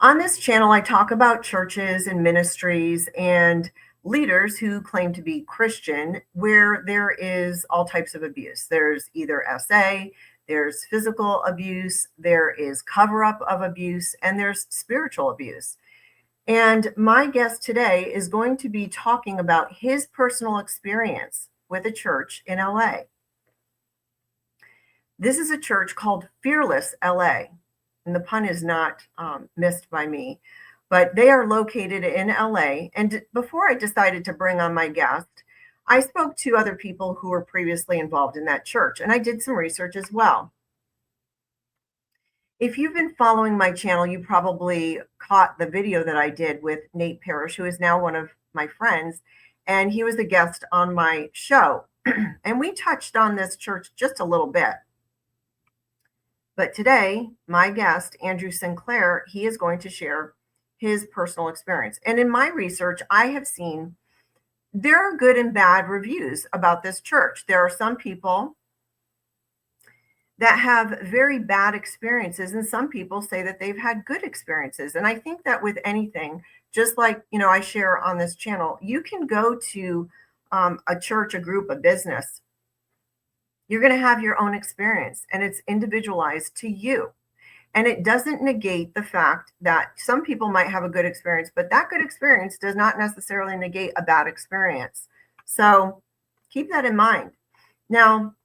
On this channel, I talk about churches and ministries and leaders who claim to be Christian, where there is all types of abuse. There's either SA, there's physical abuse, there is cover up of abuse, and there's spiritual abuse. And my guest today is going to be talking about his personal experience with a church in LA. This is a church called Fearless LA, and the pun is not missed by me, but they are located in LA. And before I decided to bring on my guest, I spoke to other people who were previously involved in that church, and I did some research as well. If you've been following my channel, you probably caught the video that I did with Nate Parrish, who is now one of my friends, and he was a guest on my show. And we touched on this church just a little bit. But today, my guest, Andrew Sinclair, he is going to share his personal experience. And in my research, I have seen there are good and bad reviews about this church. There are some people that have very bad experiences, and some people say that they've had good experiences. And I think that with anything, just like, I share on this channel, you can go to a church, a group, a business. You're going to have your own experience, and it's individualized to you. And it doesn't negate the fact that some people might have a good experience, but that good experience does not necessarily negate a bad experience. So keep that in mind. Now,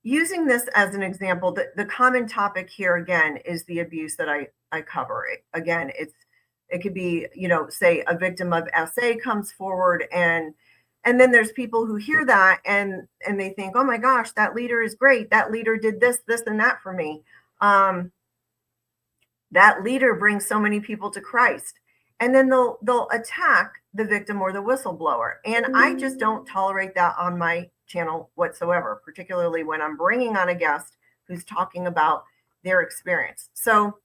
using this as an example, the common topic here again is the abuse that I cover. Again, it could be, say a victim of SA comes forward, and then there's people who hear that and they think, oh my gosh, that leader is great. That leader did this, and that for me. That leader brings so many people to Christ. And then they'll attack the victim or the whistleblower. And I just don't tolerate that on my channel whatsoever, particularly when I'm bringing on a guest who's talking about their experience. So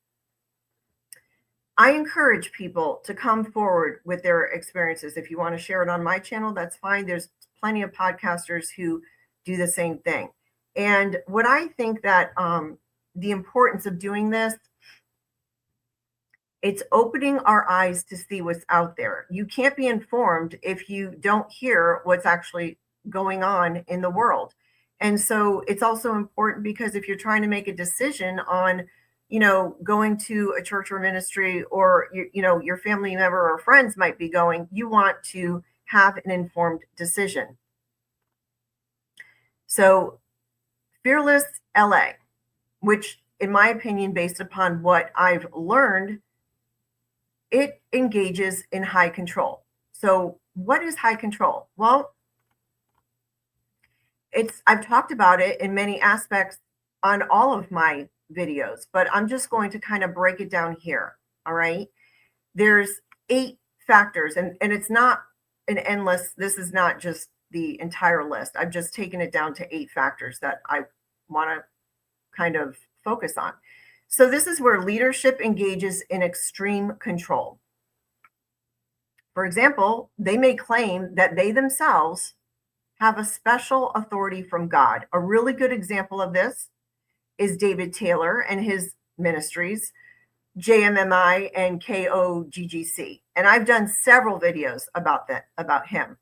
I encourage people to come forward with their experiences. If you want to share it on my channel, that's fine. There's plenty of podcasters who do the same thing. And what I think that the importance of doing this, it's opening our eyes to see what's out there. You can't be informed if you don't hear what's actually going on in the world. And so it's also important because if you're trying to make a decision on going to a church or ministry, or, your family member or friends might be going, you want to have an informed decision. So Fearless LA, which in my opinion, based upon what I've learned, it engages in high control. So what is high control? Well, I've talked about it in many aspects on all of my videos, but I'm just going to kind of break it down here. All right. There's 8 factors, and it's not an endless, this is not just the entire list. I've just taken it down to 8 factors that I want to kind of focus on. So this is where leadership engages in extreme control. For example, they may claim that they themselves have a special authority from God. A really good example of this is David Taylor and his ministries, JMMI and KOGGC. And I've done several videos about him.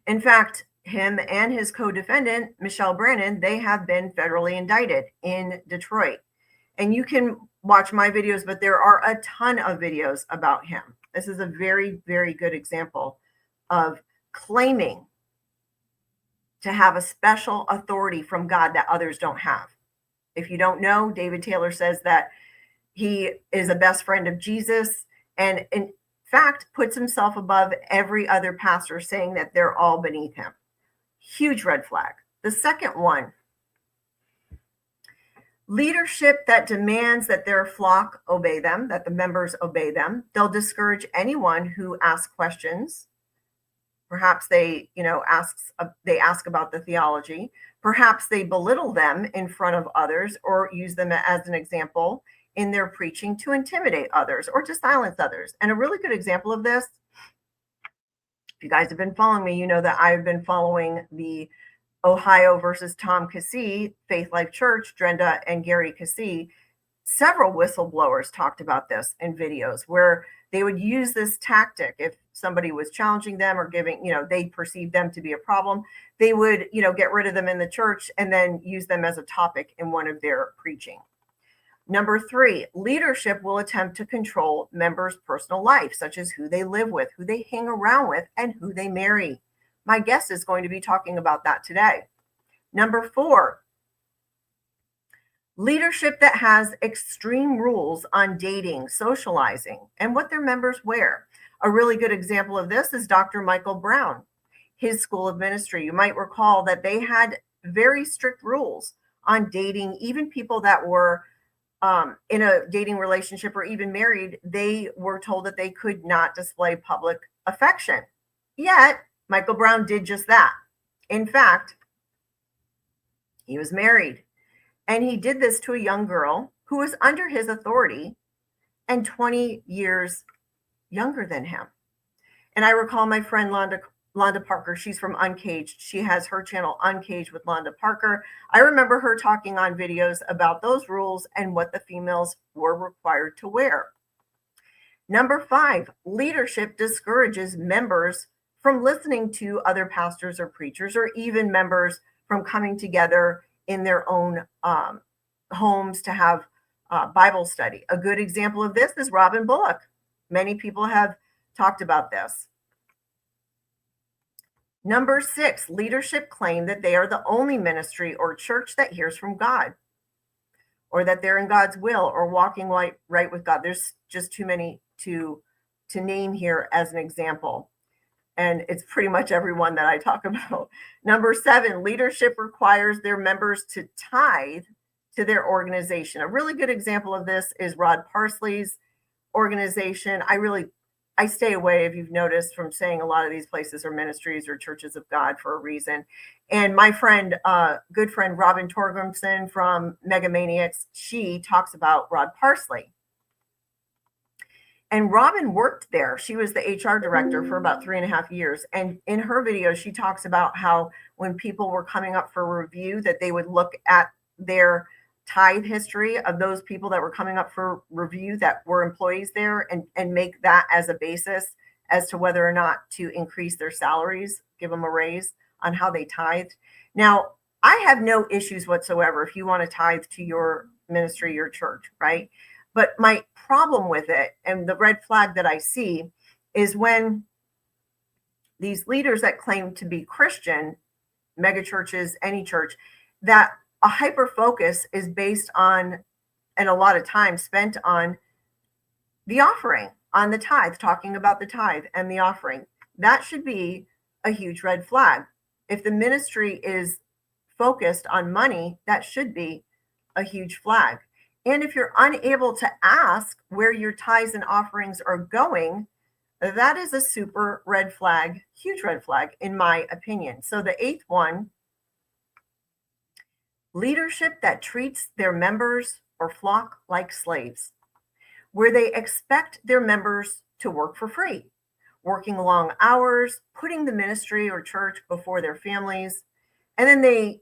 In fact, him and his co-defendant, Michelle Brannon, they have been federally indicted in Detroit. And you can watch my videos, but there are a ton of videos about him. This is a very, very good example of claiming to have a special authority from God that others don't have. If you don't know, David Taylor says that he is a best friend of Jesus, and in fact puts himself above every other pastor, saying that they're all beneath him. Huge red flag. The second one, leadership that demands that their flock obey them, that the members obey them. They'll discourage anyone who asks questions. Perhaps they ask about the theology. Perhaps they belittle them in front of others, or use them as an example in their preaching to intimidate others or to silence others. And a really good example of this, if you guys have been following me, you know that I've been following the Ohio versus Tom Cassie, Faith Life Church, Drenda and Gary Cassie. Several whistleblowers talked about this in videos where they would use this tactic. If somebody was challenging them or giving, they perceived them to be a problem, they would, get rid of them in the church and then use them as a topic in one of their preaching. Number 3, leadership will attempt to control members' personal life, such as who they live with, who they hang around with, and who they marry. My guest is going to be talking about that today. Number 4, leadership that has extreme rules on dating, socializing, and what their members wear. A really good example of this is Dr. Michael Brown, his School of Ministry. You might recall that they had very strict rules on dating, even people that were in a dating relationship or even married. They were told that they could not display public affection. Yet, Michael Brown did just that. In fact, he was married. And he did this to a young girl who was under his authority and 20 years younger than him. And I recall my friend Londa Parker. She's from Uncaged. She has her channel Uncaged with Londa Parker. I remember her talking on videos about those rules and what the females were required to wear. Number 5, leadership discourages members from listening to other pastors or preachers, or even members from coming together in their own homes to have Bible study. A good example of this is Robin Bullock. Many people have talked about this. Number 6, leadership claim that they are the only ministry or church that hears from God, or that they're in God's will or walking right with God. There's just too many to name here as an example. And it's pretty much everyone that I talk about. Number 7, leadership requires their members to tithe to their organization. A really good example of this is Rod Parsley's organization. I stay away, if you've noticed, from saying a lot of these places are ministries or churches of God for a reason. And my friend, good friend, Robin Torgrimson from Megamaniacs, she talks about Rod Parsley. And Robin worked there. She was the HR director for about 3.5 years. And in her video, she talks about how when people were coming up for review, that they would look at their tithe history of those people that were coming up for review that were employees there, and make that as a basis as to whether or not to increase their salaries, give them a raise on how they tithed. Now, I have no issues whatsoever if you want to tithe to your ministry, your church, right? But my problem with it, and the red flag that I see, is when these leaders that claim to be Christian, mega churches, any church, that a hyper focus is based on, and a lot of time spent on, the offering, on the tithe, talking about the tithe and the offering. That should be a huge red flag. If the ministry is focused on money, that should be a huge flag. And if you're unable to ask where your tithes and offerings are going, that is a super red flag, huge red flag, in my opinion. So the 8th one, leadership that treats their members or flock like slaves, where they expect their members to work for free, working long hours, putting the ministry or church before their families. And then they,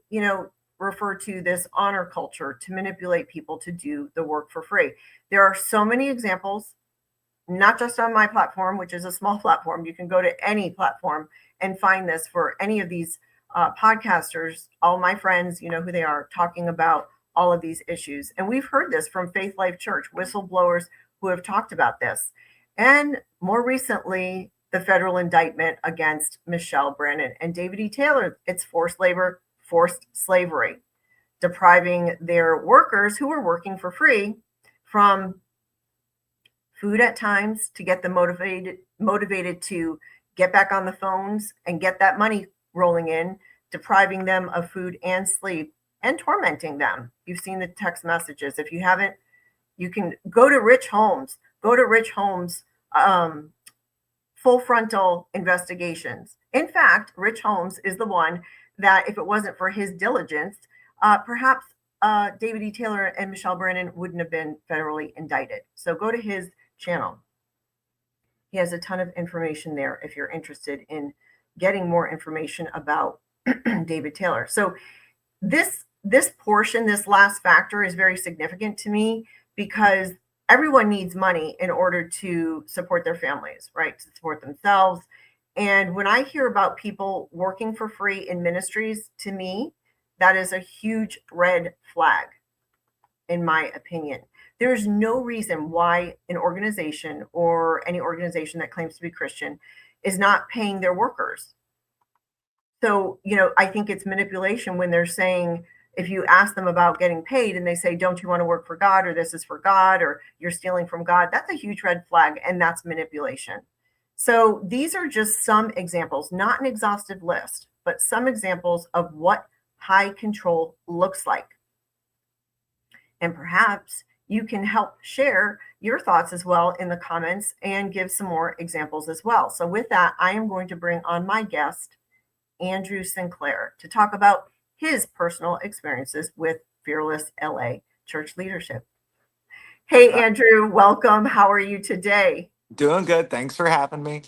refer to this honor culture to manipulate people to do the work for free. There are so many examples, not just on my platform, which is a small platform. You can go to any platform and find this for any of these podcasters. All my friends, you know who they are, talking about all of these issues. And we've heard this from Faith Life Church, whistleblowers who have talked about this. And more recently, the federal indictment against Michelle Brennan and David E. Taylor. It's forced labor, forced slavery, depriving their workers who were working for free from food at times to get them motivated to get back on the phones and get that money rolling in, depriving them of food and sleep, and tormenting them. You've seen the text messages. If you haven't, you can go to Rich Holmes. Go to Rich Holmes' full frontal investigations. In fact, Rich Holmes is the one that, if it wasn't for his diligence, perhaps David E. Taylor and Michelle Brennan wouldn't have been federally indicted. So go to his channel. He has a ton of information there if you're interested in getting more information about David Taylor. So this portion, this last factor, is very significant to me, because everyone needs money in order to support their families, right? To support themselves. And when I hear about people working for free in ministries, to me, that is a huge red flag, in my opinion. There's no reason why an organization or any organization that claims to be Christian is not paying their workers. So, I think it's manipulation when they're saying, if you ask them about getting paid and they say, don't you want to work for God, or this is for God, or you're stealing from God, that's a huge red flag, and that's manipulation. So these are just some examples, not an exhaustive list, but some examples of what high control looks like. And perhaps you can help share your thoughts as well in the comments and give some more examples as well. So with that, I am going to bring on my guest, Andrew Sinclair, to talk about his personal experiences with Fearless LA church leadership. Hey, Andrew, welcome. How are you today? Doing good. Thanks for having me.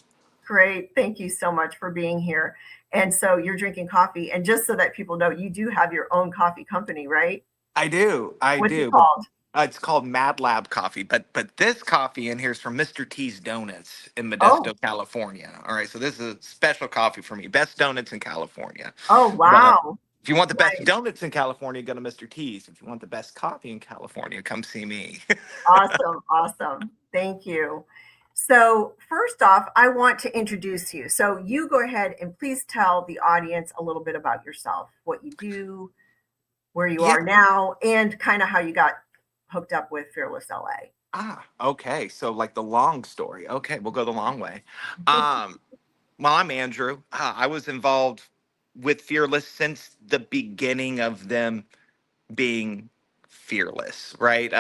Great. Thank you so much for being here. And so you're drinking coffee. And just so that people know, you do have your own coffee company, right? I do. What's it But called? it's called Mad Lab Coffee. But this coffee in here is from Mr. T's Donuts in Oh, Modesto, California. All right. So this is a special coffee for me. Best donuts in California. oh, But wow. if you want the best Nice. donuts in California, go to Mr. T's. If you want the best coffee in California, come see me. Awesome. Awesome. Thank you. So, first off, I want to introduce you. So, you go ahead and please tell the audience a little bit about yourself, what you do, where you Yeah. are now, and kind of how you got hooked up with Fearless LA. Okay. So like the long story. Okay, we'll go the long way. Um, Well, I'm Andrew. I was involved with Fearless since the beginning of them being fearless, right?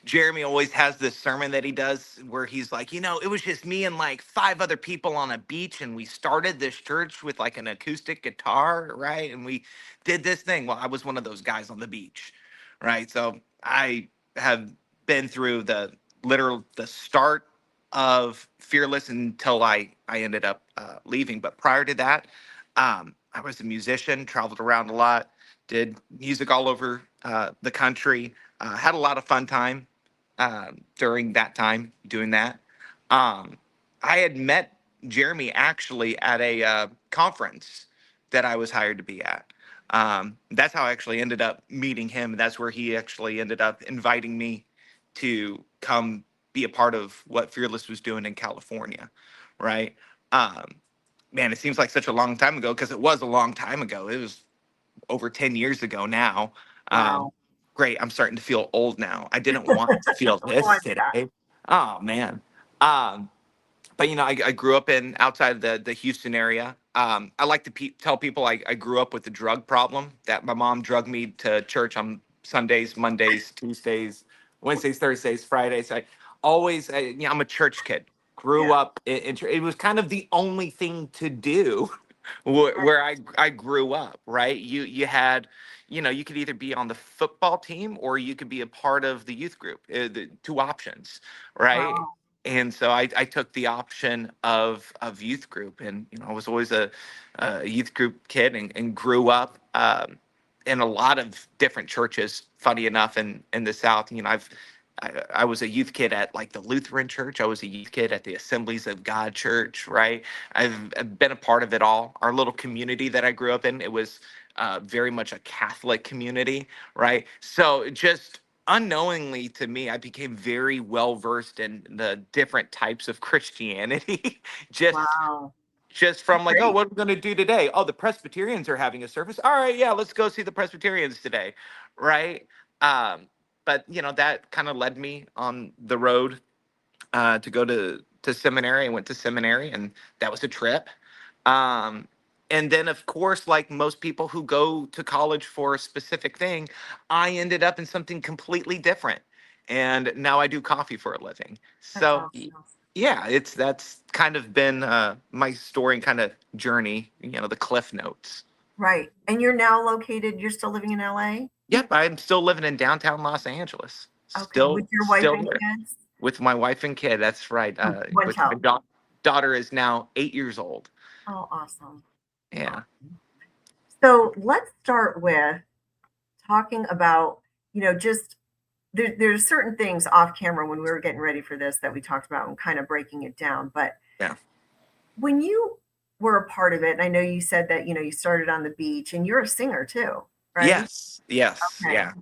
Jeremy always has this sermon that he does where he's like, it was just me and like five other people on a beach, and we started this church with like an acoustic guitar, right? And we did this thing. Well, I was one of those guys on the beach, right? So I have been through the start of Fearless until I ended up leaving. But prior to that, I was a musician, traveled around a lot, did music all over the country. Had a lot of fun time during that time doing that. Um, I had met Jeremy actually at a conference that I was hired to be at. That's how I actually ended up meeting him. That's where he actually ended up inviting me to come be a part of what Fearless was doing in California, right? Um, Man, it seems like such a long time ago because it was a long time ago. It was over 10 years ago now. Um, Wow. Great. I'm starting to feel old now. I didn't want to feel Don't this want that. today. Oh, man. Um, but I grew up in outside the Houston area. I like to tell people I grew up with the drug problem that my mom drugged me to church on Sundays, Mondays, Tuesdays, Wednesdays, Thursdays, Fridays. I'm a church kid. Grew Yeah. up it was kind of the only thing to do where I grew up, right? You had, you could either be on the football team or you could be a part of the youth group, the two options, right? Wow. And so I took the option of youth group, and I was always a youth group kid, and grew up in a lot of different churches. Funny enough, in the South, I was a youth kid at like the Lutheran church. I was a youth kid at the Assemblies of God church, right? I've been a part of it all. Our little community that I grew up in, it was very much a Catholic community, right? So just unknowingly to me, I became very well versed in the different types of Christianity, just Wow. just from like, oh, Great. what are we going to do today? Oh, the Presbyterians are having a service. All right, yeah, let's go see the Presbyterians today, right? Um, but that kind of led me on the road to go to seminary. I went to seminary, and that was a trip. Um, and then, of course, like most people who go to college for a specific thing, I ended up in something completely different. And now I do coffee for a living. That's So, awesome. yeah, that's kind of been my story and kind of journey, the cliff notes. Right. And you're still living in LA? Yep, I'm still living in downtown Los Angeles. Okay. With your wife Still and there kids? with my wife and kid. That's right. One Which my child. daughter is now 8 years old. Oh, awesome. Yeah. Awesome. So let's start with talking about, just there's certain things off camera when we were getting ready for this that we talked about and kind of breaking it down. But Yeah. when you were a part of it, and I know you said that, you started on the beach and you're a singer too, right? Yes. Yes. Okay. Yeah.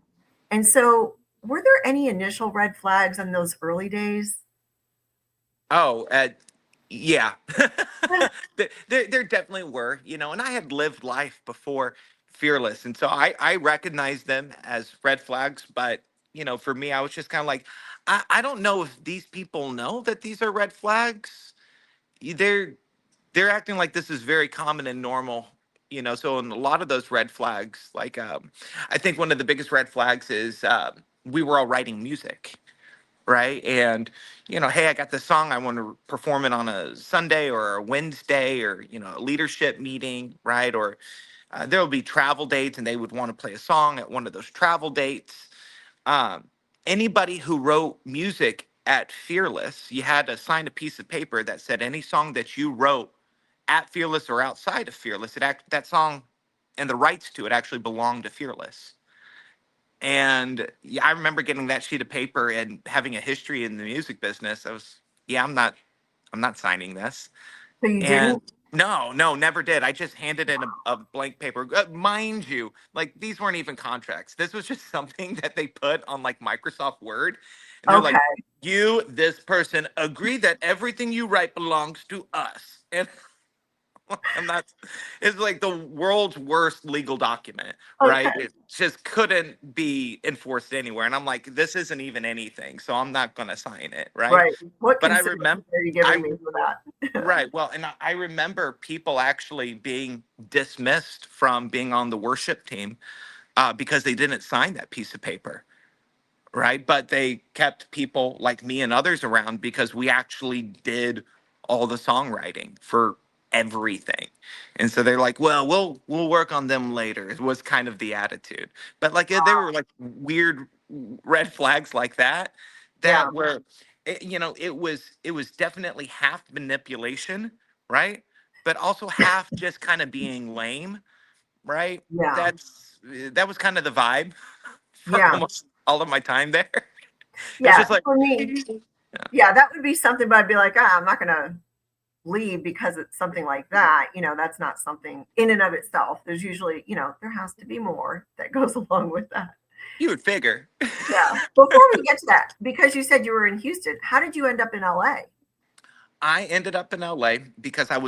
And so were there any initial red flags on those early days? Oh, yeah. There definitely were, and I had lived life before Fearless. And so I recognized them as red flags. But, for me, I was just kind of like, I don't know if these people know that these are red flags. They're they're acting like this is very common and normal. So in a lot of those red flags, like I think one of the biggest red flags is we were all writing music, right? And hey, I got this song, I want to perform it on a Sunday or a Wednesday, or a leadership meeting, right? Or there will be travel dates and they would want to play a song at one of those travel dates. um, Anybody who wrote music at Fearless, you had to sign a piece of paper that said any song that you wrote at Fearless or outside of Fearless, that song and the rights to it actually belonged to Fearless. And yeah, I remember getting that sheet of paper and having a history in the music business. Yeah, I'm not signing this. So you And didn't? no, no, never did. I just handed in a blank paper. Mind you, like these weren't even contracts. This was just something that they put on like Microsoft Word. And they're like, Okay. you, this person, agree that everything you write belongs to us. And I'm not, it's like the world's worst legal document, right? Okay. It just couldn't be enforced anywhere. And I'm like, this isn't even anything. So I'm not going to sign it, right? Right. What But I consideration remember, are you I giving me for that? Right. Well, and I remember people actually being dismissed from being on the worship team because they didn't sign that piece of paper. Right. But they kept people like me and others around because we actually did all the songwriting for everything. And so they're like, well, we'll work on them later. It was kind of the attitude. But like there were like weird red flags like that Yeah. that were it was definitely half manipulation, right? But also half just kind of being lame, right? Yeah. That was kind of the vibe for Yeah. almost all of my time there. It was Yeah. just like, For me, yeah, that would be something, but I'd be like, I'm not going to leave because it's something like that. That's not something in and of itself. There's usually, there has to be more that goes along with that. you would figure. Yeah. Before we get to that, because you said you were in Houston, how did you end up in LA? I ended up in LA because I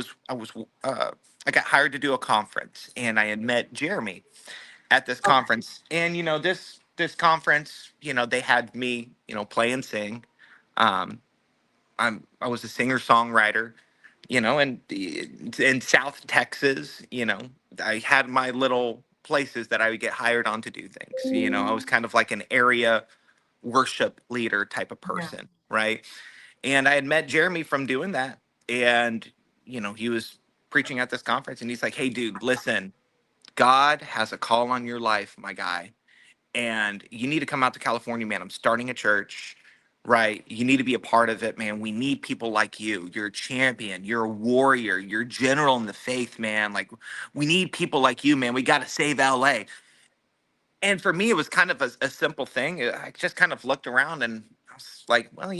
got hired to do a conference, and I had met Jeremy at this Okay. conference. And this conference, they had me, play and sing. Um, I was a singer songwriter, and in South Texas, I had my little places that I would get hired on to do things. I was kind of like an area worship leader type of Yeah. person, right? And I had met Jeremy from doing that. And, he was preaching at this conference and he's like, hey, dude, listen, God has a call on your life, my guy. And you need to come out to California, man. I'm starting a church, right? You need to be a part of it, man. We need people like you. You're a champion. You're a warrior. You're a general in the faith, man. Like, we need people like you, man. We got to save LA. And for me, it was kind of a simple thing. I just kind of looked around and I was like, well,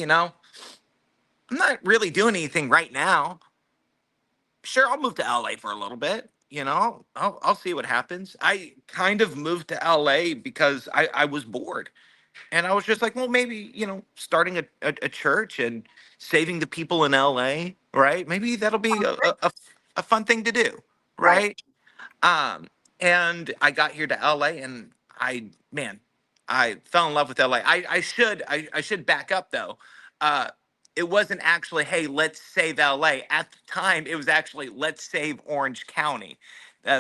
I'm not really doing anything right now. Sure, I'll move to LA for a little bit. I'll see what happens. I kind of moved to LA because I was bored. And I was just like, well, maybe, starting a church and saving the people in LA, right? Maybe that'll be a fun thing to do, Right. right? Um, and I got here to LA and man, I fell in love with LA. I should back up though. Uh, it wasn't actually, hey, let's save LA. At the time, it was actually, let's save Orange County.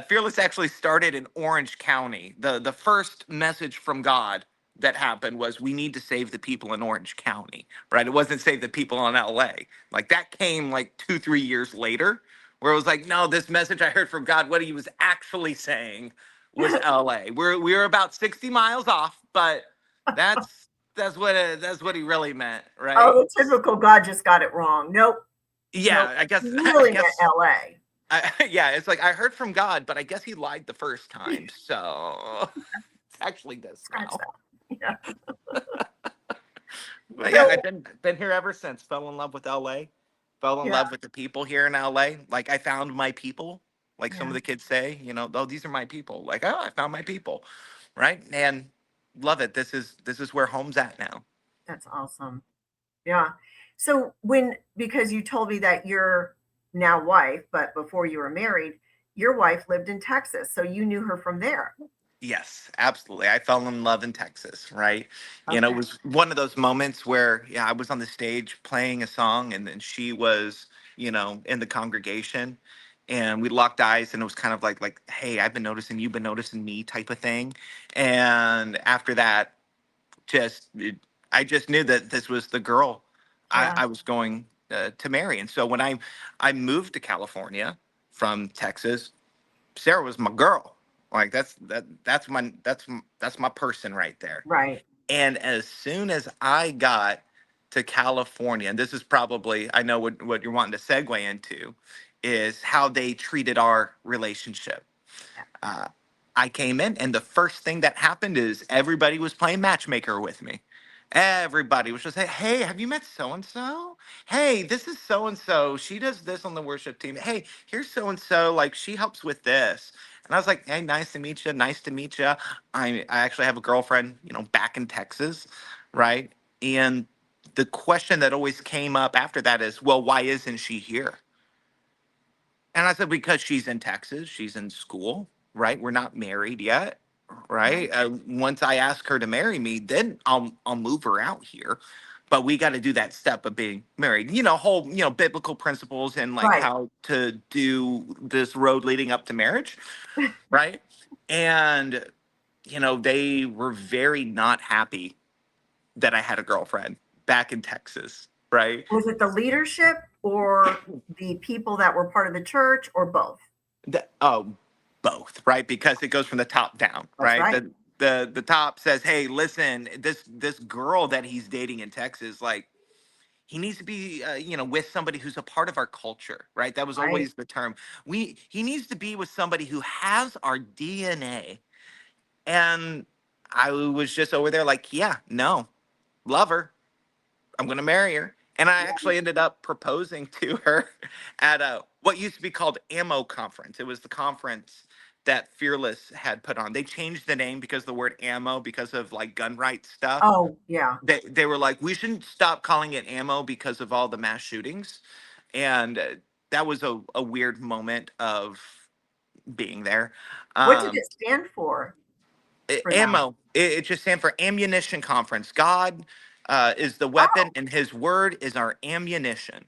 Fearless actually started in Orange County. The first message from God that happened was we need to save the people in Orange County, right? It wasn't save the people in LA. Like that came like 2, 3 years later where it was like, no, this message I heard from God, what he was actually saying was LA. We were about 60 miles off, but that's what he really meant, right? Oh, the typical God just got it wrong. Nope. Nope. Yeah, I guess He I really meant guess LA. yeah, it's like I heard from God, but I guess he lied the first time. So it actually does Scratch now. that. Yeah. But yeah, I've So, been here ever since. Fell in love with LA. Fell in yeah, love with the people here in LA. Like I found my people. Like some yeah, of the kids say, oh, these are my people. Like, oh, I found my people. Right? And love it. This is where home's at now. that's awesome. Yeah. So because you told me that your now wife, but before you were married, your wife lived in Texas, so you knew her from there. Yes, absolutely. I fell in love in Texas, right? It Okay. was one of those moments where, yeah, I was on the stage playing a song and then she was, in the congregation and we locked eyes and it was kind of like, hey, I've been noticing you've been noticing me type of thing. And after that, I just knew that this was the girl I, Yeah. I was going to marry. And so when I moved to California from Texas, Sarah was my girl. Like that's my person right there. Right. And as soon as I got to California, and this is probably I know what you're wanting to segue into, is how they treated our relationship. Yeah. uh, I came in, and the first thing that happened is everybody was playing matchmaker with me. Everybody was just saying, "Hey, have you met so and so? Hey, this is so and so. She does this on the worship team. Hey, here's so and so. Like she helps with this." And I was like, "Hey, nice to meet you. Nice to meet you. I actually have a girlfriend, back in Texas, right?" And the question that always came up after that is, "Well, why isn't she here?" And I said, because she's in Texas, she's in school, right? We're not married yet, right? Right. Once I ask her to marry me, then I'll move her out here. But we got to do that step of being married. Whole biblical principles and like Right. how to do this road leading up to marriage, right? And they were very not happy that I had a girlfriend back in Texas, right? Was it the leadership or the people that were part of the church or both? Oh, both, right? Because it goes from the top down, That's right? right. The top says, "Hey, listen, this girl that he's dating in Texas, like he needs to be, with somebody who's a part of our culture, right? That was Right. always the term. He needs to be with somebody who has our DNA." And I was just over there, like, yeah, no, love her. I'm going to marry her. And I Yeah. actually ended up proposing to her at a what used to be called Ammo Conference. It was the conference that Fearless had put on. They changed the name because the word ammo, because of like gun rights stuff. Oh, yeah. They were like, we shouldn't stop calling it ammo because of all the mass shootings. And that was a weird moment of being there. What did Um, it stand for them? Ammo, it just stands for ammunition conference. God is the weapon Oh, and his word is our ammunition.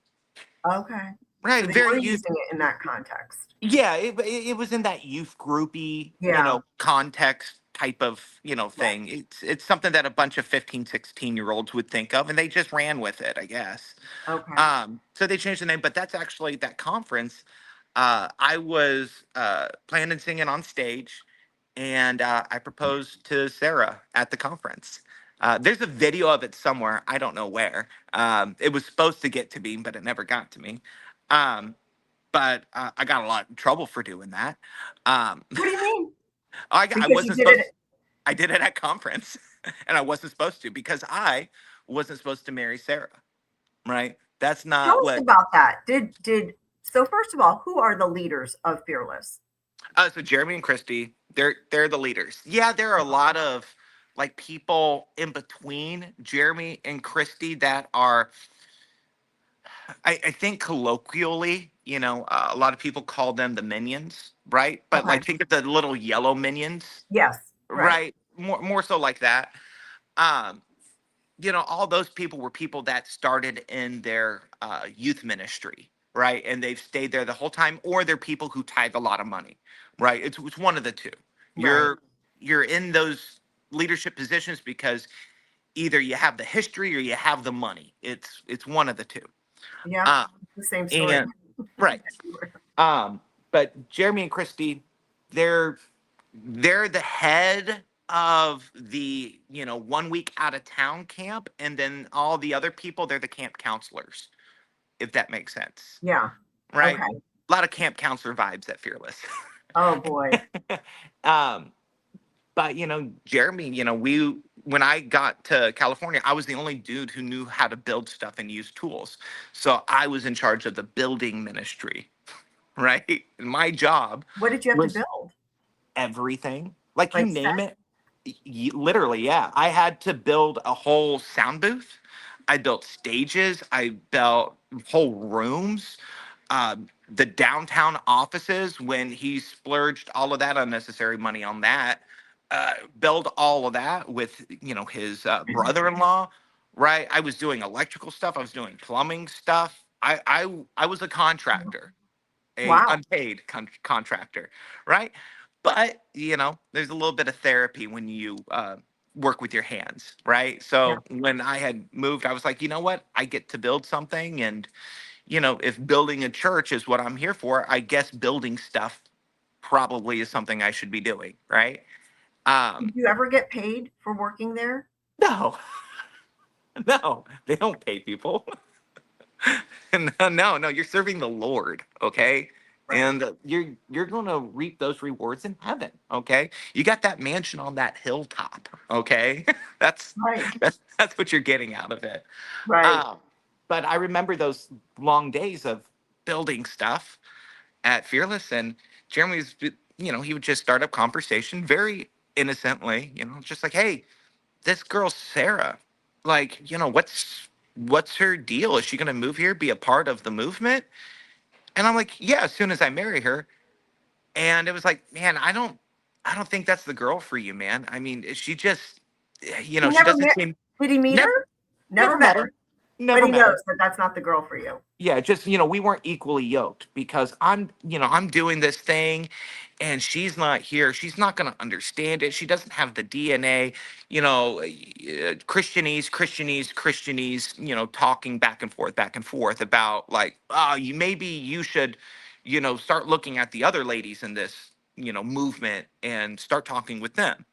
okay. So Right, they very were youth. using it in that context. Yeah, it was in that youth groupy, Yeah. context type of, Right. thing. It's something that a bunch of 15, 16 year olds would think of and they just ran with it, I guess. Okay. So they changed the name, but that's actually that conference. I was playing and singing on stage, and I proposed to Sarah at the conference. There's a video of it somewhere. I don't know where. It was supposed to get to me, but it never got to me. Um, but I got a lot of trouble for doing that. Um, What do you mean? I Because you wasn't did supposed. it. I did it at conference, and I wasn't supposed to because I wasn't supposed to marry Sarah. Right? That's Tell not us what. about that. So first of all, who are the leaders of Fearless? So Jeremy and Christy, they're the leaders. Yeah, there are a lot of like people in between Jeremy and Christy that are, I think colloquially, a lot of people call them the minions, right? But Okay. like think of the little yellow minions, Yes. Right. right? More so like that. Um, all those people were people that started in their youth ministry, right? And they've stayed there the whole time, or they're people who tithe a lot of money, right? It's one of the two. Right. You're in those leadership positions because either you have the history or you have the money. It's one of the two. Yeah. Uh, The same story. and right. Um, but Jeremy and Christy, they're they're the head of the 1 week out of town camp, and then all the other people they're the camp counselors, if that makes sense, Yeah. right? Okay. A lot of camp counselor vibes at Fearless. Oh boy. um but Jeremy, when I got to California, I was the only dude who knew how to build stuff and use tools. So I was in charge of the building ministry, right? And my job What did you have to was build? everything. Like you Like name set? it. Literally, yeah. I had to build a whole sound booth. I built stages. I built whole rooms. The downtown offices, when he splurged all of that unnecessary money on that, build all of that with his brother-in-law, right? I was doing electrical stuff. I was doing plumbing stuff. I was a contractor, a Wow. unpaid contractor, right? But there's a little bit of therapy when you work with your hands, right? Yeah. So when I had moved, I was like, you know what? I get to build something, and if building a church is what I'm here for, I guess building stuff probably is something I should be doing, right? Did Um, you ever get paid for working there? no, no, they don't pay people. No, you're serving the Lord, okay? Right. And you're going to reap those rewards in heaven, okay? You got that mansion on that hilltop, okay? that's Right. that's what you're getting out of it. Right. Um, but I remember those long days of building stuff at Fearless, and Jeremy's, he would just start up conversation very innocently, just like, hey, this girl Sarah, like, what's her deal? Is she gonna move here, be a part of the movement? And I'm like, yeah, as soon as I marry her. And it was like, man, I don't think that's the girl for you, man. I mean, she just, He she never doesn't met. seem, Did he meet never her? Never never met met her. her, But never he met knows her. that that's not the girl for you. Yeah, just we weren't equally yoked, because I'm doing this thing, and she's not here. She's not going to understand it. She doesn't have the DNA, Christianese, talking back and forth about, like, maybe you should, start looking at the other ladies in this, movement, and start talking with them,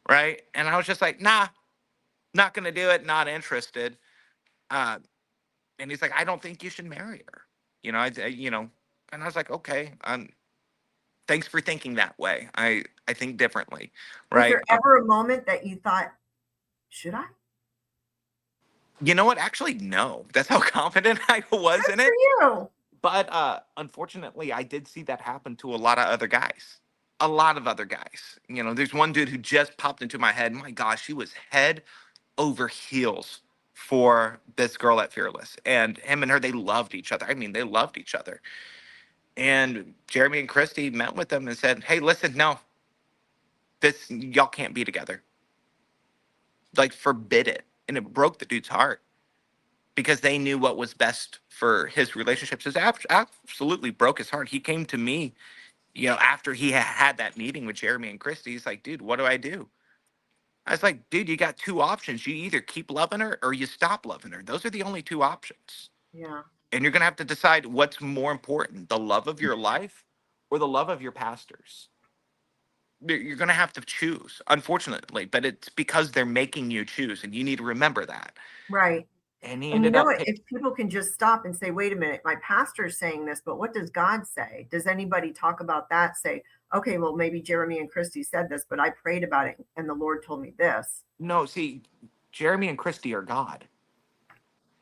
right? And I was just like, nah, not going to do it, not interested. Uh, and he's like, I don't think you should marry her. And I was like, okay, thanks for thinking that way. I think differently, Was right? there ever a moment that you thought, should I? You know what? Actually, no. That's how confident I was Good in for it. you. But unfortunately, I did see that happen to a lot of other guys. A lot of other guys. There's one dude who just popped into my head. My gosh, he was head over heels for this girl at Fearless. And him and her, they loved each other. I mean, they loved each other. And Jeremy and Christy met with them and said, hey, listen, no, this, y'all can't be together. Like, forbid it. And it broke the dude's heart, because they knew what was best for his relationships. It absolutely broke his heart. He came to me, after he had that meeting with Jeremy and Christy. He's like, dude, what do I do? I was like, dude, you got two options. You either keep loving her or you stop loving her. Those are the only two options. Yeah. And you're going to have to decide what's more important, the love of your life or the love of your pastors. You're going to have to choose, unfortunately, but it's because they're making you choose, and you need to remember that. Right. And he And you ended know up what? picking. If people can just stop and say, wait a minute, my pastor's saying this, but what does God say? Does anybody talk about that? Say, okay, well, maybe Jeremy and Christy said this, but I prayed about it and the Lord told me this. No, see, Jeremy and Christy are God.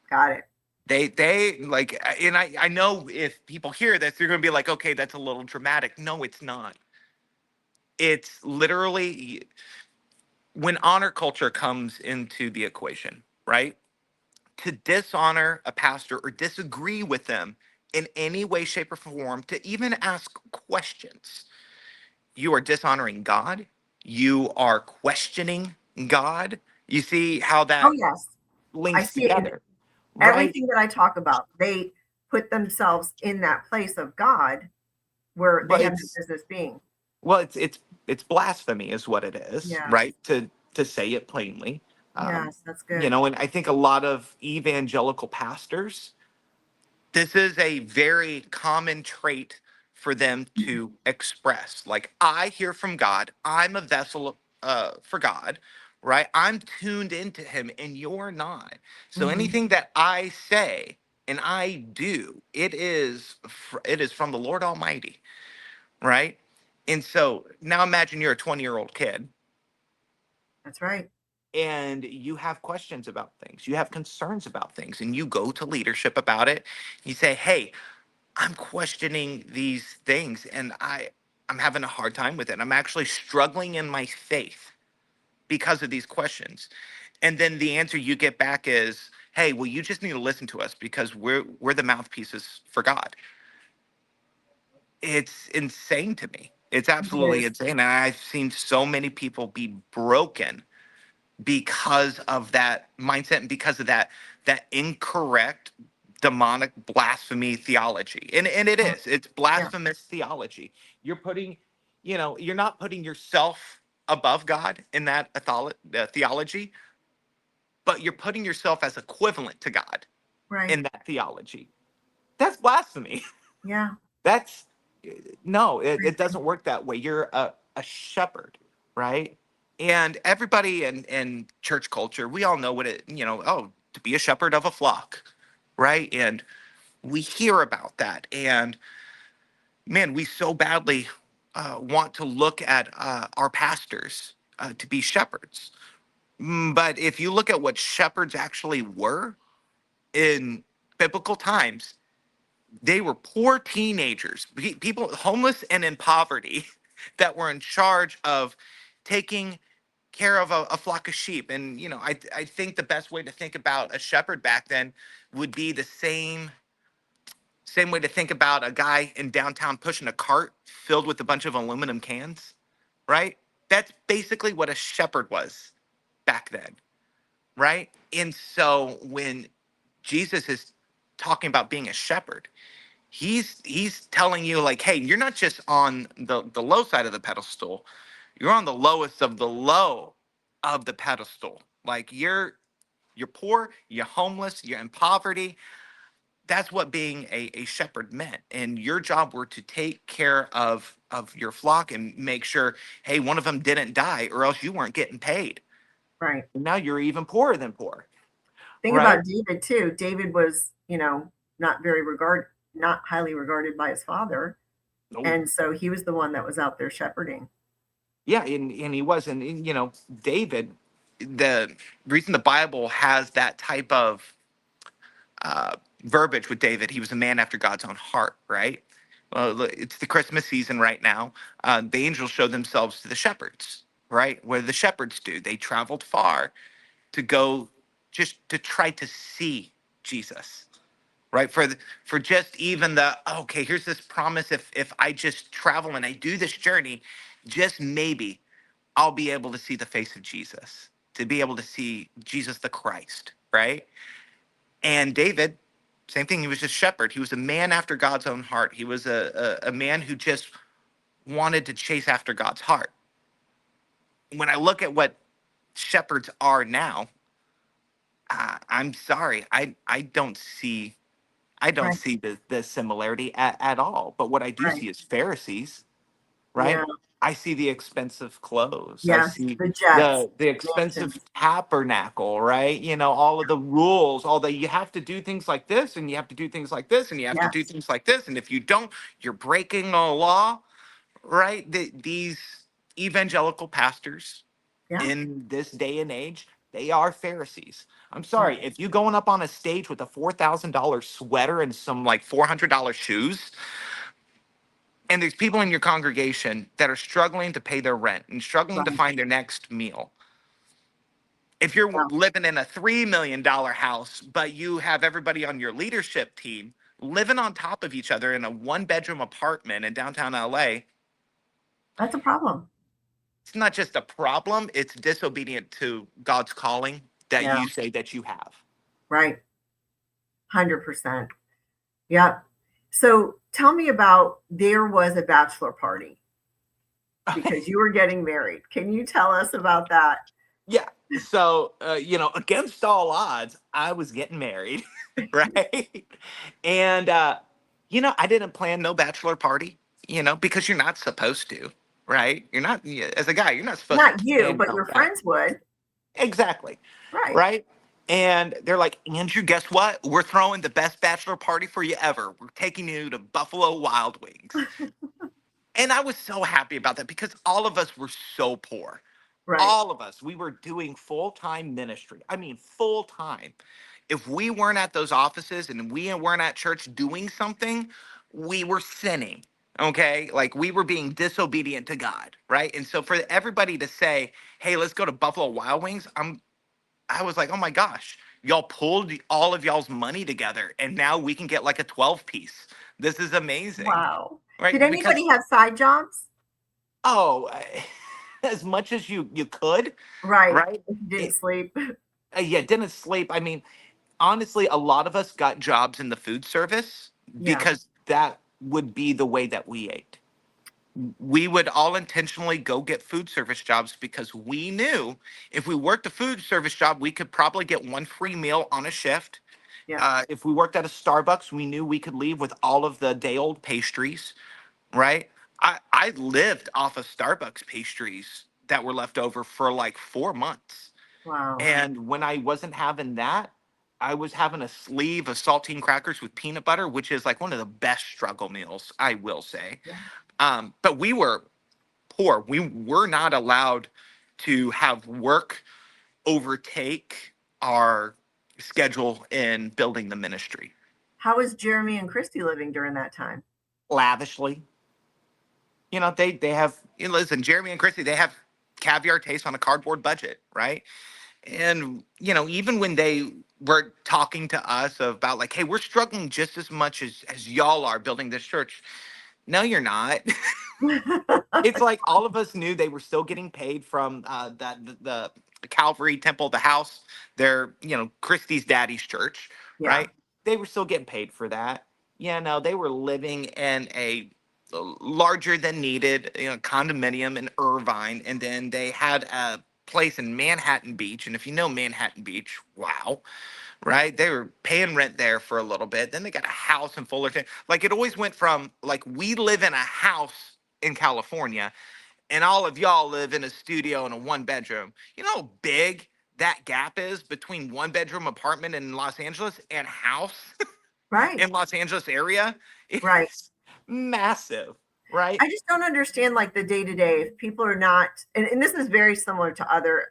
Got it. They like, and I know if people hear this, they're going to be like, okay, that's a little dramatic. No, it's not. It's literally, when honor culture comes into the equation, right? To dishonor a pastor or disagree with them in any way, shape, or form, to even ask questions, you are dishonoring God. You are questioning God. You see how Oh, that yes. I links see it in together, right? everything that I talk about. They put themselves in that place of God where they Well, have no it's business being. well, it's blasphemy, is what it is, Yes. right? To say it plainly, Yes, that's good. and I think a lot of evangelical pastors, this is a very common trait for them to express. Like, I hear from God. I'm a vessel for God, right? I'm tuned into Him, and you're not. So Mhm. anything that I say and I do, it is from the Lord Almighty, right? And so now imagine you're a 20-year-old kid, That's right. and you have questions about things, you have concerns about things, and you go to leadership about it. You say, hey, I'm questioning these things, and I'm having a hard time with it. I'm actually struggling in my faith because of these questions. And then the answer you get back is, hey, well, you just need to listen to us because we're the mouthpieces for God. It's insane to me. It's It absolutely is. insane. And I've seen so many people be broken because of that mindset and because of that incorrect demonic blasphemy theology. And it Right. is. It's Yeah. blasphemous theology. You're putting, you're not putting yourself above God in that theology, but you're putting yourself as equivalent to God Right. in that theology. That's blasphemy. Yeah. That's no, it Crazy. doesn't work that way. You're a shepherd, right? And everybody in church culture, we all know what it, oh, to be a shepherd of a flock, right? And we hear about that. And man, we so badly want to look at our pastors to be shepherds. But if you look at what shepherds actually were in biblical times, they were poor teenagers, people homeless and in poverty, that were in charge of taking care of a flock of sheep. And I think the best way to think about a shepherd back then would be the same way to think about a guy in downtown pushing a cart filled with a bunch of aluminum cans, right? That's basically what a shepherd was back then, right? And so when Jesus is talking about being a shepherd, he's telling you, like, hey, you're not just on the low side of the pedestal, you're on the lowest of the low of the pedestal. Like, you're poor, you're homeless, you're in poverty. That's what being a shepherd meant, and your job were to take care of your flock and make sure, hey, one of them didn't die, or else you weren't getting paid. Right. Now you're even poorer than poor, Think right? about David too. David was, not very not highly regarded by his father. No. And so he was the one that was out there shepherding. Yeah, and he was, and David, the reason the Bible has that type of verbiage with David, he was a man after God's own heart, right? Well, it's the Christmas season right now. The angels show themselves to the shepherds, right? What do the shepherds do? They traveled far to go just to try to see Jesus, right? For just even the, okay, here's this promise. If I just travel and I do this journey, just maybe I'll be able to see the face of Jesus, to be able to see Jesus the Christ, right? And David, same thing. He was just shepherd. He was a man after God's own heart. He was a man who just wanted to chase after God's heart. When I look at what shepherds are now, I'm sorry, I don't Right. see the similarity at all. But what I do Right. see is Pharisees, Yeah. right? I see the expensive clothes. I Yes. see The jets, the expensive mansions. tabernacle, right? All of the rules, all the, you have to do things like this, and you have to do things like this, and you have to do Yes. things like this, and if you don't, you're breaking the law, right? These evangelical pastors Yeah. in this day and age, they are Pharisees. I'm Yeah. sorry, if you going up on a stage with a $4,000 sweater and some like $400 shoes, and there's people in your congregation that are struggling to pay their rent and struggling to Right. find their next meal. If you're Yeah. living in a $3 million house, but you have everybody on your leadership team living on top of each other in a one-bedroom apartment in downtown LA, That's a problem. it's not just a problem, it's disobedient to God's calling that Yeah. you say that you have. Right. 100%. Yeah. So tell me about there was a bachelor party because you were getting married. Can you tell us about that? Yeah. So, against all odds, I was getting married, right? And, I didn't plan no bachelor party, because you're not supposed to, right? You're not, as a guy, you're not supposed to Not you, plan but no your friends would. exactly, Right. right? And they're like, Andrew, guess what? We're throwing the best bachelor party for you ever. We're taking you to Buffalo Wild Wings. And I was so happy about that because all of us were so poor. Right. All of us, we were doing full-time ministry. I mean, full time. If we weren't at those offices and we weren't at church doing something, we were sinning. Okay. Like we were being disobedient to God. Right. And so for everybody to say, hey, let's go to Buffalo Wild Wings, I was like, oh my gosh, y'all pulled all of y'all's money together and now we can get like a 12 piece. This is amazing. Wow. Did Right. Because, anybody have side jobs? oh, as much as you could, Right. right? If you didn't It, sleep. yeah, didn't sleep. I mean, honestly, a lot of us got jobs in the food service Yeah. because that would be the way that we ate. We would all intentionally go get food service jobs because we knew if we worked a food service job, we could probably get one free meal on a shift. Yeah. If we worked at a Starbucks, we knew we could leave with all of the day old pastries, right? I lived off of Starbucks pastries that were left over for like 4 months. Wow. And when I wasn't having that, I was having a sleeve of saltine crackers with peanut butter, which is like one of the best struggle meals, I will say. Yeah. But we were poor. We were not allowed to have work overtake our schedule in building the ministry How was Jeremy and Christy living during that time? lavishly. You know, they have, you know, listen, Jeremy and Christy, they have caviar taste on a cardboard budget, right? And you know, even when they were talking to us about like, hey, we're struggling just as much as y'all are building this church. No, you're not. It's like all of us knew they were still getting paid from the Calvary Temple, the house, their, you know, Christie's daddy's church, Yeah. right? They were still getting paid for that. Yeah, no, they were living in a larger than needed, you know, condominium in Irvine, and then they had a place in Manhattan Beach. And if you know Manhattan Beach, wow, right? They were paying rent there for a little bit. Then they got a house in Fullerton. Like it always went from like we live in a house in California and all of y'all live in a studio in a one bedroom. You know how big that gap is between one bedroom apartment in Los Angeles and house Right. in Los Angeles area? Right. It's massive, right? I just don't understand like the day to day. If people are not, and this is very similar to other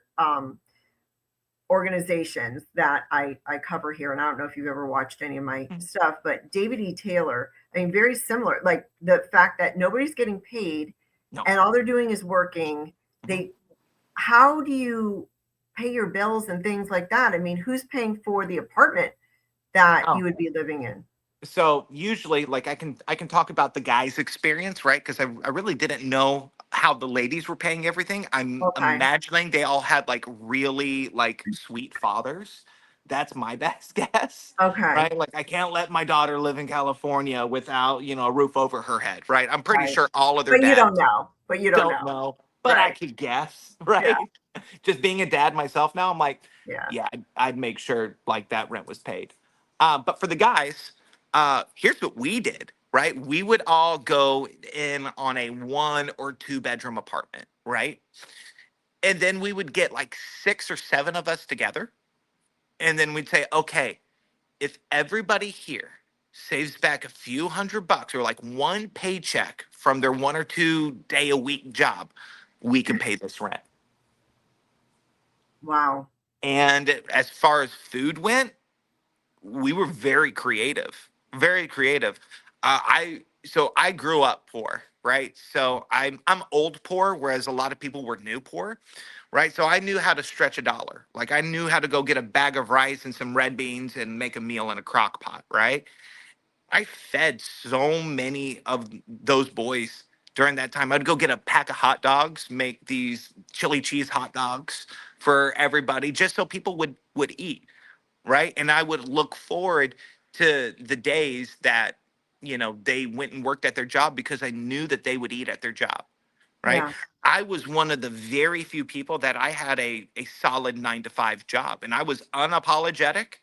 organizations that I cover here. And I don't know if you've ever watched any of my Mhm. stuff, but David E. Taylor, I mean, very similar. Like the fact that nobody's getting paid No. and all they're doing is working. Mhm. They, how do you pay your bills and things like that? I mean, who's paying for the apartment that Oh. you would be living in? So usually like I can talk about the guy's experience, right? Because I really didn't know how the ladies were paying everything. I'm Okay. imagining they all had like really like sweet fathers. That's my best guess, Okay. right? Like I can't let my daughter live in California without, you know, a roof over her head, right? I'm pretty Right. sure all of their But you don't dads know. But you don't don't know. know, but I Right. could guess, Yeah. right? Just being a dad myself now, I'm like, Yeah. yeah, I'd make sure like that rent was paid. But for the guys, here's what we did, right? We would all go in on a 1 or 2 bedroom apartment, right? And then we would get like 6 or 7 of us together. And then we'd say, okay, if everybody here saves back a few $100 or like one paycheck from their 1 or 2 day a week job, we can pay this rent. Wow. And as far as food went, we were very creative, very creative. I grew up poor, right? So I'm old poor, whereas a lot of people were new poor, right? So I knew how to stretch a dollar. Like I knew how to go get a bag of rice and some red beans and make a meal in a crock pot, right? I fed so many of those boys during that time. I'd go get a pack of hot dogs, make these chili cheese hot dogs for everybody, just so people would eat, right? And I would look forward to the days that you know they went and worked at their job because I knew that they would eat at their job, right? Yeah. I was one of the very few people that I had a solid 9 to 5 job, and I was unapologetic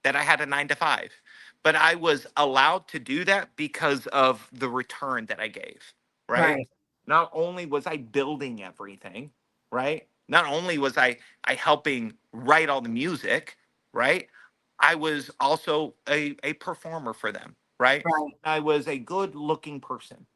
that I had a 9 to 5. But I was allowed to do that because of the return that I gave, right? Right. Not only was I building everything, right? Not only was I helping write all the music, right? I was also a performer for them, right? Right. I was a good looking person,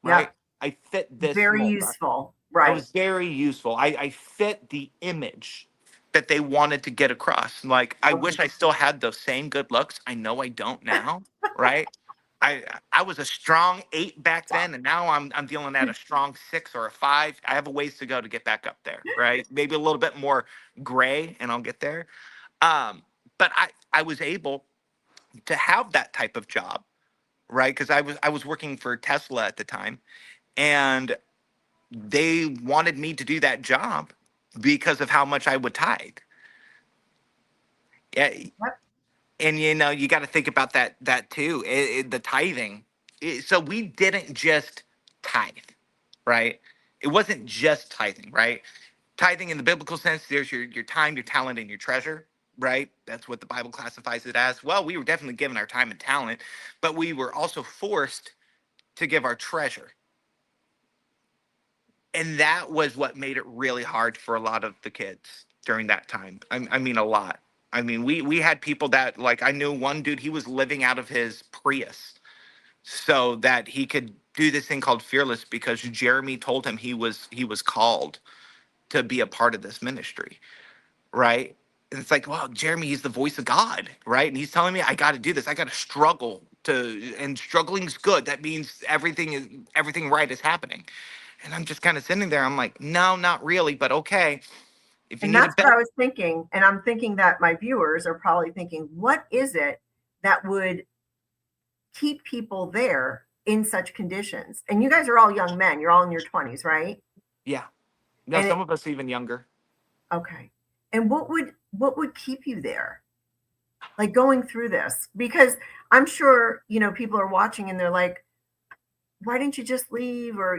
right? Yep. I fit this Very mold. useful. I Right. was very useful. I fit the image that they wanted to get across. Like, I Okay. wish I still had those same good looks. I know I don't now, right? I was a strong 8 back then, and now I'm dealing at a strong 6 or a 5. I have a ways to go to get back up there, right? Maybe a little bit more gray, and I'll get there. But I was able to have that type of job, right? Because I was working for Tesla at the time, and they wanted me to do that job because of how much I would tithe. Yeah, Yep. and you got to think about that too. The tithing. So we didn't just tithe, right? It wasn't just tithing, right? Tithing in the biblical sense, there's your time, your talent, and your treasure, right? That's what the Bible classifies it as. Well, we were definitely given our time and talent, but we were also forced to give our treasure. And that was what made it really hard for a lot of the kids during that time. I mean, a lot. I mean, we had people that, like, I knew one dude, he was living out of his Prius so that he could do this thing called Fearless because Jeremy told him he was called to be a part of this ministry, right? And it's like, wow, Jeremy, he's the voice of God, right? And he's telling me I got to do this. I got to struggle and struggling's good. That means everything right is happening. And I'm just kind of sitting there. I'm like, no, not really, but okay. If you And need a that's what bet, I was thinking. And I'm thinking that my viewers are probably thinking, what is it that would keep people there in such conditions? And you guys are all young men. You're all in your 20s, right? yeah. No, And some of us even younger. okay. And what would keep you there? Like going through this? Because I'm sure, people are watching and they're like, why didn't you just leave? Or,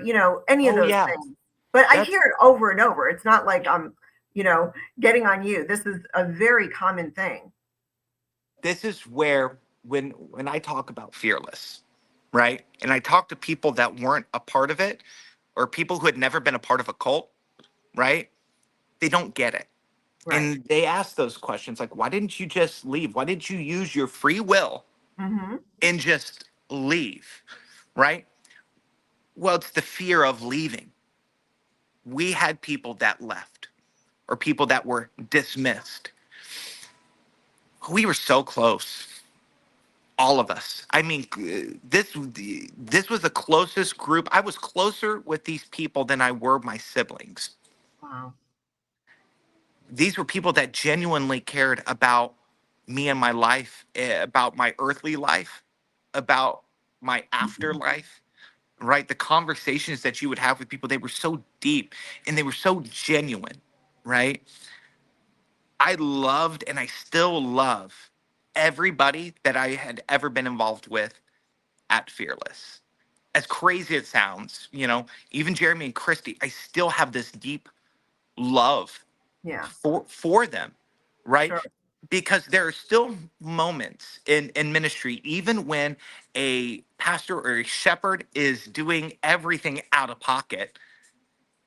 any of Oh those yeah, things. But I that's hear it over and over. It's not like I'm, getting on you. This is a very common thing. this is where when I talk about fearless, right? And I talk to people that weren't a part of it or people who had never been a part of a cult, right? They don't get it. Right. And they ask those questions like, why didn't you just leave? Why didn't you use your free will Mm-hmm. and just leave? Right? Well, it's the fear of leaving. We had people that left or people that were dismissed. We were so close, all of us. I mean, this was the closest group. I was closer with these people than I were my siblings. Wow. These were people that genuinely cared about me and my life, about my earthly life, about my afterlife, right? The conversations that you would have with people, they were so deep and they were so genuine, right? I loved and I still love everybody that I had ever been involved with at Fearless. As crazy as it sounds, even Jeremy and Christy, I still have this deep love Yeah. for them, right? Sure. Because there are still moments in ministry, even when a pastor or a shepherd is doing everything out of pocket,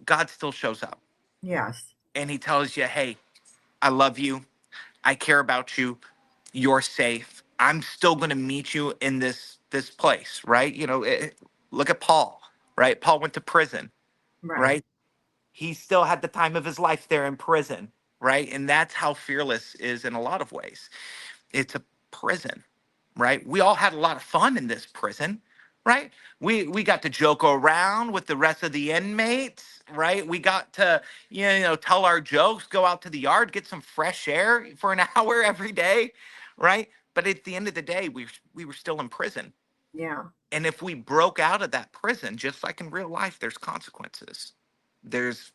God still shows up Yes. and he tells you, hey, I love you. I care about you. You're safe. I'm still going to meet you in this place, right? Look at Paul, right? Paul went to prison, Right. right? He still had the time of his life there in prison, right? And that's how fearless is in a lot of ways. It's a prison, right? We all had a lot of fun in this prison, right? We got to joke around with the rest of the inmates, right? We got to tell our jokes, go out to the yard, get some fresh air for an hour every day, right? But at the end of the day, we were still in prison. Yeah. And if we broke out of that prison, just like in real life, there's consequences. There's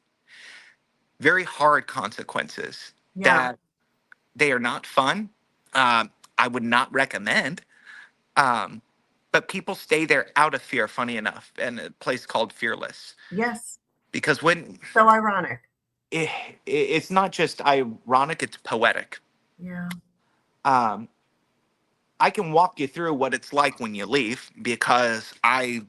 very hard consequences Yeah. that they are not fun. I would not recommend. Um, but people stay there out of fear, funny enough, in a place called Fearless. Yes. Because when So ironic. it's not just ironic, it's poetic. Yeah. Um, I can walk you through what it's like when you leave because I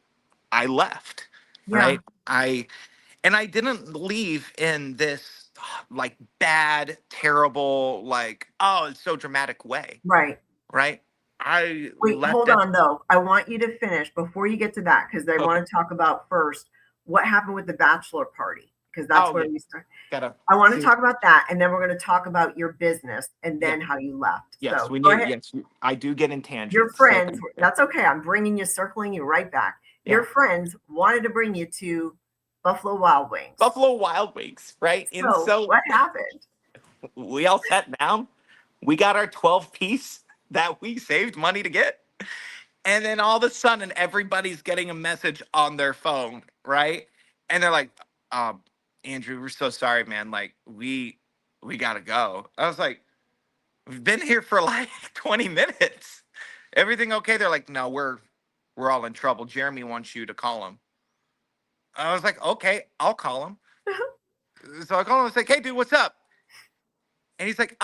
left, Yeah. right? I didn't leave in this like bad, terrible, like, oh, it's so dramatic way, Right. right? I Wait, left hold at on though. I want you to finish before you get to that because I okay. want to talk about first what happened with the bachelor party. because that's Oh where yeah, we start. gotta I want to see. talk about that, and then we're going to talk about your business and Yeah, then how you left. yes, So we go need. ahead. Yes, I do get in Your tangents. So friends, that's okay. I'm bringing you, circling you right back. Your yeah, friends wanted to bring you to Buffalo Wild Wings. Buffalo Wild Wings, right? And So so what happened? we all sat down. We got our 12 piece that we saved money to get. And then all of a sudden, everybody's getting a message on their phone, right? And they're like, um, Andrew, we're so sorry, man. Like, we gotta go. I was like, we've been here for like 20 minutes. Everything okay? They're like, no, we're all in trouble. Jeremy wants you to call him. I was like, okay, I'll call him. So I call him and say, hey dude, what's up? And he's like,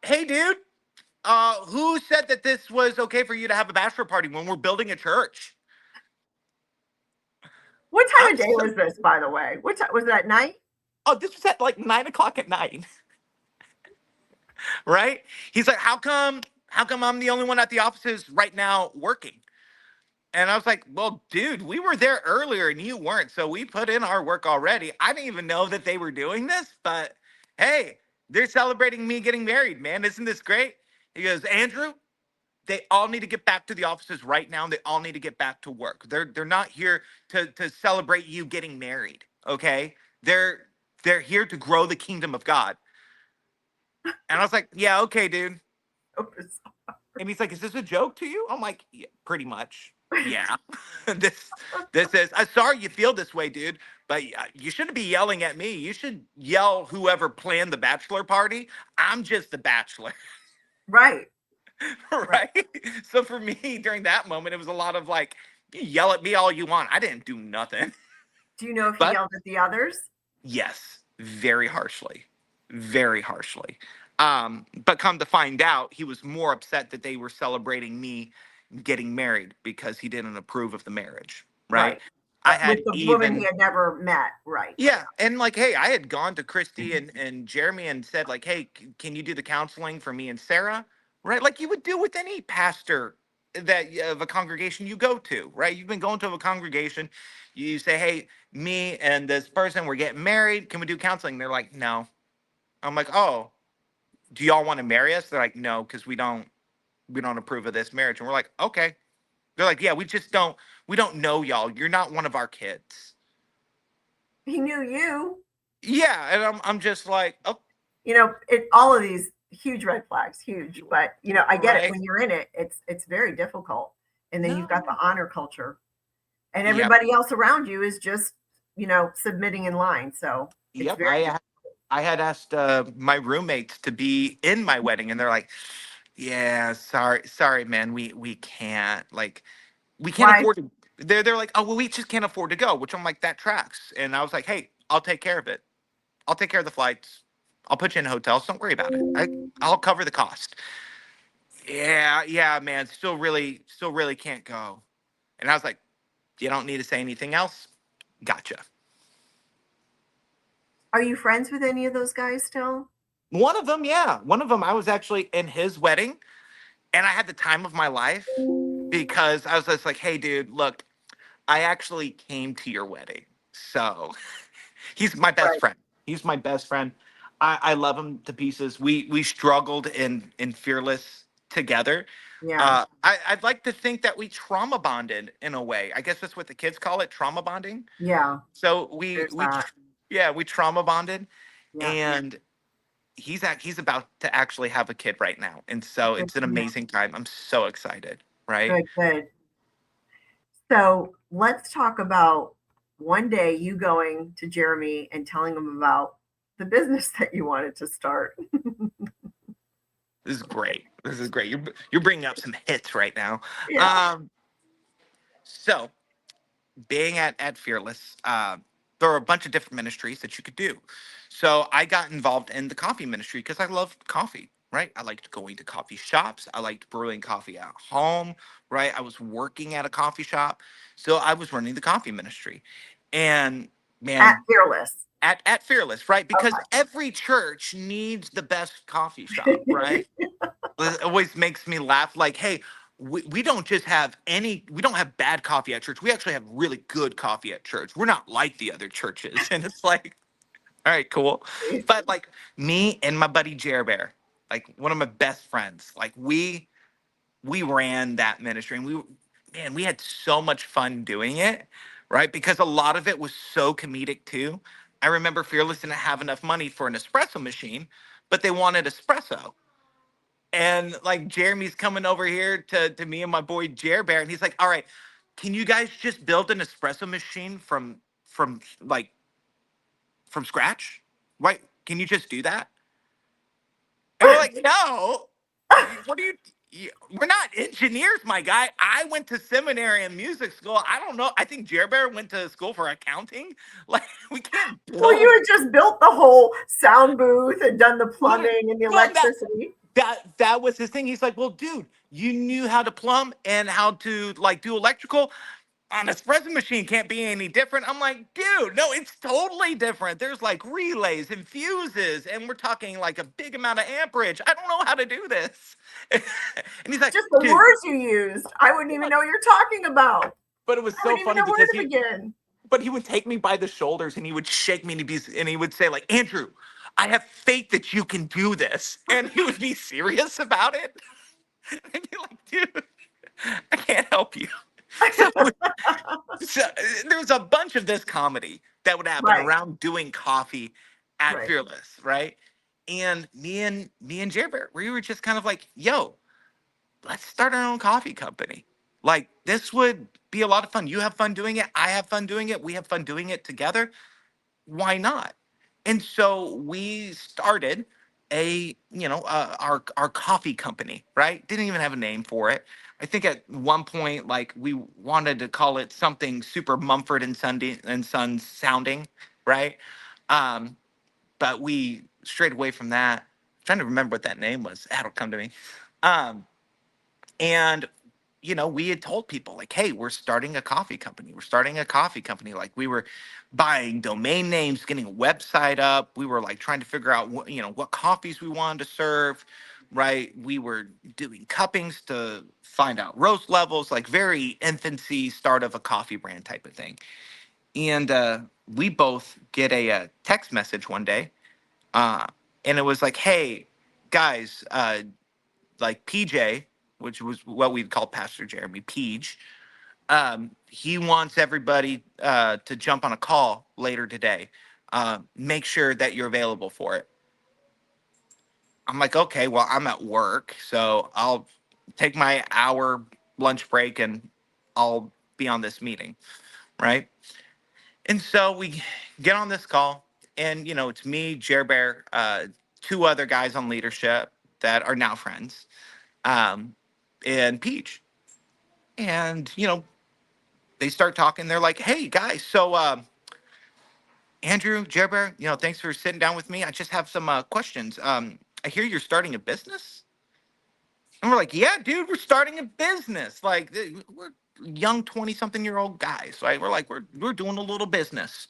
hey dude, who said that this was okay for you to have a bachelor party when we're building a church? What time I'm of day so, was this, by the way? What time was it, at night? oh, this was at like 9 o'clock at night, right? He's like, how come I'm the only one at the offices right now working? And I was like, well, dude, we were there earlier and you weren't. So we put in our work already. I didn't even know that they were doing this, but hey, they're celebrating me getting married, man. Isn't this great? He goes, Andrew, they all need to get back to the offices right now. They all need to get back to work. They're not here to celebrate you getting married. Okay. They're here to grow the kingdom of God. And I was like, yeah, okay, dude. And he's like, "Is this a joke to you?" I'm like, yeah, "Pretty much, yeah." this this is. I'm sorry you feel this way, dude, but you shouldn't be yelling at me. You should yell whoever planned the bachelor party. I'm just the bachelor, Right, right. right? So for me, during that moment, it was a lot of like, you yell at me all you want. I didn't do nothing, Do you know if he but yelled at the others? yes, very harshly, very harshly. But come to find out, he was more upset that they were celebrating me getting married because he didn't approve of the marriage, right? Right. I With had the woman he even had never met. Right. yeah, and like, hey, I had gone to Christy and Jeremy and said like, hey, can you do the counseling for me and Sarah, right? Like you would do with any pastor of a congregation you go to, right? You've been going to a congregation, you say, hey, me and this person, we're getting married. Can we do counseling? They're like, no. I'm like, oh, do y'all want to marry us? They're like, no, because we don't approve of this marriage. And we're like, okay. They're like, yeah, we don't know y'all. You're not one of our kids. He knew you. Yeah, and I'm just like, oh, All of these huge red flags, huge. But I get it. right. When you're in it, it's very difficult. And then you've got the No. honor culture, and Yep. everybody else around you is just submitting in line. So it's Yep. very I had asked my roommates to be in my wedding, and they're like, yeah, sorry, man, we can't. Like, we can't why. afford to. They're like, oh well, we just can't afford to go. Which I'm like, that tracks. And I was like, hey, I'll take care of it. I'll take care of the flights. I'll put you in hotels. Don't worry about it. I'll cover the cost. Yeah, man. Still really can't go. And I was like, you don't need to say anything else. Gotcha. Are you friends with any of those guys still? One of them, yeah. One of them, I was actually in his wedding and I had the time of my life because I was just like, hey, dude, look, I actually came to your wedding. So he's my best Right. friend. He's my best friend. I love him to pieces. We struggled in Fearless together. Yeah. I'd like to think that we trauma bonded in a way. I guess that's what the kids call it, trauma bonding. Yeah. So There's that. yeah, we trauma bonded, Yeah. and he's about to actually have a kid right now, and so Good. it's an Yeah. amazing time. I'm so excited, right? Good. Good. So let's talk about one day you going to Jeremy and telling him about the business that you wanted to start. This is great. This is great. You're bringing up some hits right now. Yeah. So being at Fearless, there are a bunch of different ministries that you could do. So I got involved in the coffee ministry because I love coffee, right? I liked going to coffee shops. I liked brewing coffee at home, right? I was working at a coffee shop. So I was running the coffee ministry. And At man, Fearless. at Fearless, right? Because every church needs the best coffee shop, right? It always makes me laugh. Like, hey, we don't just have we don't have bad coffee at church. We actually have really good coffee at church. We're not like the other churches. And it's like, All right, cool. Please. But like me and my buddy Jer Bear, like one of my best friends, like we ran that ministry, and we had so much fun doing it, right? Because a lot of it was so comedic too. I remember Fearless didn't have enough money for an espresso machine, but they wanted espresso. And like Jeremy's coming over here to me and my boy Jer Bear, and he's like, "All right, can you guys just build an espresso machine from like from scratch? Right? Can you just do that?" And we're like, "No, what do we're not engineers, my guy. I went to seminary and music school. I don't know. I think Jer Bear went to school for accounting. Like, we can't Well, you build. had just built the whole sound booth and done the Well, plumbing and the well, electricity. that was his thing. He's like, well, dude, you knew how to plumb and how to like do electrical. An espresso machine can't be any different. I'm like, dude, no, it's totally different. There's like relays and fuses, and we're talking like a big amount of amperage. I don't know how to do this. And he's like, Just the dude, words you used, I wouldn't even know what you're talking about. but it was I so wouldn't even funny know where because to begin. but he would take me by the shoulders and he would shake me and he would say like, Andrew, I have faith that you can do this. And he would be serious about it. I'd be like, dude, I can't help you. So, so there's a bunch of this comedy that would happen Right, around doing coffee at right. Fearless, right? And me and Jer Bear, we were just kind of like, yo, let's start our own coffee company. Like this would be a lot of fun. You have fun doing it. I have fun doing it. We have fun doing it together. Why not? And so we started our coffee company, right? Didn't even have a name for it. I think at one point like we wanted to call it something super Mumford and Sons sounding, right? Um, but we strayed away from that. I'm trying to remember what that name was. That'll come to me. Um, and we had told people like, hey, we're starting a coffee company. We're starting a coffee company. Like we were buying domain names, getting a website up. We were like trying to figure out what coffees we wanted to serve, right? We were doing cuppings to find out roast levels, like very infancy start of a coffee brand type of thing. And we both get a text message one day, uh, and it was like, hey, guys, like PJ, which was what we'd call Pastor Jeremy Peach, he wants everybody to jump on a call later today. Make sure that you're available for it. I'm like, okay, well, I'm at work, so I'll take my hour lunch break and I'll be on this meeting, right? And so we get on this call, and it's me, Jer Bear, two other guys on leadership that are now friends, um, and Peach. And they start talking. They're like, "Hey guys, so Andrew Jerber, thanks for sitting down with me. I just have some questions. I hear you're starting a business." And we're like, "Yeah, dude, we're starting a business. Like we're young 20-something-year-old guys, right? We're like we're doing a little business."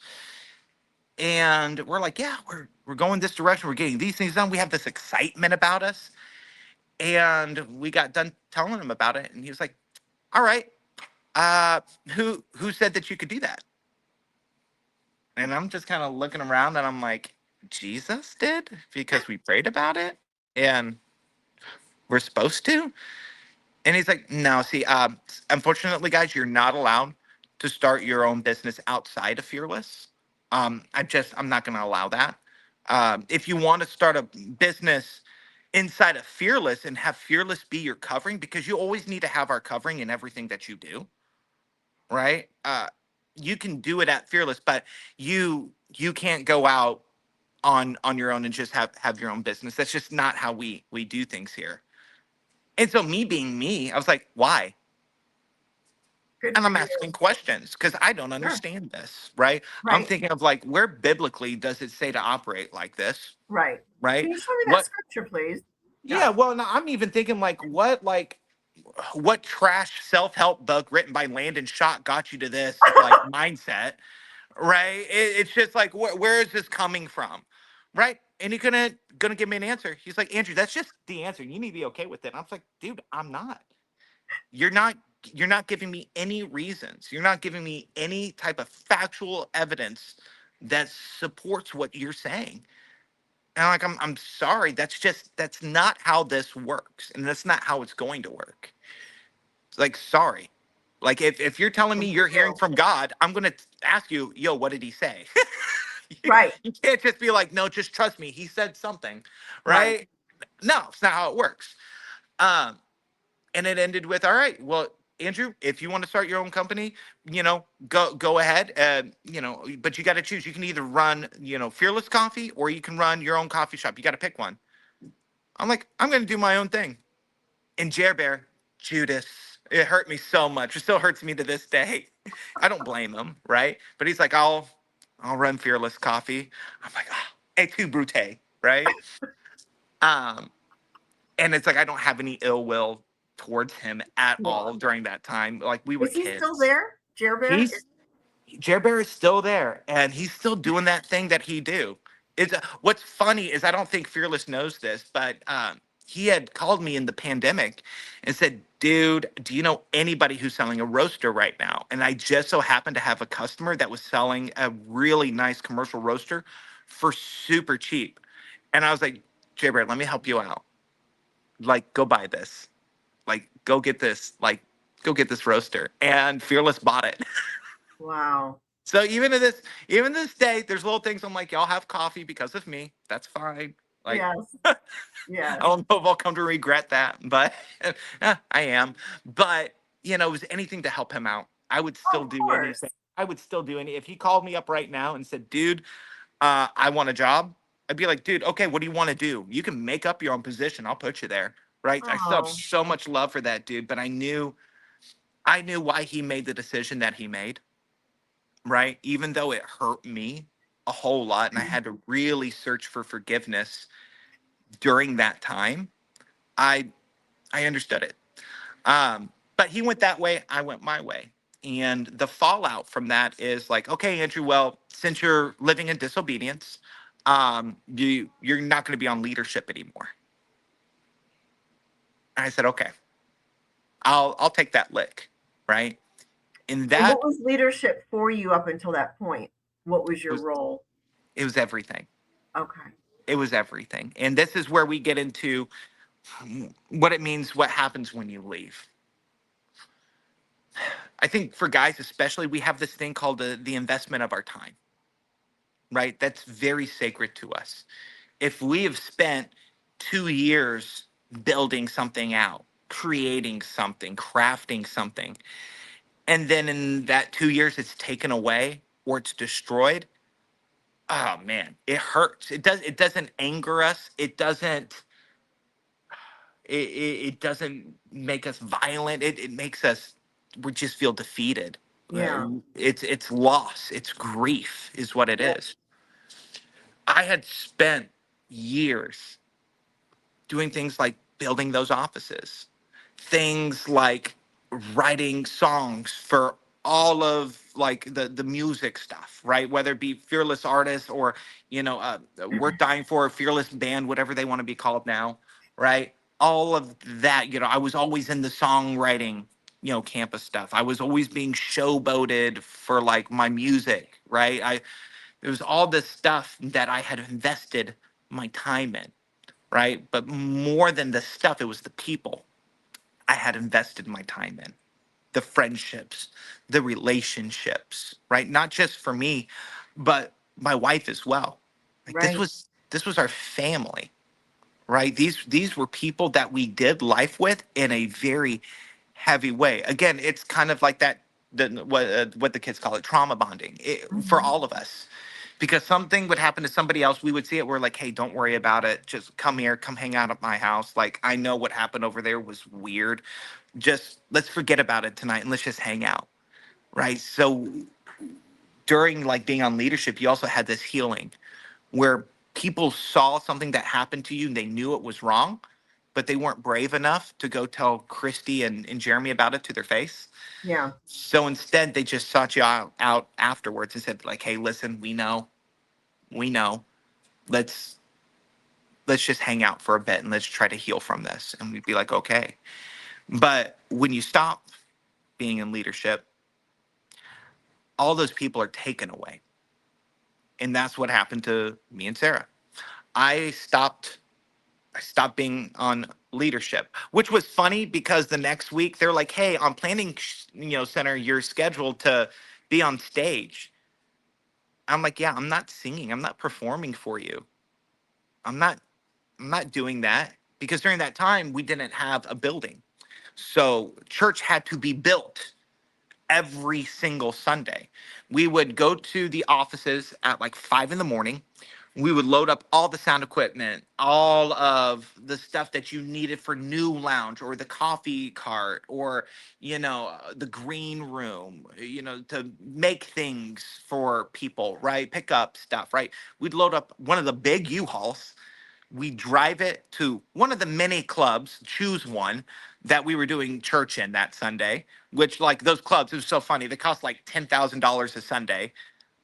And we're like, "Yeah, we're going this direction. We're getting these things done. We have this excitement about us." And we got done telling him about it, and he was like, "All right, uh, who said that you could do that?" And I'm just kind of looking around and I'm like, Jesus did because we prayed about it and we're supposed to. And he's like, no, see, unfortunately, guys, you're not allowed to start your own business outside of Fearless. I'm not going to allow that. If you want to start a business inside of Fearless and have Fearless be your covering, because you always need to have our covering in everything that you do, right? You can do it at Fearless, but you can't go out on your own and just have your own business. That's just not how we do things here. And so me being me, I was like, why? Good And for I'm you. asking questions because I don't Sure. understand this, right? I'm Right, thinking of like, where biblically does it say to operate like this, right. right? Can you show me that What? scripture, please? Yeah, Yeah. well, no, I'm even thinking what trash self-help book written by Landon Schott got you to this like mindset, right? It's just like, where is this coming from, right? And he's gonna give me an answer. He's like, Andrew, that's just the answer. You need to be okay with it. And I was like, dude, I'm not. You're not. You're not giving me any reasons. You're not giving me any type of factual evidence that supports what you're saying. And like, I'm sorry, that's not how this works, and that's not how it's going to work. It's like, sorry. Like, if you're telling me That's you're hearing true. from God, I'm gonna ask you, yo, what did he say? you, Right. you can't just be like, no, just trust me. He said something, Right. right? No, it's not how it works. Um, and it ended with, all right, well, Andrew, if you want to start your own company, go ahead. But you got to choose. You can either run, Fearless Coffee, or you can run your own coffee shop. You got to pick one. I'm like, I'm going to do my own thing. And Jer Bear, Judas, it hurt me so much. It still hurts me to this day. I don't blame him, right? But he's like, I'll run Fearless Coffee. I'm like, oh, et tu brute, right? Um, and it's like I don't have any ill will towards him at Yeah. all during that time. Like, we were Is he still kids. there? Jer Bear? He's Jer Bear is still there, and he's still doing that thing that he do. It's what's funny is I don't think Fearless knows this, but he had called me in the pandemic and said, "Dude, do you know anybody who's selling a roaster right now?" And I just so happened to have a customer that was selling a really nice commercial roaster for super cheap, and I was like, "Jer Bear, let me help you out. Like, go buy this. Like, go get this roaster." And Fearless bought it. Wow. So even this day, there's little things I'm like, y'all have coffee because of me. That's fine. Like, Yes. I Yes. don't know if I'll come to regret that, but I am. But it was anything to help him out. I would still Of do anything. course. I would still do any. If he called me up right now and said, "Dude, I want a job," I'd be like, "Dude, okay, what do you want to do? You can make up your own position. I'll put you there." Right? I still have Oh, so much love for that dude, but I knew why he made the decision that he made, right? Even though it hurt me a whole lot and I had to really search for forgiveness during that time, I I understood it. But he went that way, I went my way. And the fallout from that is like, okay, Andrew, well, since you're living in disobedience, you're not going to be on leadership anymore. And I said, okay, I'll take that lick, right? And and that what was leadership for you up until that point? What was your was role? it was everything. Okay. It was everything. And this is where we get into what it means, what happens when you leave. I think for guys, especially, we have this thing called the investment of our time, right? That's very sacred to us. If we have spent 2 years building something out, creating something, crafting something, and then in that 2 years it's taken away or it's destroyed, oh man, it hurts. It doesn't anger us. It doesn't make us violent. It makes us, we just feel defeated. Yeah. It's loss. It's grief is what it Yeah. is. I had spent years doing things like building those offices, things like writing songs for all of like the music stuff, right? Whether it be Fearless Artists or Worth Dying For, Fearless Band, whatever they want to be called now, right? All of that, I was always in the songwriting, campus stuff. I was always being showboated for like my music, right? It was all this stuff that I had invested my time in, right? But more than the stuff, it was the people I had invested my time in, the friendships, the relationships, right? Not just for me, but my wife as well. Like, Right. this was our family, right? These were people that we did life with in a very heavy way. Again, it's kind of like that, what the kids call it, trauma bonding, for Mhm. all of us, because something would happen to somebody else, we would see it, we're like, hey, don't worry about it, just come here, come hang out at my house. Like, I know what happened over there was weird, just let's forget about it tonight and let's just hang out, right? So during like being on leadership, you also had this healing where people saw something that happened to you and they knew it was wrong, but they weren't brave enough to go tell Christy and Jeremy about it to their face. Yeah. So instead, they just sought you out afterwards and said, like, hey, listen, we know. Let's let's just hang out for a bit and let's try to heal from this. And we'd be like, okay. But when you stop being in leadership, all those people are taken away. And that's what happened to me and Sarah. I stopped I stopped being on leadership, which was funny because the next week they're like, "Hey, on planning, center, you're scheduled to be on stage." I'm like, "Yeah, I'm not singing. I'm not performing for you. I'm not I'm not doing that because during that time we didn't have a building. So church had to be built every single Sunday. We would go to the offices at like 5 in the morning. We would load up all the sound equipment, all of the stuff that you needed for new lounge or the coffee cart or, the green room, to make things for people, right? Pick up stuff, right? We'd load up one of the big U-Hauls. We drive it to one of the many clubs, choose one that we were doing church in that Sunday, which like those clubs, it was so funny. They cost like $10,000 a Sunday,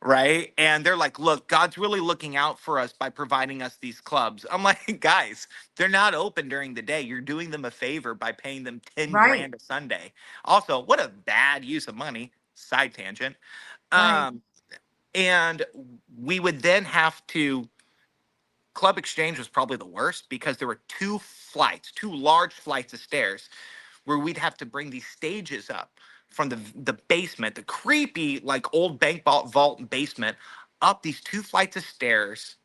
right? And they're like, look, God's really looking out for us by providing us these clubs. I'm like, guys, they're not open during the day. You're doing them a favor by paying them 10 Right. grand a Sunday. Also, what a bad use of money. Side tangent. Right. Um, and we would then have to Club Exchange was probably the worst because there were two large flights of stairs where we'd have to bring these stages up from the basement, the creepy like old bank vault basement, up these two flights of stairs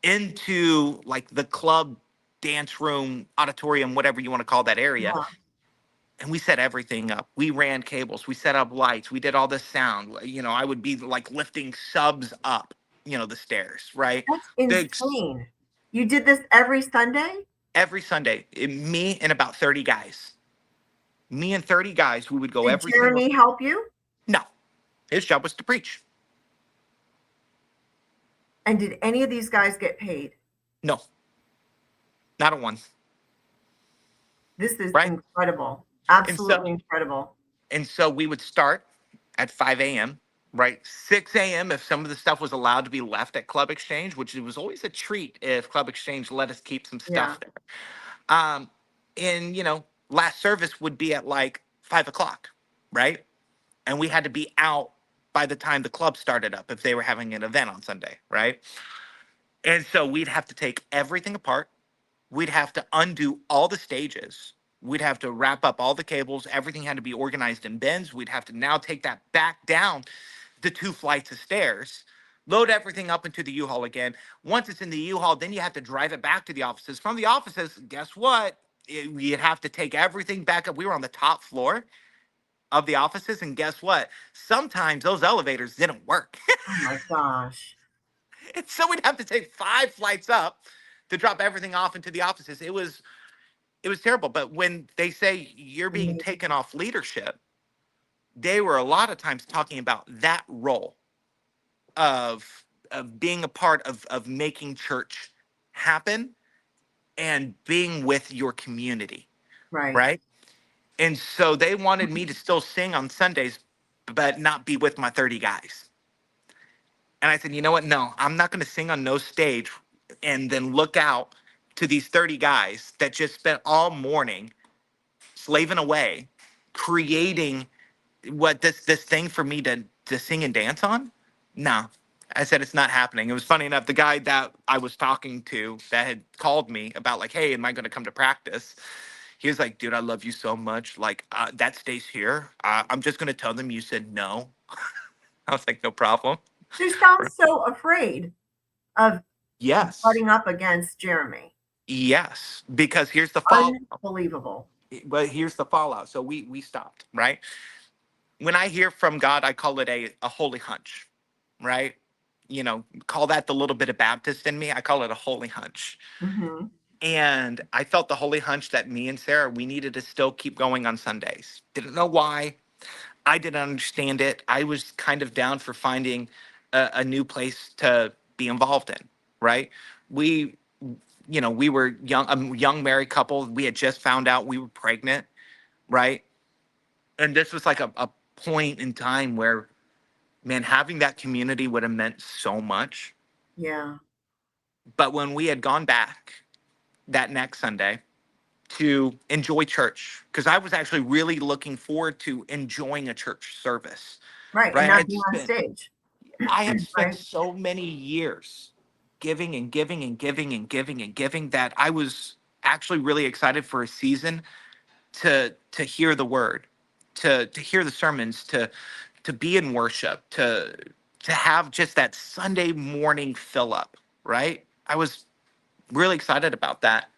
into like the club dance room, auditorium, whatever you want to call that area. Yeah. And we set everything up. We ran cables, we set up lights, we did all the sound. I would be like lifting subs up, the stairs, right? That's Big insane. You did this every Sunday? every Sunday. Me and about 30 guys. Me and 30 guys, we would go Did every single. Jeremy help you? No, his job was to preach. And did any of these guys get paid? No, not a one. This is Right. incredible. And so Absolutely incredible. and so we would start at 5 a.m. Right, 6 a.m. if some of the stuff was allowed to be left at Club Exchange, which it was always a treat if Club Exchange let us keep some Yeah. stuff there. Um, and last service would be at like 5 o'clock, right? And we had to be out by the time the club started up if they were having an event on Sunday, right? And so we'd have to take everything apart. We'd have to undo all the stages. We'd have to wrap up all the cables. Everything had to be organized in bins. We'd have to now take that back down the two flights of stairs, load everything up into the U-Haul again. Once it's in the U-Haul, then you have to drive it back to the offices. From the offices, guess what? You'd have to take everything back up. We were on the top floor of the offices, and guess what? Sometimes those elevators didn't work. Oh my gosh. And so we'd have to take 5 flights up to drop everything off into the offices. It was terrible. But when they say you're being Amazing. taken off leadership, they were a lot of times talking about that role of being a part of making church happen and being with your community, Right. right? And so they wanted me to still sing on Sundays, but not be with my 30 guys. And I said, you know what? No, I'm not going to sing on no stage and then look out to these 30 guys that just spent all morning slaving away, creating what this thing for me to sing and dance on. No, I said it's not happening. It was funny enough. The guy that I was talking to that had called me about like, hey, am I going to come to practice? He was like, dude, I love you so much. Like that stays here. I'm just going to tell them you said no. I was like, no problem. You sound so afraid of Yes. butting up against Jeremy. Yes, because here's the fall. Unbelievable. But here's the fallout. So we stopped, right? When I hear from God, I call it a holy hunch, right? Call that the little bit of Baptist in me. I call it a holy hunch. Hmm. And I felt the holy hunch that me and Sarah, we needed to still keep going on Sundays. Didn't know why. I didn't understand it. I was kind of down for finding a new place to be involved in, right? We, we were young, a young married couple. We had just found out we were pregnant, right? And this was like a point in time where, man, having that community would have meant so much. Yeah. But when we had gone back that next Sunday to enjoy church, because I was actually really looking forward to enjoying a church service, Right. And right? not being on stage. I had spent Right? so many years giving and giving and giving and giving and giving that I was actually really excited for a season to hear the word, to hear the sermons, to be in worship, to have just that Sunday morning fill up, right? I was really excited about that.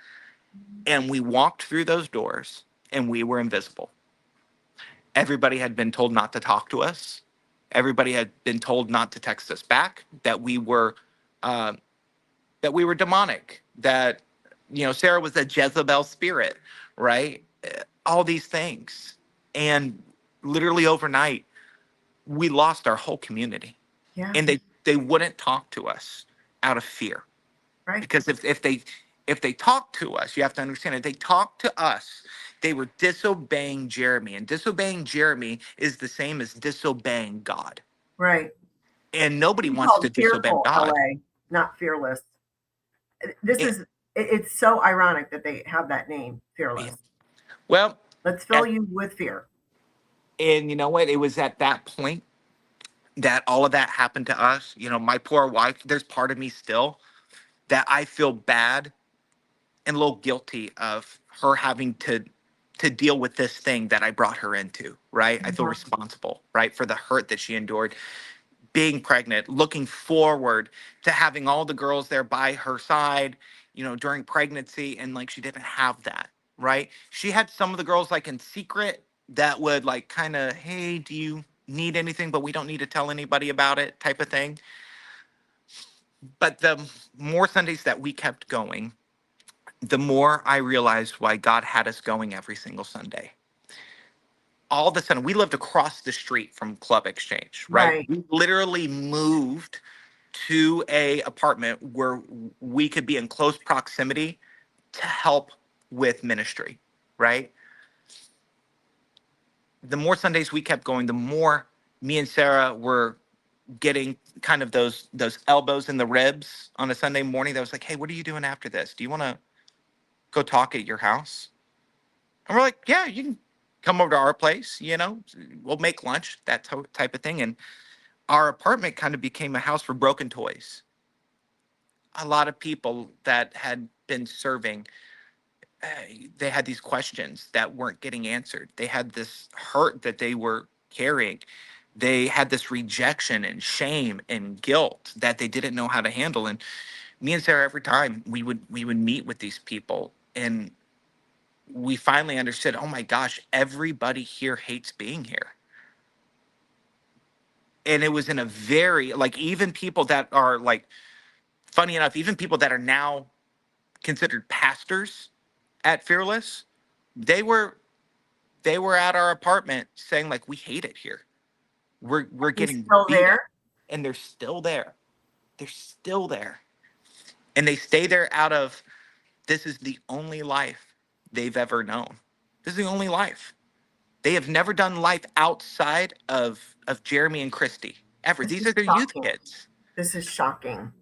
And we walked through those doors and we were invisible. Everybody had been told not to talk to us. Everybody had been told not to text us back, uh, that we were demonic, that Sarah was a Jezebel spirit, right? All these things. And literally overnight, we lost our whole community. Yeah. And they wouldn't talk to us out of fear. Right. Because if they talked to us, you have to understand, if they talked to us, they were disobeying Jeremy. And disobeying Jeremy is the same as disobeying God. Right. And nobody It's wants to called disobey Fearful God. LA, not Fearless. This It, is it's so ironic that they have that name, yeah. Fearless. Well, Let's fill at, you with fear. and you know what? It was at that point that all of that happened to us. My poor wife, there's part of me still that I feel bad and a little guilty of her having to deal with this thing that I brought her into, right? I feel Mhm. responsible, right, for the hurt that she endured being pregnant, looking forward to having all the girls there by her side, during pregnancy, and like she didn't have that, right? She had some of the girls like in secret that would like kind of, hey, do you need anything, but we don't need to tell anybody about it, type of thing. But the more Sundays that we kept going, the more I realized why God had us going every single Sunday. All of a sudden, we lived across the street from Club Exchange, right? Right. We literally moved to a apartment where we could be in close proximity to help with ministry, right? The more Sundays we kept going, the more me and Sarah were getting kind of those elbows in the ribs on a Sunday morning that was like, hey, what are you doing after this? Do you want to go talk at your house? And we're like, yeah, you can come over to our place, we'll make lunch, that type of thing. And our apartment kind of became a house for broken toys. A lot of people that had been serving, uh, they had these questions that weren't getting answered. They had this hurt that they were carrying. They had this rejection and shame and guilt that they didn't know how to handle. And me and Sarah, every time we would meet with these people, and we finally understood, oh my gosh, everybody here hates being here. And it was in a very, like, even people that are like, funny enough, even people that are now considered pastors at Fearless, they were they were at our apartment saying like, we hate it here. We're He's getting still beat up. there. And they're still there. They're still there. And they stay there out of, this is the only life they've ever known. This is the only life. They have never done life outside of Jeremy and Christy ever. This These is are their youth shocking. kids. This is shocking.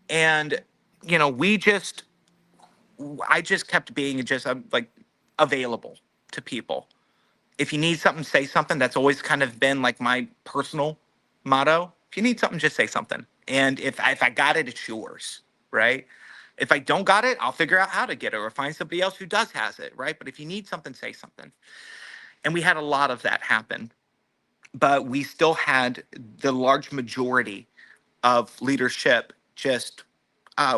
And we just, I just kept being just like available to people. If you need something, say something. That's always kind of been like my personal motto. If you need something, just say something. And if I got it, it's yours, right? If I don't got it, I'll figure out how to get it or find somebody else who does has it, right? But if you need something, say something. And we had a lot of that happen, but we still had the large majority of leadership just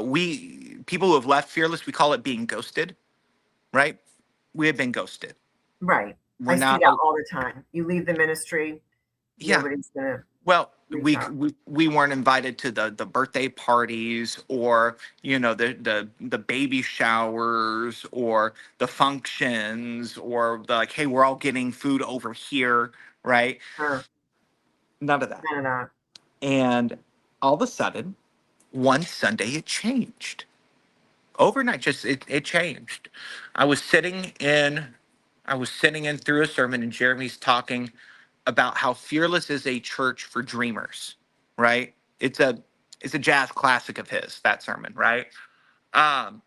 we people who have left Fearless, we call it being ghosted, right? We have been ghosted. Right. We're I see not that all the time. You leave the ministry, yeah. nobody's gonna Well, reach we out. we weren't invited to the birthday parties or the baby showers or the functions or the like, hey, we're all getting food over here, right? Or None of that. none of that. And all of a sudden, one Sunday it changed. Overnight, just it changed. I was sitting in I was sitting in through a sermon and Jeremy's talking about how Fearless is a church for dreamers, right? It's a jazz classic of his, that sermon, right? Um,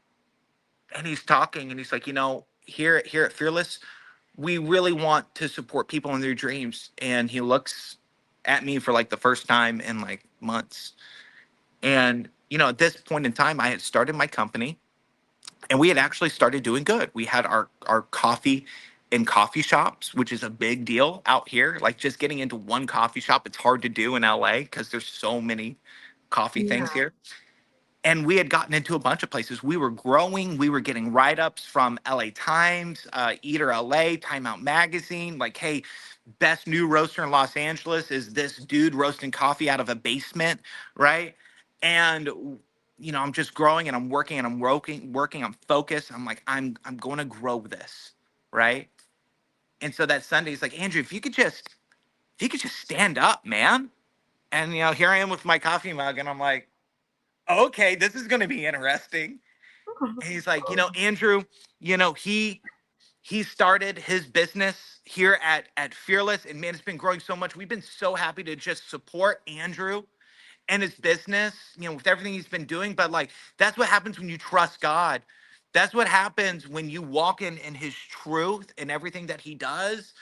and he's talking and he's like, here at Fearless, we really want to support people in their dreams. And he looks at me for like the first time in like months. And, at this point in time, I had started my company and we had actually started doing good. We had our coffee in coffee shops, which is a big deal out here. Like just getting into one coffee shop, it's hard to do in LA because there's so many coffee things Yeah. here. And we had gotten into a bunch of places. We were growing. We were getting write-ups from LA Times, Eater LA, Time Out Magazine. Like, hey, best new roaster in Los Angeles is this dude roasting coffee out of a basement, right? And I'm just growing and I'm working and I'm working. I'm focused. I'm like, I'm going to grow this, right? And so that Sunday, he's like, Andrew, if you could just stand up, man. And here I am with my coffee mug, and I'm like, okay, this is going to be interesting. And he's like, Andrew, he started his business here at Fearless, and man, it's been growing so much. We've been so happy to just support Andrew and his business, with everything he's been doing. But like, that's what happens when you trust God. That's what happens when you walk in his truth and everything that he does.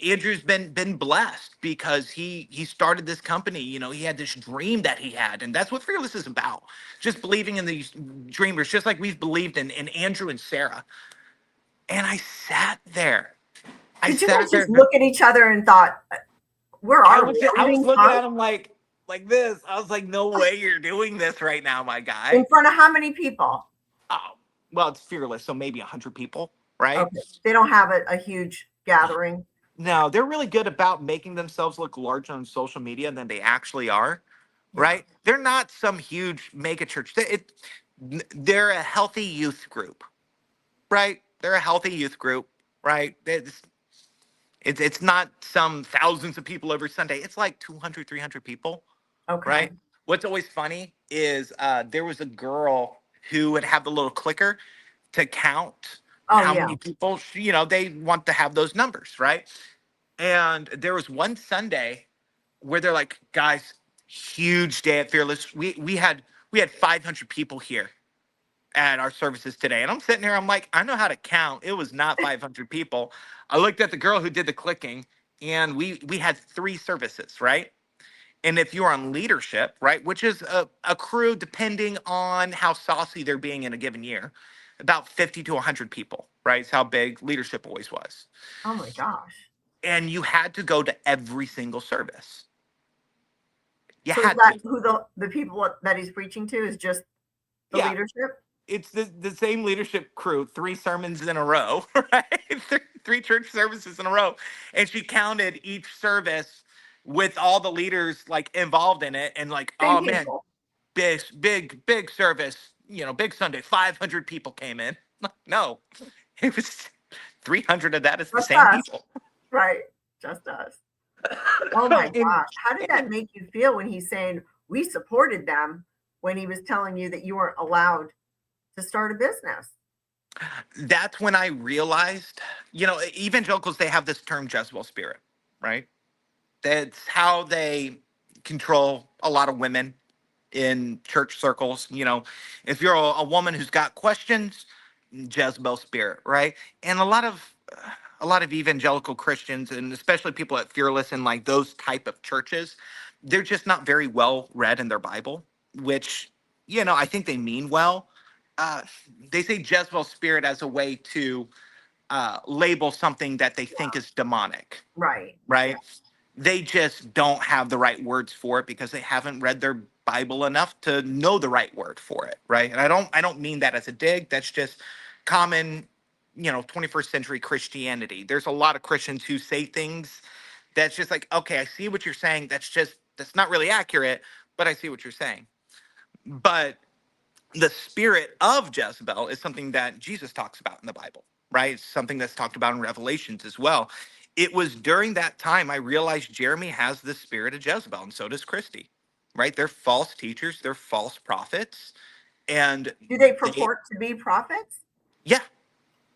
Andrew's been blessed because he started this company. He had this dream that he had, and that's what Fearless is about. Just believing in these dreamers, just like we've believed in Andrew and Sarah. And I sat there. I Did you guys sat just there. look at each other and thought, where I are we? was Are we I was being looking at punked? him like this. I was like, no way you're doing this right now, my In guy. front of how many people? Oh, well, it's Fearless, so maybe 100 people, right? Okay. They don't have a huge gathering. No, they're really good about making themselves look larger on social media than they actually are, Yeah. right? They're not some huge mega church. They're a healthy youth group, right? They're a healthy youth group, right? It's not some thousands of people every Sunday. It's like 200, 300 people, Okay. right? What's always funny is there was a girl who would have the little clicker to count Oh, how yeah. many people, they want to have those numbers, right? And there was one Sunday where they're like, guys, huge day at Fearless. We had 500 people here at our services today. And I'm sitting here, I'm like, I know how to count. It was not 500 people. I looked at the girl who did the clicking, and we had 3 services, right? And if you're on leadership, right, which is a crew depending on how saucy they're being in a given year, about 50 to 100 people, right? It's how big leadership always was. Oh my gosh. And you had to go to every single service. You So is had that to. who the people that he's preaching to is just the Yeah. leadership? It's the same leadership crew, 3 sermons in a row, right? Three church services in a row. And she counted each service with all the leaders like involved in it. And like, Same oh man, people. big service, big Sunday, 500 people came in. No, it was 300 of that is the Just same us. people. Right. Just us. Oh my and, gosh. How did that and make you feel when he's saying we supported them when he was telling you that you weren't allowed to start a business? that's when I realized, evangelicals, they have this term Jezebel spirit, right? That's how they control a lot of women in church circles. If you're a woman who's got questions, Jezebel spirit, right? And a lot of evangelical Christians, and especially people at Fearless and like those type of churches, they're just not very well read in their Bible, which I think they mean well. Uh, they say Jezebel spirit as a way to label something that they think is demonic, Right. Yeah. right? They just don't have the right words for it because they haven't read their Bible enough to know the right word for it, right? And I don't mean that as a dig. That's just common, 21st century Christianity. There's a lot of Christians who say things that's just like, okay, I see what you're saying. That's not really accurate, but I see what you're saying. But the spirit of Jezebel is something that Jesus talks about in the Bible, right? It's something that's talked about in Revelations as well. It was during that time I realized Jeremy has the spirit of Jezebel, and so does Christy, right? They're false teachers, they're false prophets, and Do they they, purport to be prophets? yeah,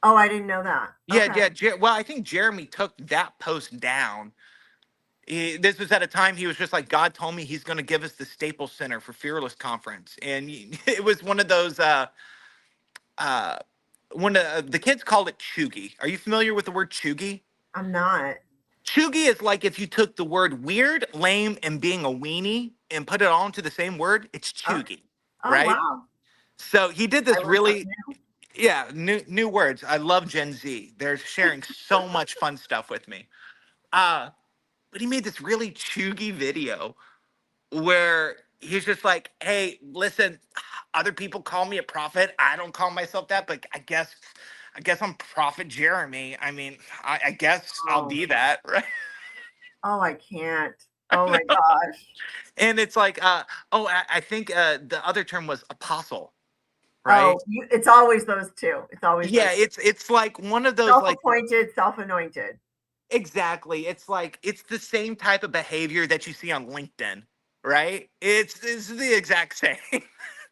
Oh, I didn't know that. yeah, Okay. yeah. Well, I think Jeremy took that post down. This was at a time he was just like, God told me he's going to give us the Staples Center for Fearless Conference, and it was one of those. Uh, When the kids called it chuggy. Are you familiar with the word chuggy? I'm not. Chuggy is like if you took the word weird, lame, and being a weenie and put it all into the same word, it's Oh, chuggy, oh right? wow. So he did I this learned really, something new. yeah, new words. I love Gen Z. They're sharing so much fun stuff with me. Uh, but he made this really chuggy video where he's just like, hey, listen, other people call me a prophet. I don't call myself that, but I guess I'm Prophet Jeremy. I mean, I guess I'll Oh, be that, right? oh, I can't. Oh my gosh. And it's like, oh, I think the other term was apostle, right? Oh, it's always those two. It's always those Yeah, it's like one of those like self-appointed, self-anointed. exactly. It's like it's the same type of behavior that you see on LinkedIn, right? It's the exact same.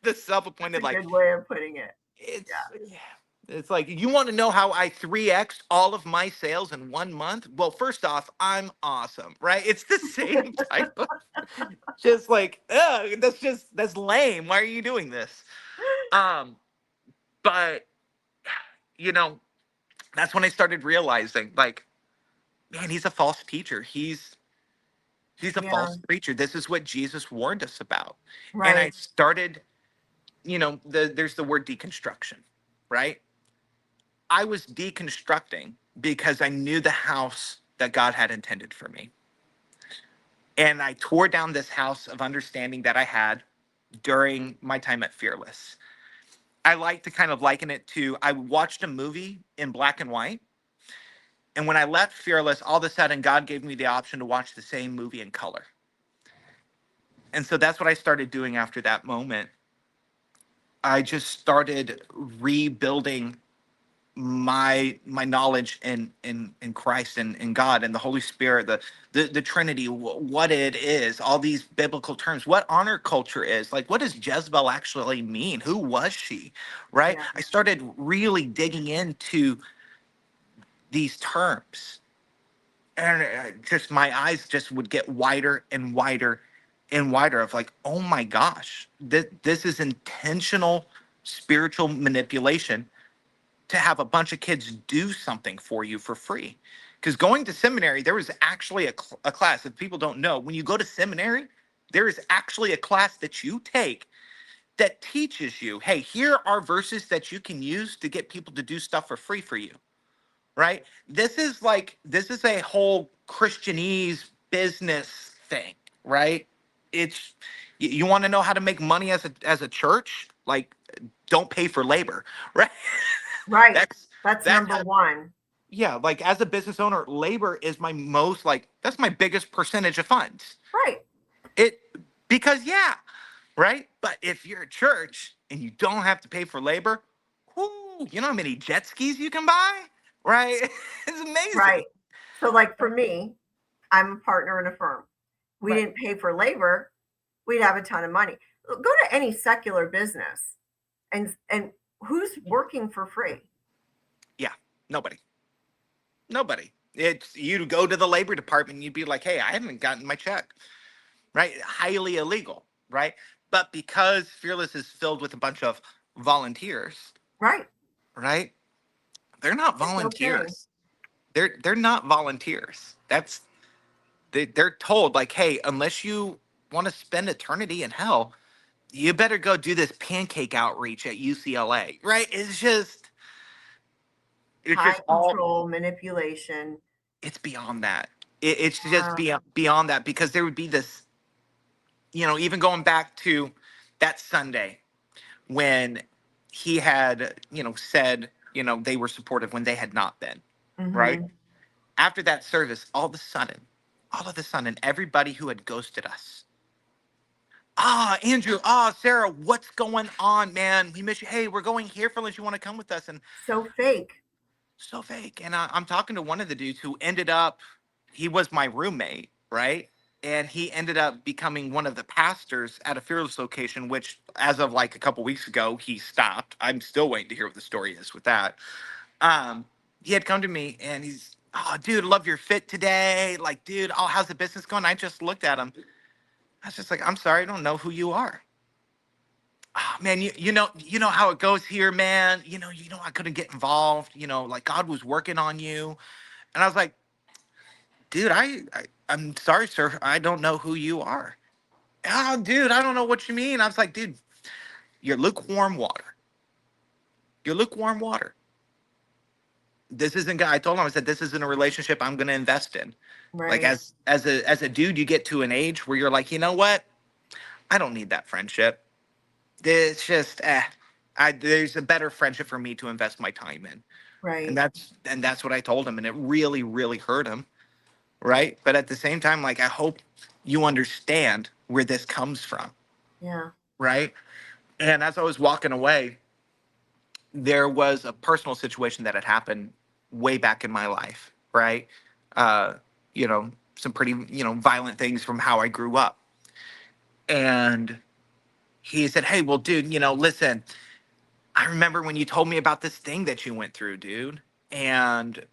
The That's a self-appointed, like good way of putting it. it's Yeah. yeah. It's like you want to know how I 3x all of my sales in 1 month? Well, first off, I'm awesome, right? It's the same type of just like, that's lame. Why are you doing this? Um, but you know, that's when I started realizing, like, man, he's a false teacher. He's a Yeah. false preacher. This is what Jesus warned us about. And I Right. started, there's the word deconstruction, right? I was deconstructing because I knew the house that God had intended for me. And I tore down this house of understanding that I had during my time at Fearless. I like to kind of liken it to I watched a movie in black and white. And when I left Fearless, all of a sudden, God gave me the option to watch the same movie in color. And so that's what I started doing after that moment. I just started rebuilding my knowledge in Christ and in God and the Holy Spirit, the Trinity, what it is, all these biblical terms, what honor culture is, like what does Jezebel actually mean? Who was she? Right? Yeah. I started really digging into these terms, and just my eyes just would get wider and wider and wider of like, oh my gosh, this is intentional spiritual manipulation to have a bunch of kids do something for you for free. Because going to seminary, there was actually a class. If people don't know, when you go to seminary, there is actually a class that you take that teaches you, hey, here are verses that you can use to get people to do stuff for free for you, right? This is a whole Christianese business thing, right? It's you want to know how to make money as a church, like don't pay for labor, right? Right. that's That's that's number how, one. yeah, like as a business owner, labor is my most like that's my biggest percentage of funds. Right. It because yeah, right? But if you're a church and you don't have to pay for labor, whoo, you know how many jet skis you can buy? Right? It's amazing. Right. So like for me, I'm a partner in a firm. We Right. didn't pay for labor, we'd have a ton of money. Go to any secular business and who's working for free? Yeah. Nobody. Nobody. It's you'd go to the labor department and you'd be like, hey, I haven't gotten my check. Right? Highly illegal, right? But because Fearless is filled with a bunch of volunteers, Right. right? They're not It's okay. volunteers. They're not volunteers. They're told like, hey, unless you want to spend eternity in hell, you better go do this pancake outreach at UCLA, right? It's High just all control, manipulation. it's beyond that. It's just Yeah. beyond that because there would be this, even going back to that Sunday when he had, said, they were supportive when they had not been, right? Hmm. After that service, all of a sudden, everybody who had ghosted us, Andrew, Sarah, what's going on, man? We miss you. Hey, we're going here for lunch. You want to come with us? And So fake. so fake. And I'm talking to one of the dudes who ended up, he was my roommate, right? And he ended up becoming one of the pastors at a Fearless location, which as of like a couple weeks ago, he stopped. I'm still waiting to hear what the story is with that. Um, he had come to me and he's, oh, dude, love your fit today. Like, dude, how's the business going? I just looked at him. I was just like, I'm sorry, I don't know who you are. Oh, man, you know how it goes here, man. I couldn't get involved. Like God was working on you. And I was like, dude, I'm sorry, sir. I don't know who you are. Oh, dude, I don't know what you mean. I was like, dude, you're lukewarm water. You're lukewarm water. This isn't. I told him, I said, this isn't a relationship I'm going to invest in. Like Right. as a dude, you get to an age where you're like, you know what? I don't need that friendship. It's just, there's a better friendship for me to invest my time in, and Right. that's what I told him, and it really, really hurt him, right? But at the same time, like I hope you understand where this comes from, Yeah. right? And as I was walking away, there was a personal situation that had happened way back in my life, right? Uh, some pretty, violent things from how I grew up. And he said, "Hey, well, dude, listen, I remember when you told me about this thing that you went through, dude, and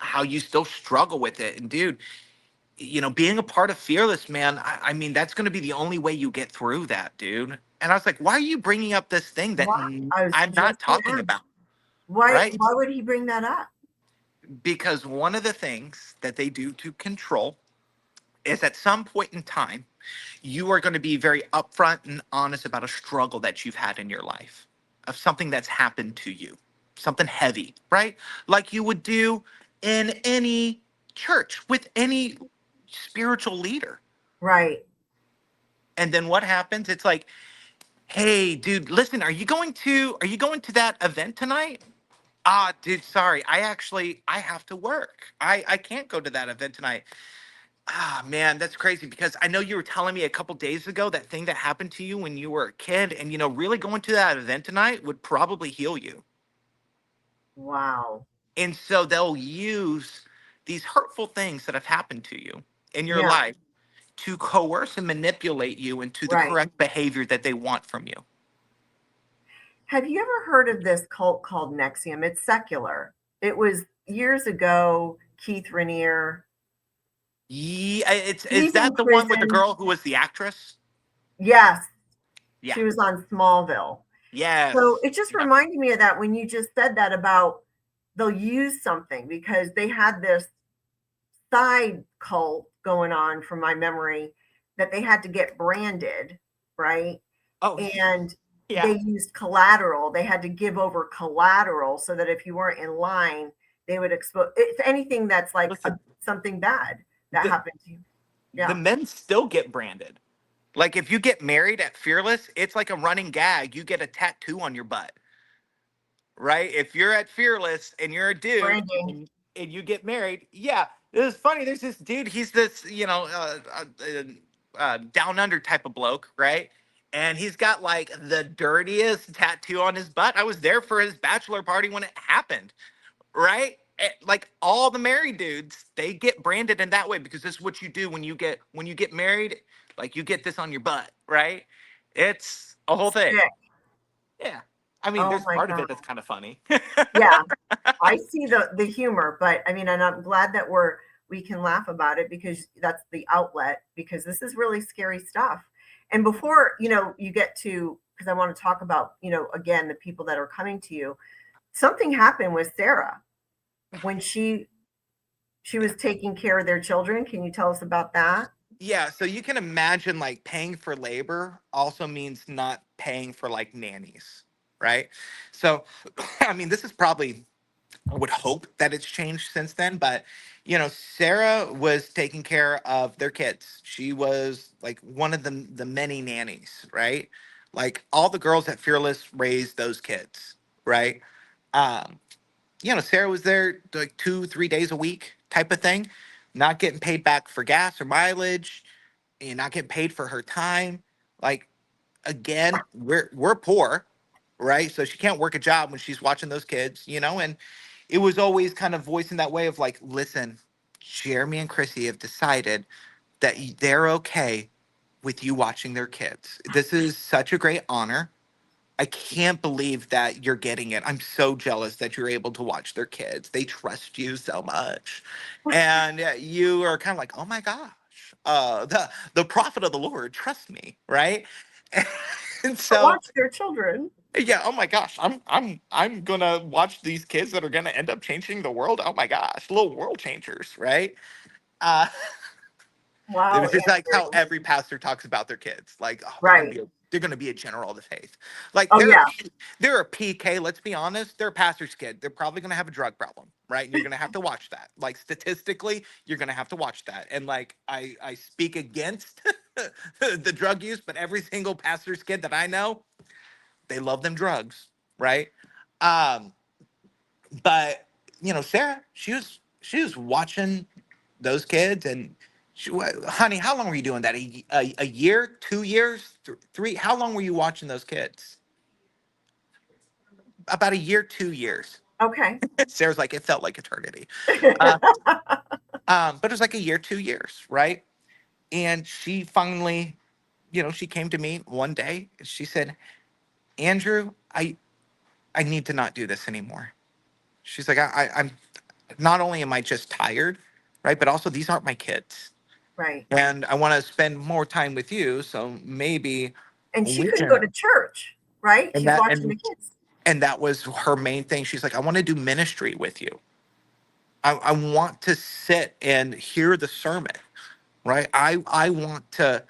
how you still struggle with it. And dude, being a part of Fearless, man, I mean, that's going to be the only way you get through that, dude." And I was like, "Why are you bringing up this thing that Why? I was I'm not just going to talking ask. about?" Why? Right? Why would he bring that up? Because one of the things that they do to control is at some point in time, you are going to be very upfront and honest about a struggle that you've had in your life, of something that's happened to you, something heavy, right? Like you would do in any church with any spiritual leader. Right. And then what happens? It's like, "Hey, dude, listen, are you going to that event tonight?" "Ah, dude, sorry. I have to work. I can't go to that event tonight." "Ah, man, that's crazy because I know you were telling me a couple days ago that thing that happened to you when you were a kid, and really going to that event tonight would probably heal you." Wow. And so they'll use these hurtful things that have happened to you in your Yeah. life to coerce and manipulate you into the Right. correct behavior that they want from you. Have you ever heard of this cult called Nexium? It's secular. It was years ago. Keith Rainier. Yeah, is He's in that the one with the prison. girl who was the actress? Yes, Yeah. she was on Smallville. So Yes. it just Yeah. reminded me of that when you just said that about they'll use something because they had this side cult going on from my memory that they had to get branded, right? Oh, And yeah. they used collateral. They had to give over collateral so that if you weren't in line, they would expose it's anything that's like Listen, something bad that the happened to you. the Yeah. men still get branded. Like if you get married at Fearless, it's like a running gag. You get a tattoo on your butt, right? If you're at Fearless and you're a dude Branding. and you get married, yeah. It's funny. There's this dude. He's this, down under type of bloke, right? And he's got like the dirtiest tattoo on his butt. I was there for his bachelor party when it happened, right? Like all the married dudes, they get branded in that way because this is what you do when you get married. Like you get this on your butt, right? It's a whole thing. Sick. Yeah. I mean, Oh there's my part of God. it that's kind of funny. Yeah. I see the humor, but I mean, and I'm glad that we can laugh about it because that's the outlet because this is really scary stuff. And before, you get to because I want to talk about, again, the people that are coming to you. Something happened with Sarah when she was taking care of their children. Can you tell us about that? Yeah, so you can imagine like paying for labor also means not paying for like nannies, right? So, I mean, this is probably, I would hope that it's changed since then, but Sarah was taking care of their kids. She was like one of the many nannies, right? Like all the girls at Fearless raised those kids, right? Um, Sarah was there like 2, 3 days a week type of thing, not getting paid back for gas or mileage, and not getting paid for her time. Like again, we're poor, right? So she can't work a job when she's watching those kids, and it was always kind of voicing that way of like, listen, Jeremy and Chrissy have decided that they're okay with you watching their kids. This is such a great honor. I can't believe that you're getting it. I'm so jealous that you're able to watch their kids. They trust you so much. And you are kind of like, "Oh my gosh, the prophet of the Lord trusts me," right? And But so, watch their children. yeah, oh my gosh, I'm gonna watch these kids that are gonna end up changing the world. Oh my gosh, little world changers, right? Uh, it Wow, was just like how Andrew. every pastor talks about their kids. Like, oh, Right. they're gonna be a general of the faith. Like Oh yeah. they're a PK. Let's be honest. They're a pastor's kid. They're probably gonna have a drug problem, right? And you're gonna have to watch that. Like statistically, you're gonna have to watch that. And like I speak against the drug use, but every single pastor's kid that I know, they love them drugs, right? Um, but Sarah, she was watching those kids, and honey, how long were you doing that? A year, 2 years, three? How long were you watching those kids? About a year, 2 years. Okay. Sarah's like, it felt like eternity. Uh, but it was like a year, 2 years, right? And she finally, she came to me one day and she said, Andrew, I need to not do this anymore. She's like, I'm not only am I just tired, right? But also these aren't my kids. Right. And I want to spend more time with you. So maybe And she we couldn't go can. to church, right? And She's that watching and the kids. and that was her main thing. She's like, I want to do ministry with you. I want to sit and hear the sermon, right? I want to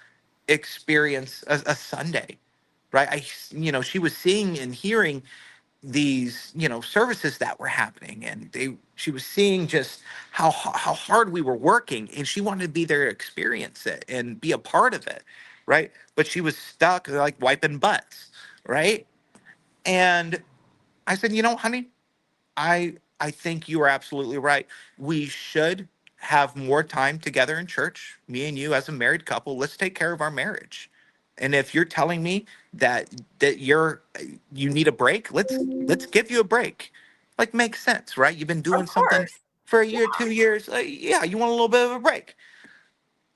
experience a Sunday, right? She was seeing and hearing these services that were happening, and she was seeing just how hard we were working, and she wanted to be there to experience it and be a part of it, right? But she was stuck like wiping butts, right? And I said, honey, I think you are absolutely right. We should have more time together in church, me and you as a married couple. Let's take care of our marriage. And if you're telling me that you need a break, let's give you a break. Like makes sense, right? You've been Of doing something course. for a Yeah. year, 2 years. Yeah, you want a little bit of a break.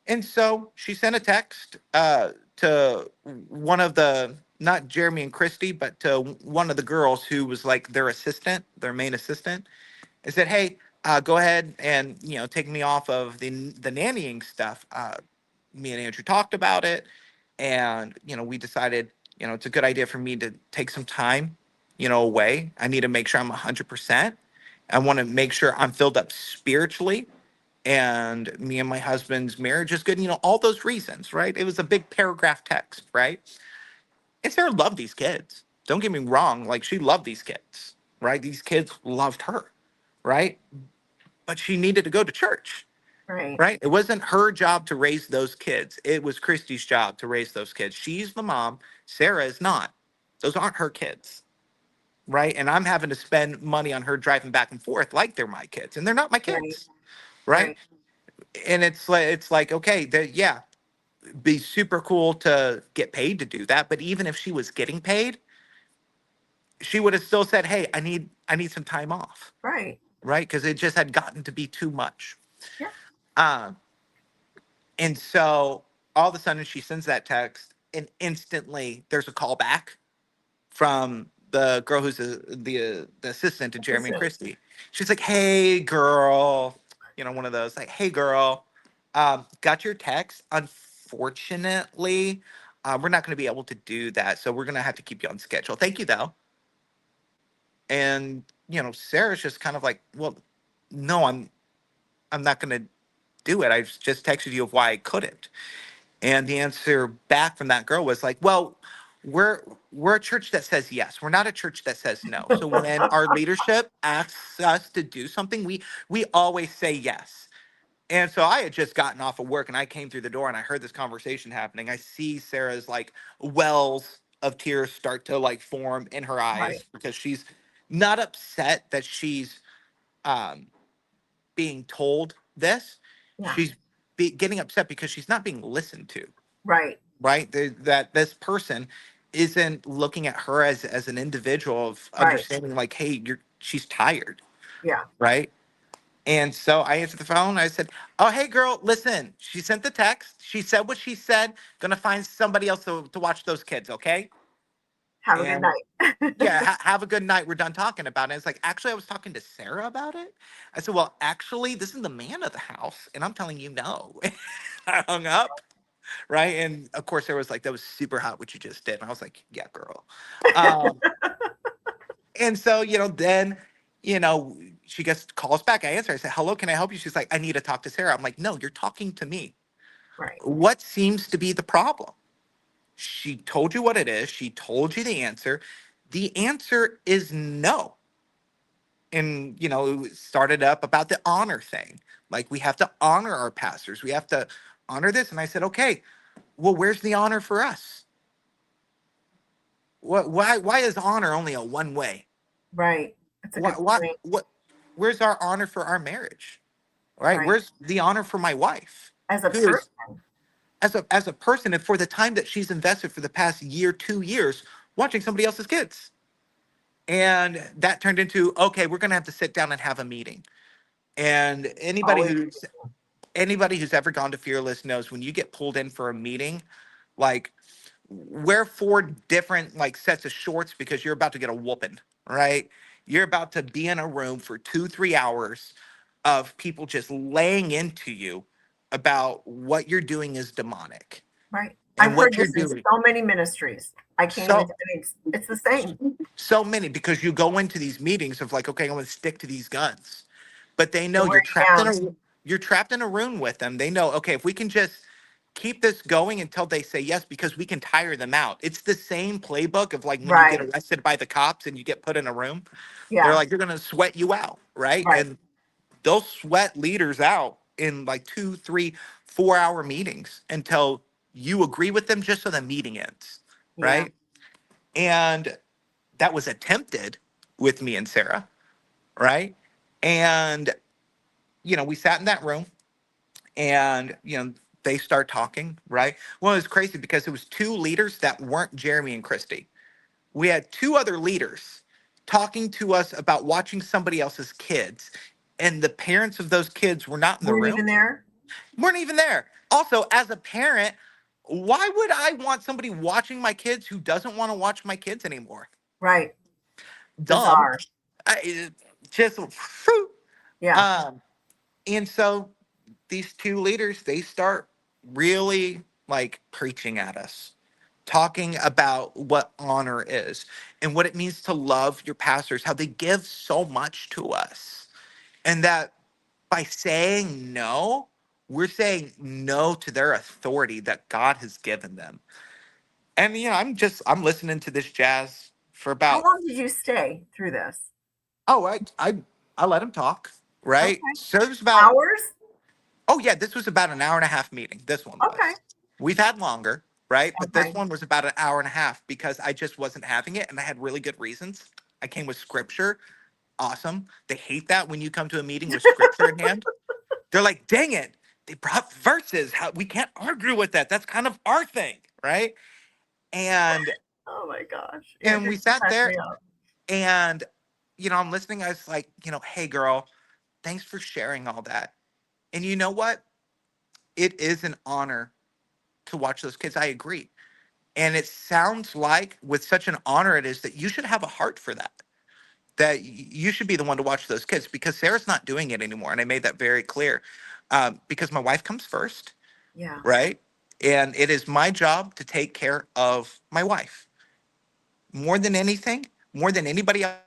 And so she sent a text to one of the, not Jeremy and Christy, but to one of the girls who was like their assistant, their main assistant. I said, hey, go ahead and take me off of the nannying stuff. Me and Andrew talked about it, and we decided it's a good idea for me to take some time away. I need to make sure I'm 100%. I want to make sure I'm filled up spiritually, and me and my husband's marriage is good. All those reasons, right? It was a big paragraph text, right? And Sarah loved these kids. Don't get me wrong, like she loved these kids, right? These kids loved her, right? But she needed to go to church, Right. right? It wasn't her job to raise those kids. It was Christy's job to raise those kids. She's the mom. Sarah is not. Those aren't her kids, right? And I'm having to spend money on her driving back and forth like they're my kids, and they're not my Right. kids, right? Right. And it's like okay, yeah, be super cool to get paid to do that. But even if she was getting paid, she would have still said, hey, I need some time off, Right. right? Because it just had gotten to be too much. Yeah. um and so all of a sudden she sends that text, and instantly there's a call back from the girl who's the assistant to Jeremy and Listen. Christy. She's like, hey girl, one of those, like, hey girl, got your text. Unfortunately, we're not going to be able to do that, so we're going to have to keep you on schedule. Thank you though. And Sarah's just kind of like, well, no, I'm not going to do it. I've just texted you of why I couldn't. And the answer back from that girl was like, well, we're we're a church that says yes. We're not a church that says no. So when our leadership asks us to do something, we always say yes. And so I had just gotten off of work, and I came through the door and I heard this conversation happening. I see Sarah's like wells of tears start to like form in her Right. eyes, because she's not upset that she's um being told this. Yeah. She's getting upset because she's not being listened to, Right. right? That this person isn't looking at her as an individual of Right. understanding, like, hey, she's tired, Yeah. right? And so I answered the phone. I said, oh, hey, girl, listen, she sent the text. She said what she said. Gonna find somebody else to watch those kids, okay? Have a good And night. yeah, have a good night. We're done talking about it. It's like, actually, I was talking to Sarah about it. I said, well, actually, this is the man of the house, and I'm telling you no. I hung up, right? And of course, there was like, that was super hot what you just did. And I was like, yeah, girl. Um, and so, then you know, she gets calls back. I answer. I said, "Hello, can I help you?" She's like, "I need to talk to Sarah." I'm like, "No, you're talking to me. Right. What seems to be the problem?" She told you what it is. She told you the answer. The answer is no. And, it started up about the honor thing. Like, we have to honor our pastors. We have to honor this. And I said, okay, well, where's the honor for us? Why is honor only a one way? Right. That's a good point. Where's our honor for our marriage? Right? Right. Where's the honor for my wife, As a who is person. as a person, and for the time that she's invested for the past year, 2 years, watching somebody else's kids? And that turned into, okay, we're going to have to sit down and have a meeting. And Always. anybody who's ever gone to Fearless knows when you get pulled in for a meeting, like, wear four different like sets of shorts because you're about to get a whooping, right? You're about to be in a room for 2 3 hours of people just laying into you about what you're doing is demonic Right. I've and heard what you're this in doing. so many ministries. I can't even, So it's the same. so many, because you go into these meetings of like, okay, I'm going to stick to these guns, but they They know wear you down. you're trapped in a room with them. They know, okay, if we can just keep this going until they say yes, because we can tire them out. It's the same playbook of like when you get Right. arrested by the cops and you get put in a room. They're Yeah. like, you're going to sweat you out, right? Right. And they'll sweat leaders out in like 2 3 4 hour meetings until you agree with them, just so the meeting ends, Yeah. right? And that was attempted with me and Sarah, right? And, we sat in that room, and, they start talking, right? Well, it was crazy because it was two leaders that weren't Jeremy and Christy. We had two other leaders talking to us about watching somebody else's kids, and the parents of those kids were not in the Weren't room, even there. weren't even there. Also, as a parent, why would I want somebody watching my kids who doesn't want to watch my kids anymore? Right. Dumb. Bizarre. Just Yeah. um and so these two leaders, they start really like preaching at us, talking about what honor is and what it means to love your pastors, how they give so much to us, and that by saying no, we're saying no to their authority that God has given them. And I'm listening to this jazz for How about, long did you stay through this? oh, I let him talk, right? Okay. So there's about, Hours? oh yeah, this was about an hour and a half meeting. This one Okay. was. We've had longer, right? But this Okay. one was about an hour and a half because I just wasn't having it, and I had really good reasons. I came with scripture. Awesome. They hate that when you come to a meeting with scripture in hand. They're like, "Dang it. They brought verses. How, we can't argue with that. That's kind of our thing, right?" And Oh my gosh. Yeah, and we just sat crack there, me up. and I'm listening. I was like, "Hey girl, thanks for sharing all that." And you know what? It is an honor to watch those kids. I agree. And it sounds like, with such an honor it is, that you should have a heart for that. That you should be the one to watch those kids, because Sarah's not doing it anymore. And I made that very clear, because my wife comes first, Yeah. right? And it is my job to take care of my wife more than anything, more than anybody else's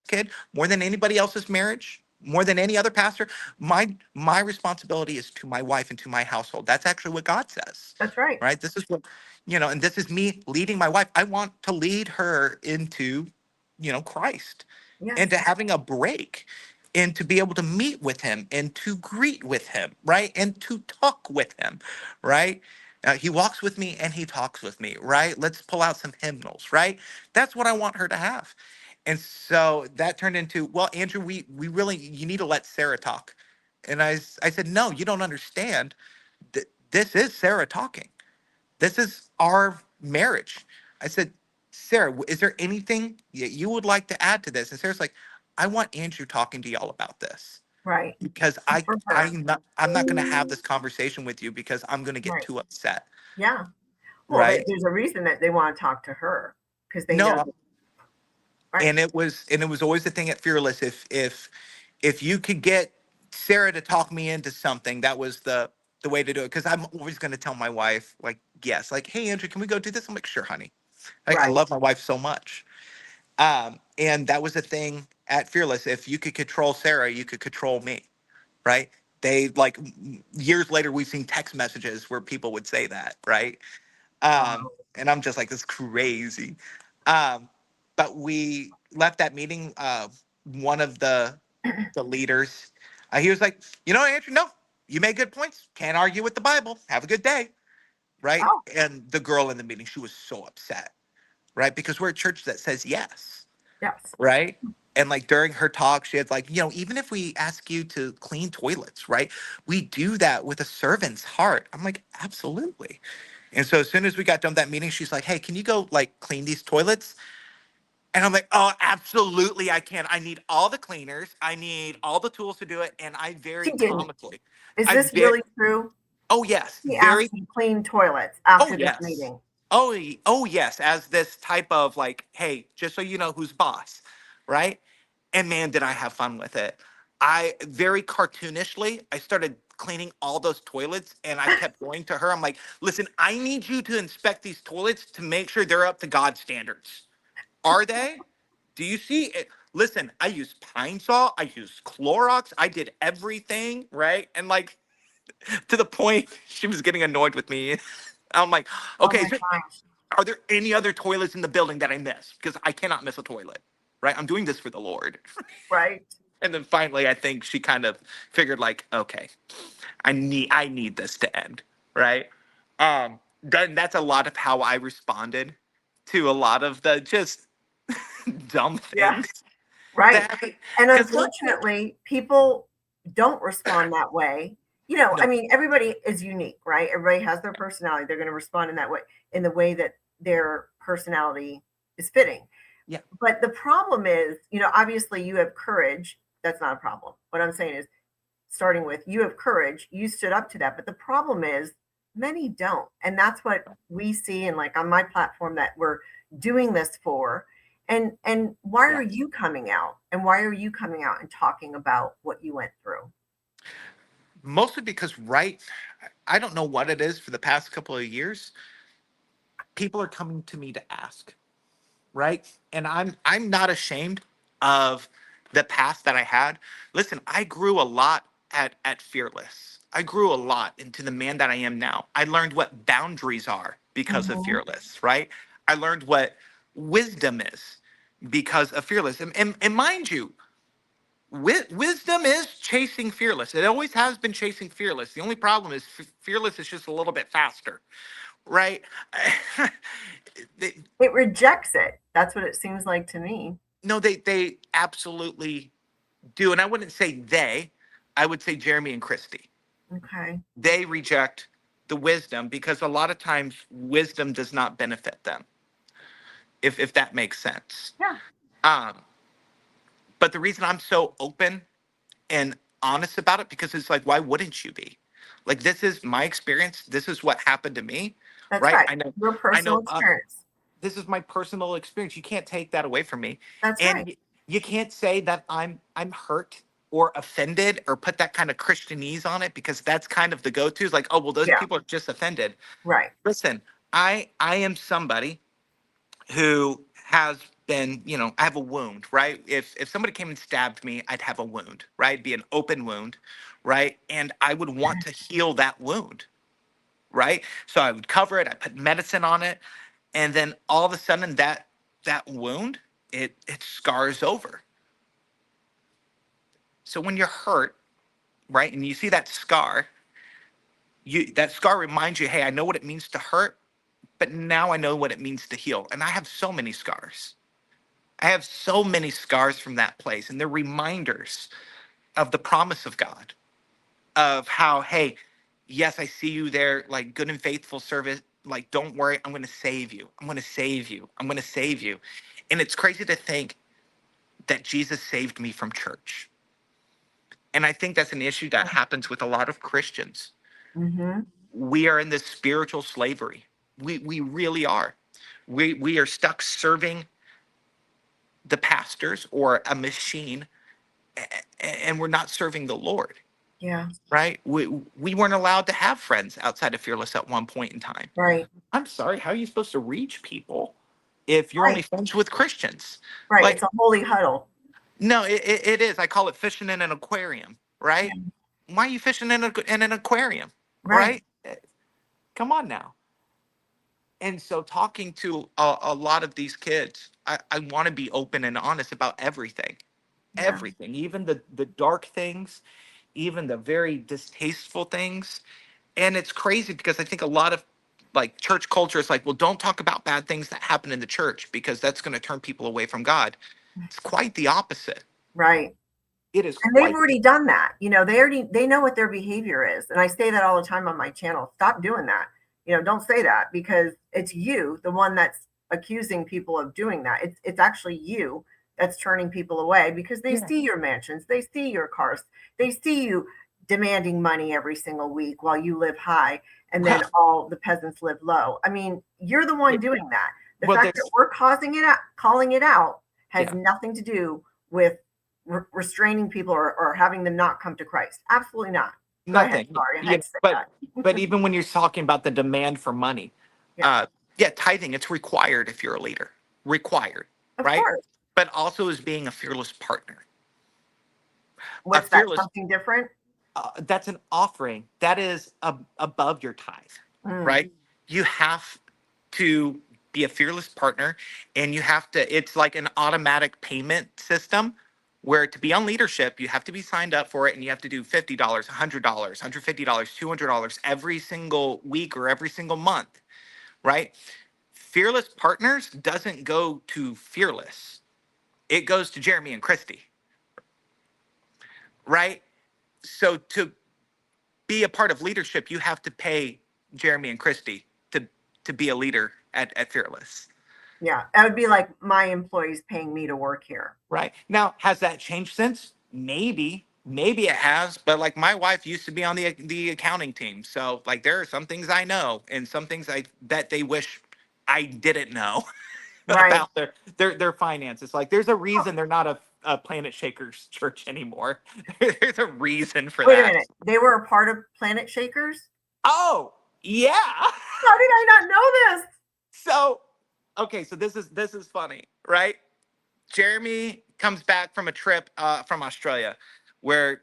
kid, more than anybody else's marriage, more than any other pastor. My responsibility is to my wife and to my household. That's actually what God says, That's right. right? This is what, and this is me leading my wife. I want to lead her into, Christ, and Yes. to having a break, and to be able to meet with him and to greet with him, right? And to talk with him, right? He walks with me and he talks with me, right? Let's pull out some hymnals, right? That's what I want her to have. And so that turned into, well, Andrew, we really, you need to let Sarah talk. And I said, no, you don't understand. This is Sarah talking. This is our marriage. I said, Sarah, is there anything that you would like to add to this? And Sarah's like, I want Andrew talking to y'all about this, Right. because For her. I'm not going to have this conversation with you because I'm going to get Right. too upset, Yeah. Well, right? there's a reason that they want to talk to her because they know No, that. Right. and it was always the thing at Fearless. If you could get Sarah to talk me into something, that was the way to do it. Because I'm always going to tell my wife, like, yes, like, hey Andrew, can we go do this? I'm like, sure, honey. I Right. love my wife so much. And that was the thing at Fearless, if you could control Sarah, you could control me, right? They like years later, we've seen text messages where people would say that, right? Wow. And I'm just like, this is crazy. Um, but we left that meeting. One of the leaders, he was like, Andrew, no, you made good points. Can't argue with the Bible. Have a good day, right? Oh, And the girl in the meeting, she was so upset, right? Because we're a church that says yes, yes. right? And like during her talk, she had like, even if we ask you to clean toilets, right? We do that with a servant's heart. I'm like, absolutely. And so as soon as we got done with that meeting, she's like, hey, can you go like clean these toilets? And I'm like, oh, absolutely, I can. I need all the cleaners. I need all the tools to do it. And I very She didn't. comically, Is I this very, really true? oh yes, He asked very, you to clean toilets oh after this yes. meeting. Oh yes, as this type of like, hey, just so you know who's boss, right? And man, did I have fun with it. I very cartoonishly, I started cleaning all those toilets and I kept going to her. I'm like, listen, I need you to inspect these toilets to make sure they're up to God's standards. Are they? Do you see it? Listen, I used Pine Sol, I used Clorox, I did everything, right? And like to the point she was getting annoyed with me. I'm like, Oh okay, my gosh. are there any other toilets in the building that I missed? Because I cannot miss a toilet, right? I'm doing this for the Lord. Right. And then finally, I think she kind of figured like, okay, I need this to end, right? Then that's a lot of how I responded to a lot of the just dumb Yeah. things Right. that And because look, unfortunately, people don't respond that way. I no, mean, everybody is unique, right? Everybody has their personality. They're going to respond in that way, in the way that their personality is fitting. yeah, But the problem is, obviously you have courage. That's not a problem. What I'm saying is, starting with, you have courage. You stood up to that. But the problem is, many don't. And that's what we see. And like on my platform that we're doing this for. And why yeah. are you coming out? And why are you coming out and talking about what you went through? Mostly because right, I don't know what it is for the past couple of years. People are coming to me to ask, right? And I'm not ashamed of the past that I had. Listen, I grew a lot at Fearless. I grew a lot into the man that I am now. I learned what boundaries are because of Mhm. Fearless, right? I learned what wisdom is because of Fearless. And mind you, wisdom is chasing Fearless. It always has been chasing Fearless. The only problem is Fearless is just a little bit faster, right? They- It rejects it. That's what it seems like to me. no, they absolutely do. And I wouldn't say they, I would say Jeremy and Christy. Okay. They reject the wisdom because a lot of times wisdom does not benefit them, if that makes sense. Yeah. Um, but the reason I'm so open and honest about it because it's like, why wouldn't you be? Like this is my experience. This is what happened to me, That's right? right. Your I personal know experience. this is my personal experience. You can't take that away from me. That's right. And you can't say that I'm hurt or offended or put that kind of Christianese on it because that's kind of the go-to. Is like, oh well, those Yeah. people are just offended. Right. Listen, I am somebody who has been, I have a wound, right? If somebody came and stabbed me, I'd have a wound, right? It'd be an open wound, right? And I would want to heal that wound, right? So I would cover it, I put medicine on it, and then all of a sudden that wound, it scars over. So when you're hurt, right, and you see that scar reminds you, hey, I know what it means to hurt, but now I know what it means to heal. And I have so many scars. I have so many scars from that place, and they're reminders of the promise of God, of how, hey, yes, I see you there, like good and faithful service. Like, don't worry, I'm going to save you. I'm going to save you. I'm going to save you. And it's crazy to think that Jesus saved me from church. And I think that's an issue that happens with a lot of Christians. Mm-hmm. We are in this spiritual slavery. We really are. We are stuck serving the pastors or a machine, and we're not serving the Lord, Yeah. right? We weren't allowed to have friends outside of Fearless at one point in time. Right. I'm sorry, how are you supposed to reach people if you're only Right. friends with Christians? Right. It's Like, a holy huddle. No, it is. I call it fishing in an aquarium, Yeah. right? Why are you fishing in an aquarium, Right. right? Come on now. And so talking to a lot of these kids, I want to be open and honest about everything, Yeah. even the dark things, even the very distasteful things. And it's crazy because I think a lot of like church culture is like, well, don't talk about bad things that happen in the church because that's going to turn people away from God. It's quite the opposite. Right. It is And they've quite already done that. They know what their behavior is. And I say that all the time on my channel. Stop doing that. Don't say that, because it's you, the one that's accusing people of doing that. It's actually you that's turning people away, because they yeah. see your mansions, they see your cars, they see you demanding money every single week while you live high, and then all the peasants live low. I mean, you're the one doing that. The Well, fact that there's we're calling it out has yeah, nothing to do with restraining people, or having them not come to Christ. Absolutely not. Go ahead. nothing. Sorry, I had to say But even when you're talking about the demand for money, yeah, uh, yeah, tithing, it's required if you're a leader, required, of right? course. But also as being a fearless partner, a What's that? fearless Something different? that's an offering that is above your tithe, Mm, right? You have to be a fearless partner, and you have to, it's like an automatic payment system where to be on leadership, you have to be signed up for it, and you have to do $50, $100, $150, $200 every single week or every single month, right? Fearless Partners doesn't go to Fearless, it goes to Jeremy and Christy, right? So to be a part of leadership, you have to pay Jeremy and Christy to be a leader at Fearless. yeah, that would be like my employees paying me to work here. Right. Now, has that changed since? Maybe it has, but like my wife used to be on the accounting team. So like there are some things I know and some things I that they wish I didn't know Right. about their finances. Like there's a Oh, reason they're not a Planet Shakers church anymore. There's a reason for wait a that. minute. They were a part of Planet Shakers? Oh, yeah. How did I not know this? So, okay, so this is funny, right? Jeremy comes back from a trip from Australia, where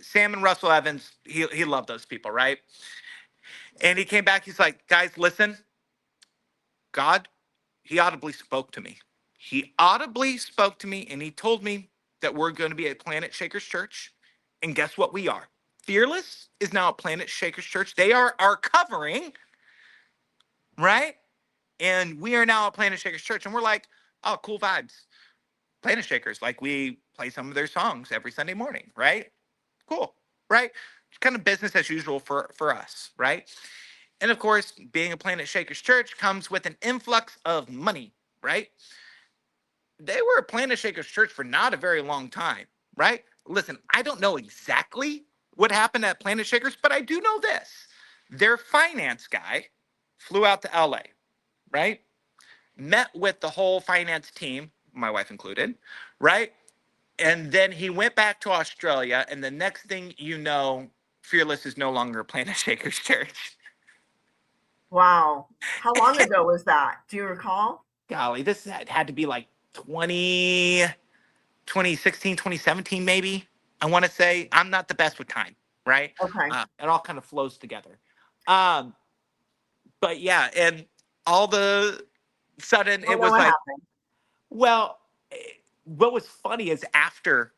Sam and Russell Evans, he loved those people, right? And he came back. He's like, guys, listen, God, he audibly spoke to me. He audibly spoke to me, and he told me that we're going to be a Planet Shakers church. And guess what? We are. Fearless is now a Planet Shakers church. They are our covering, right? And we are now a Planet Shakers church. And we're like, oh, cool vibes. Planet Shakers, like we play some of their songs every Sunday morning, right? Cool, right? It's kind of business as usual for us, right? And of course, being a Planet Shakers church comes with an influx of money, right? They were a Planet Shakers church for not a very long time, right? Listen, I don't know exactly what happened at Planet Shakers, but I do know this. Their finance guy flew out to LA, right? Met with the whole finance team, my wife included, right? And then he went back to Australia, and the next thing you know, Fearless is no longer a Planet Shakers church. Wow. How long ago was that? Do you recall? Golly, this had to be like 2016, 2017, maybe. I want to say I'm not the best with time, right? Okay. It all kind of flows together. Um, but yeah, and all the sudden Oh it no, was what like, happened? well, what was funny is after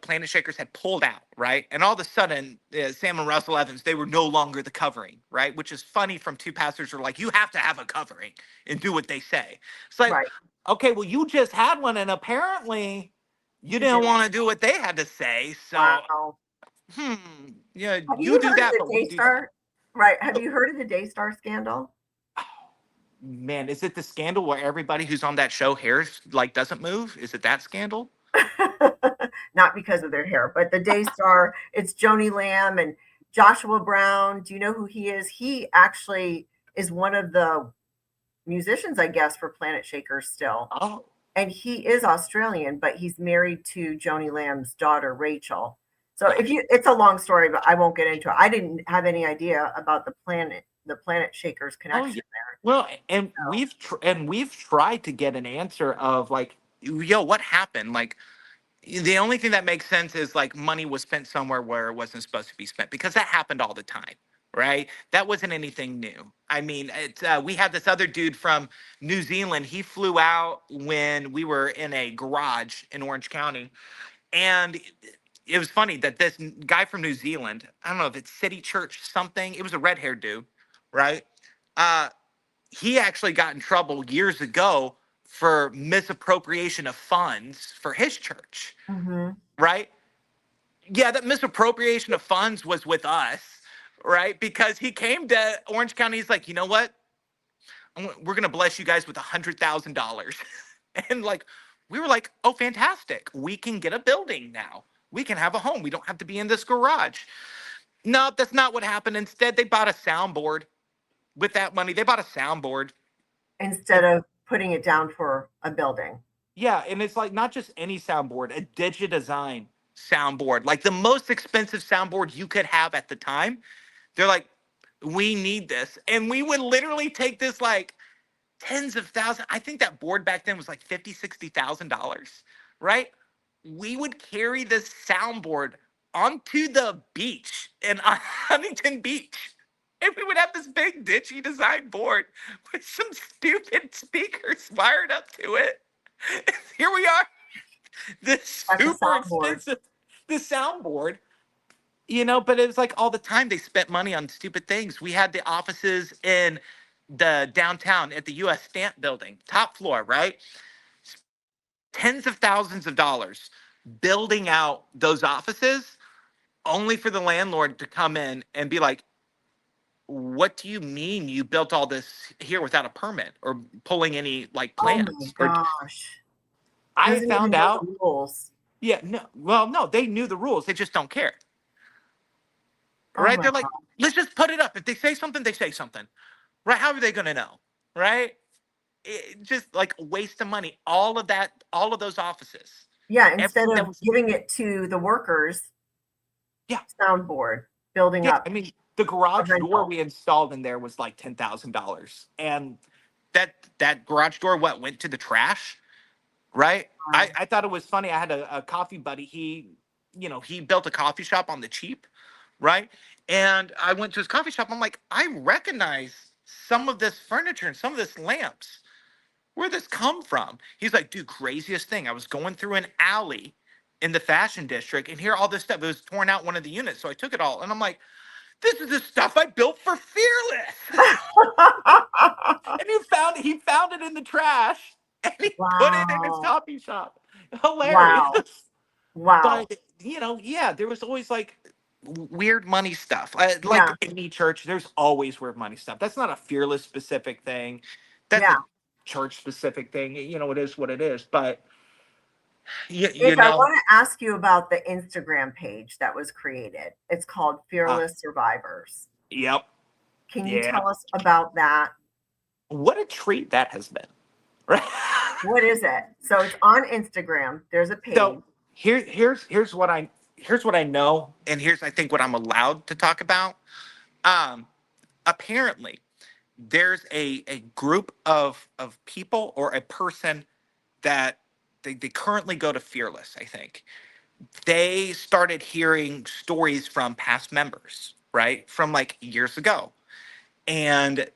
Planet Shakers had pulled out, right? And all of a sudden, Sam and Russell Evans, they were no longer the covering, right? Which is funny from two pastors who are like, you have to have a covering and do what they say. It's like, Right. okay, well, you just had one, and apparently you You didn't didn't. want to do what they had to say. So, Wow. hmm, yeah, Have you you do heard of that, the but we do that. Daystar? Right. Have you heard of the Daystar scandal? Man, is it the scandal where everybody who's on that show hairs like doesn't move? Is it that scandal? Not because of their hair, but the Daystar, it's Joni Lamb and Joshua Brown. Do you know who he is? He actually is one of the musicians, I guess, for Planet Shakers still. Oh, And he is Australian, but he's married to Joni Lamb's daughter, Rachel. So gosh. it's a long story, but I won't get into it. I didn't have any idea about the Planet Shakers Oh yeah. connection there. Well, and So, we've tried to get an answer of like, yo, what happened? Like, The only thing that makes sense is like money was spent somewhere where it wasn't supposed to be spent, because that happened all the time, right? That wasn't anything new. I mean, we had this other dude from New Zealand. He flew out when we were in a garage in Orange County, and it was funny that this guy from New Zealand, I don't know if it's City Church something, it was a red haired dude, right? Uh, he actually got in trouble years ago for misappropriation of funds for his church, Hmm. right? Yeah, that misappropriation of funds was with us, right? Because he came to Orange County. He's like, you know what? We're going to bless you guys with $100,000. And like, we were like, oh, fantastic. We can get a building now. We can have a home. We don't have to be in this garage. No, that's not what happened. Instead, they bought a soundboard with that money. They bought a soundboard. Instead of putting it down for a building. Yeah, and it's like not just any soundboard, a Digidesign soundboard, like the most expensive soundboard you could have at the time. They're like, we need this. And we would literally take this like tens of thousands. I think that board back then was like 50, $60,000, right? We would carry this soundboard onto the beach in Huntington Beach. And we would have this big ditchy design board with some stupid speakers wired up to it. Here we are, this That's a super soundboard. expensive, the soundboard, but it was like all the time they spent money on stupid things. We had the offices in the downtown at the US Stamp building, top floor, right? Tens of thousands of dollars building out those offices, only for the landlord to come in and be like, what do you mean you built all this here without a permit or pulling any like Oh my plans? Or gosh. I Doesn't even found know out, the rules. yeah, no, well, no, they knew the rules. They just don't care, Oh right? my They're like, God. let's just put it up. If they say something, they say something, right? How are they going to know, right? Just like a waste of money. All of that, all of those offices, Yeah, instead everything that of was, giving it to the workers, yeah, soundboard, building yeah. up I mean, the a garage door rental. we installed in there was like $10,000, and that garage door what went to the trash, right? I Wow. I thought it was funny. I had a coffee buddy. He built a coffee shop on the cheap, right? And I went to his coffee shop. I'm like, I recognize some of this furniture and some of this lamps. Where'd this come from? He's like, dude, craziest thing. I was going through an alley in the fashion district and here all this stuff. It was torn out one of the units. So I took it all. And I'm like, this is the stuff I built for Fearless. And he found it in the trash and he put it in his Wow. coffee shop. Hilarious. Wow. Wow. But yeah, there was always like weird money stuff. Like Yeah. any church, there's always weird money stuff. That's not a Fearless specific thing. That's Yeah. a church specific thing. It is what it is. But you, you Nick, I know, want to ask you about the Instagram page that was created. It's called uh, Fearless Survivors. yep, Can you yeah. tell us about that? What a treat that has been, right? What is it? So it's on Instagram. There's a page. So here's what I know, and here's I think what I'm allowed to talk about. Um, Apparently, there's a group of people or a person that they currently go to Fearless. I think they started hearing stories from past members, right, from like years ago, and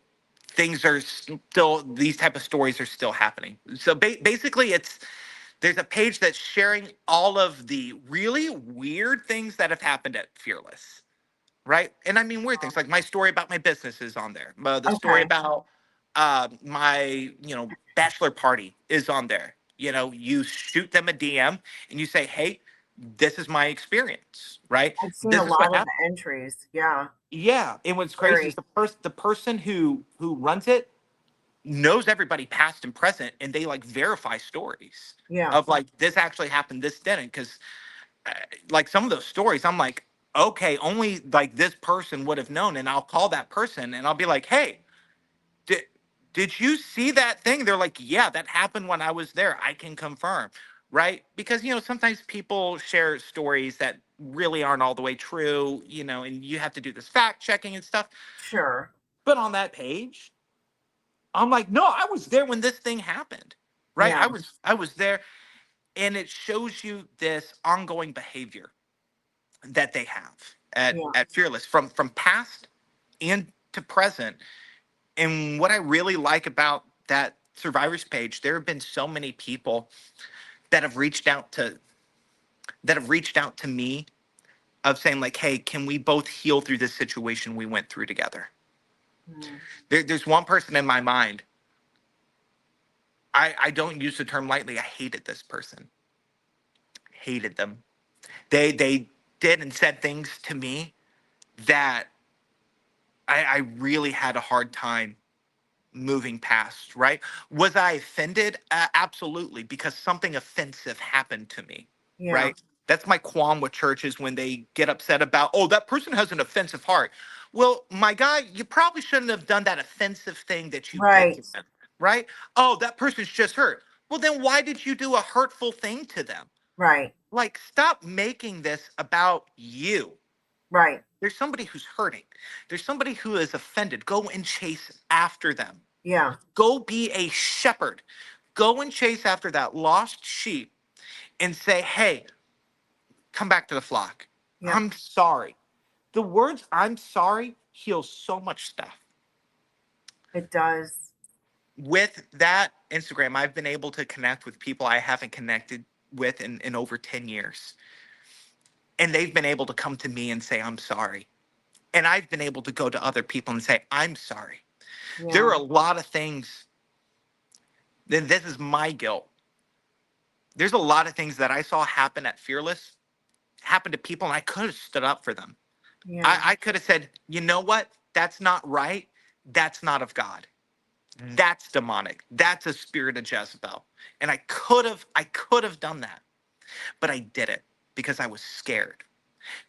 things are still these type of stories are still happening. So basically, there's a page that's sharing all of the really weird things that have happened at Fearless, right? And I mean weird things like my story about my business is on there. The story Okay. about my bachelor party is on there. You shoot them a DM and you say, "Hey, this is my experience, right? I've seen a This is what lot of happened." the entries. Yeah. Yeah, and what's crazy is Very. the person who runs it knows everybody past and present, and they like verify stories Yeah. of like this actually happened, this didn't, because like some of those stories I'm like, okay, only like this person would have known, and I'll call that person and I'll be like, hey, did did you see that thing? They're like, yeah, that happened when I was there, I can confirm, right? Because sometimes people share stories that really aren't all the way true, and you have to do this fact checking and stuff. Sure. But on that page, I'm like, no, I was there when this thing happened, right? Yeah. I was there. And it shows you this ongoing behavior that they have Yeah. at Fearless from past and to present. And what I really like about that survivors page, there have been so many people that have reached out to me of saying like, hey, can we both heal through this situation we went through together? Mm. There's one person in my mind. I don't use the term lightly. I hated this person. Hated them. They did and said things to me that I really had a hard time moving past, right? Was I offended? Absolutely, because something offensive happened to me, Yeah. right? That's my qualm with churches when they get upset about, oh, that person has an offensive heart. Well, my guy, you probably shouldn't have done that offensive thing that you did Right. to them, right? Oh, that person's just hurt. Well, then why did you do a hurtful thing to them? Right. Like, stop making this about you. Right. There's somebody who's hurting. There's somebody who is offended. Go and chase after them. Yeah. Go be a shepherd. Go and chase after that lost sheep and say, hey, come back to the flock. Yep. I'm sorry. The words I'm sorry heal so much stuff. It does. With that Instagram, I've been able to connect with people I haven't connected with in over 10 years. And they've been able to come to me and say, I'm sorry. And I've been able to go to other people and say, I'm sorry. There are Yeah. a lot of things, then this is my guilt. There's a lot of things that I saw happen at Fearless, happen to people, and I could have stood up for them. Yeah. I could have said, you know what? That's not right. That's not of God. That's demonic. That's a spirit of Jezebel. And I could have done that. But I did it because I was scared,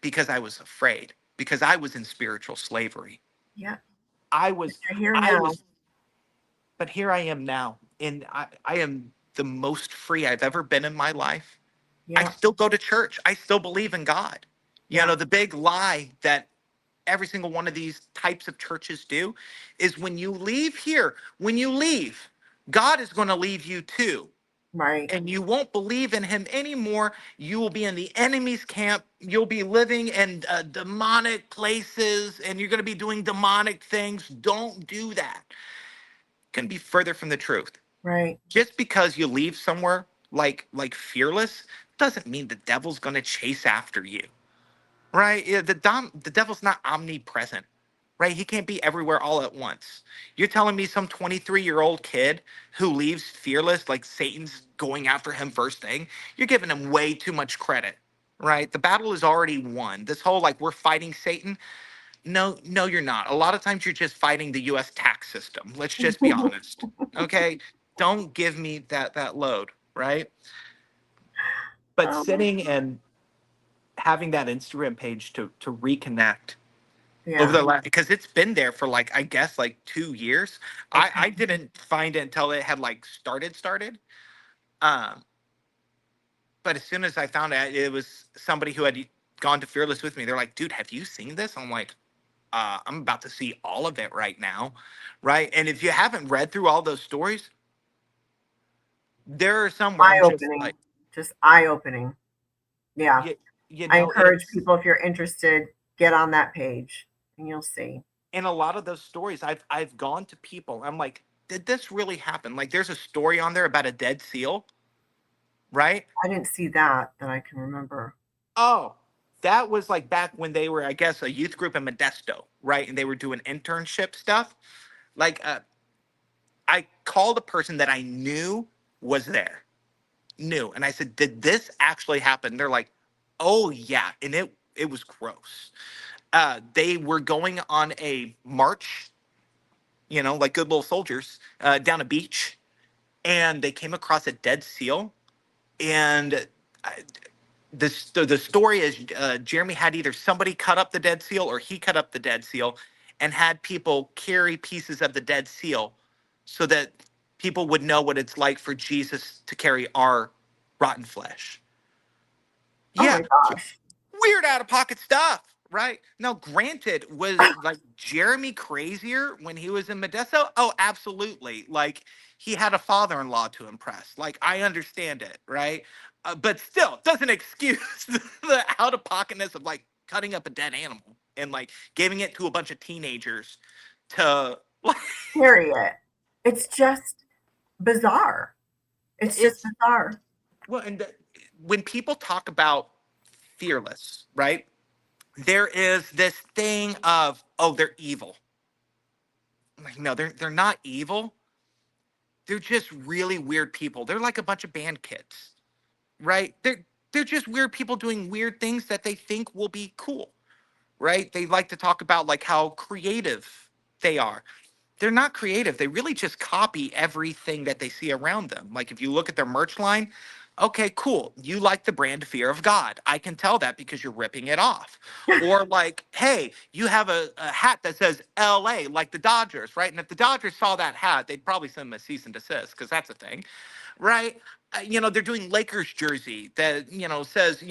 because I was afraid, because I was in spiritual slavery. Yeah. I was, You're here I now. was, but here I am now. And I am the most free I've ever been in my life. I Yeah. still go to church. I still believe in God. You Yeah. know, the big lie that every single one of these types of churches do is when you leave here, when you leave, God is going to leave you too. Right. And you won't believe in him anymore. You will be in the enemy's camp. You'll be living in demonic places and you're going to be doing demonic things. Don't do that. Couldn't be further from the truth. Right. Just because you leave somewhere like Fearless doesn't mean the devil's going to chase after you, right? Yeah, the devil's not omnipresent, right? He can't be everywhere all at once. You're telling me some 23-year-old kid who leaves Fearless, like Satan's going after him first thing? You're giving him way too much credit, right? The battle is already won. This whole like we're fighting Satan. No, no, you're not. A lot of times you're just fighting the US tax system. Let's just be honest. Okay? Don't give me that load, right? But Um, sitting and having that Instagram page to reconnect over yeah. the last, because it's been there for like I guess like 2 years. I Okay. didn't find it until it had like started. Um, but as soon as I found it, it was somebody who had gone to Fearless with me. They're like, dude, have you seen this? I'm like, I'm about to see all of it right now, right? And if you haven't read through all those stories, there are some where Eye I'm just opening. like, Just eye opening. Yeah. you, you I know, encourage it's people, if you're interested, get on that page and you'll see. in a lot of those stories. I've gone to people. I'm like, did this really happen? Like, there's a story on there about a dead seal, right? I didn't see that I can remember. Oh, that was like back when they were, I guess, a youth group in Modesto, right? And they were doing internship stuff. Like, I called a person that I knew was there new. And I said, did this actually happen? They're like, oh yeah. And it was gross. They were going on a march, you know, like good little soldiers, down a beach, and they came across a dead seal. And the story is Jeremy had either somebody cut up the dead seal or he cut up the dead seal and had people carry pieces of the dead seal so that people would know what it's like for Jesus to carry our rotten flesh. Oh Yeah, my gosh. weird out of pocket stuff, right? Now, granted, was like Jeremy crazier when he was in Modesto? Oh, absolutely. Like he had a father-in-law to impress. Like I understand it, right? but still doesn't excuse the out of pocketness of like cutting up a dead animal and like giving it to a bunch of teenagers to like Period. It's just bizarre. It's just it's bizarre. well and when people talk about fearless, right, there is this thing of, oh, they're evil. I'm like, no, they're not evil. They're just really weird people. They're like a bunch of band kids, right? They're just weird people doing weird things that they think will be cool, right? They like to talk about like how creative they are. They're not creative. They really just copy everything that they see around them. Like if you look at their merch line, okay, cool. You like the brand Fear of God. I can tell that because you're ripping it off. Or like, hey, you have a hat that says LA, like the Dodgers, right? And if the Dodgers saw that hat, they'd probably send them a cease and desist because that's a thing, right? They're doing Lakers jersey that, says,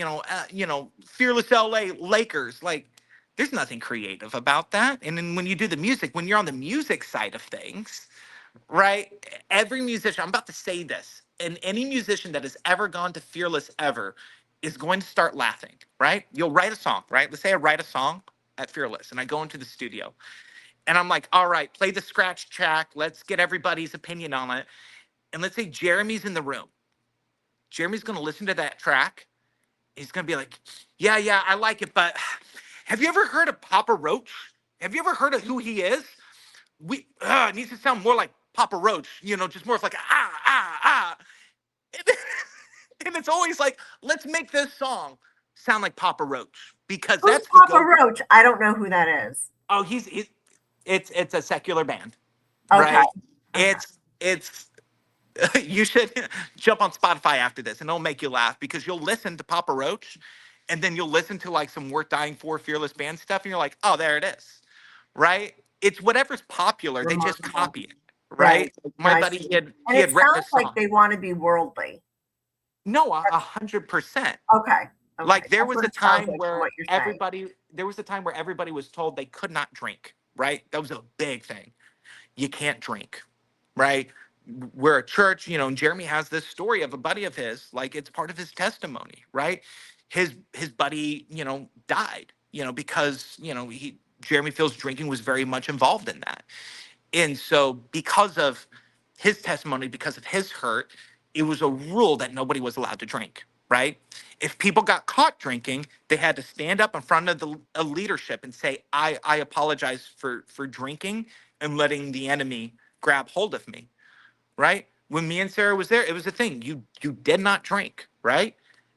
Fearless LA Lakers. Like, there's nothing creative about that. And then when you do the music, when you're on the music side of things, right? Every musician, I'm about to say this, and any musician that has ever gone to Fearless ever is going to start laughing, right? You'll write a song, right? Let's say I write a song at Fearless and I go into the studio and I'm like, all right, play the scratch track. Let's get everybody's opinion on it. And let's say Jeremy's in the room. Jeremy's going to listen to that track. He's going to be like, yeah, I like it, but have you ever heard of Papa Roach? Have you ever heard of who he is? It needs to sound more like Papa Roach, just more of like ah. And it's always like, let's make this song sound like Papa Roach because Who's that's the Papa go. Roach? I don't know who that is. Oh, it's a secular band, Okay. right? Okay. It's you should jump on Spotify after this and it'll make you laugh because you'll listen to Papa Roach and then you'll listen to like some Worth Dying For Fearless Band stuff and you're like, oh, there it is, right? It's whatever's popular. They just Remarkable. copy it, Right. right? My I buddy, see. he And it had written a sounds like song. they want to be worldly. No, 100%. Okay. Okay. Like there That's was what a it sounds time like from where what you're saying. everybody was told they could not drink, right? That was a big thing. You can't drink, right? We're a church, and Jeremy has this story of a buddy of his, like it's part of his testimony, right? His buddy, died, because, Jeremy feels drinking was very much involved in that. And so because of his testimony, because of his hurt, it was a rule that nobody was allowed to drink, right? If people got caught drinking, they had to stand up in front of the leadership and say, I apologize for drinking and letting the enemy grab hold of me, right? When me and Sarah was there, it was a thing. You did not drink, right?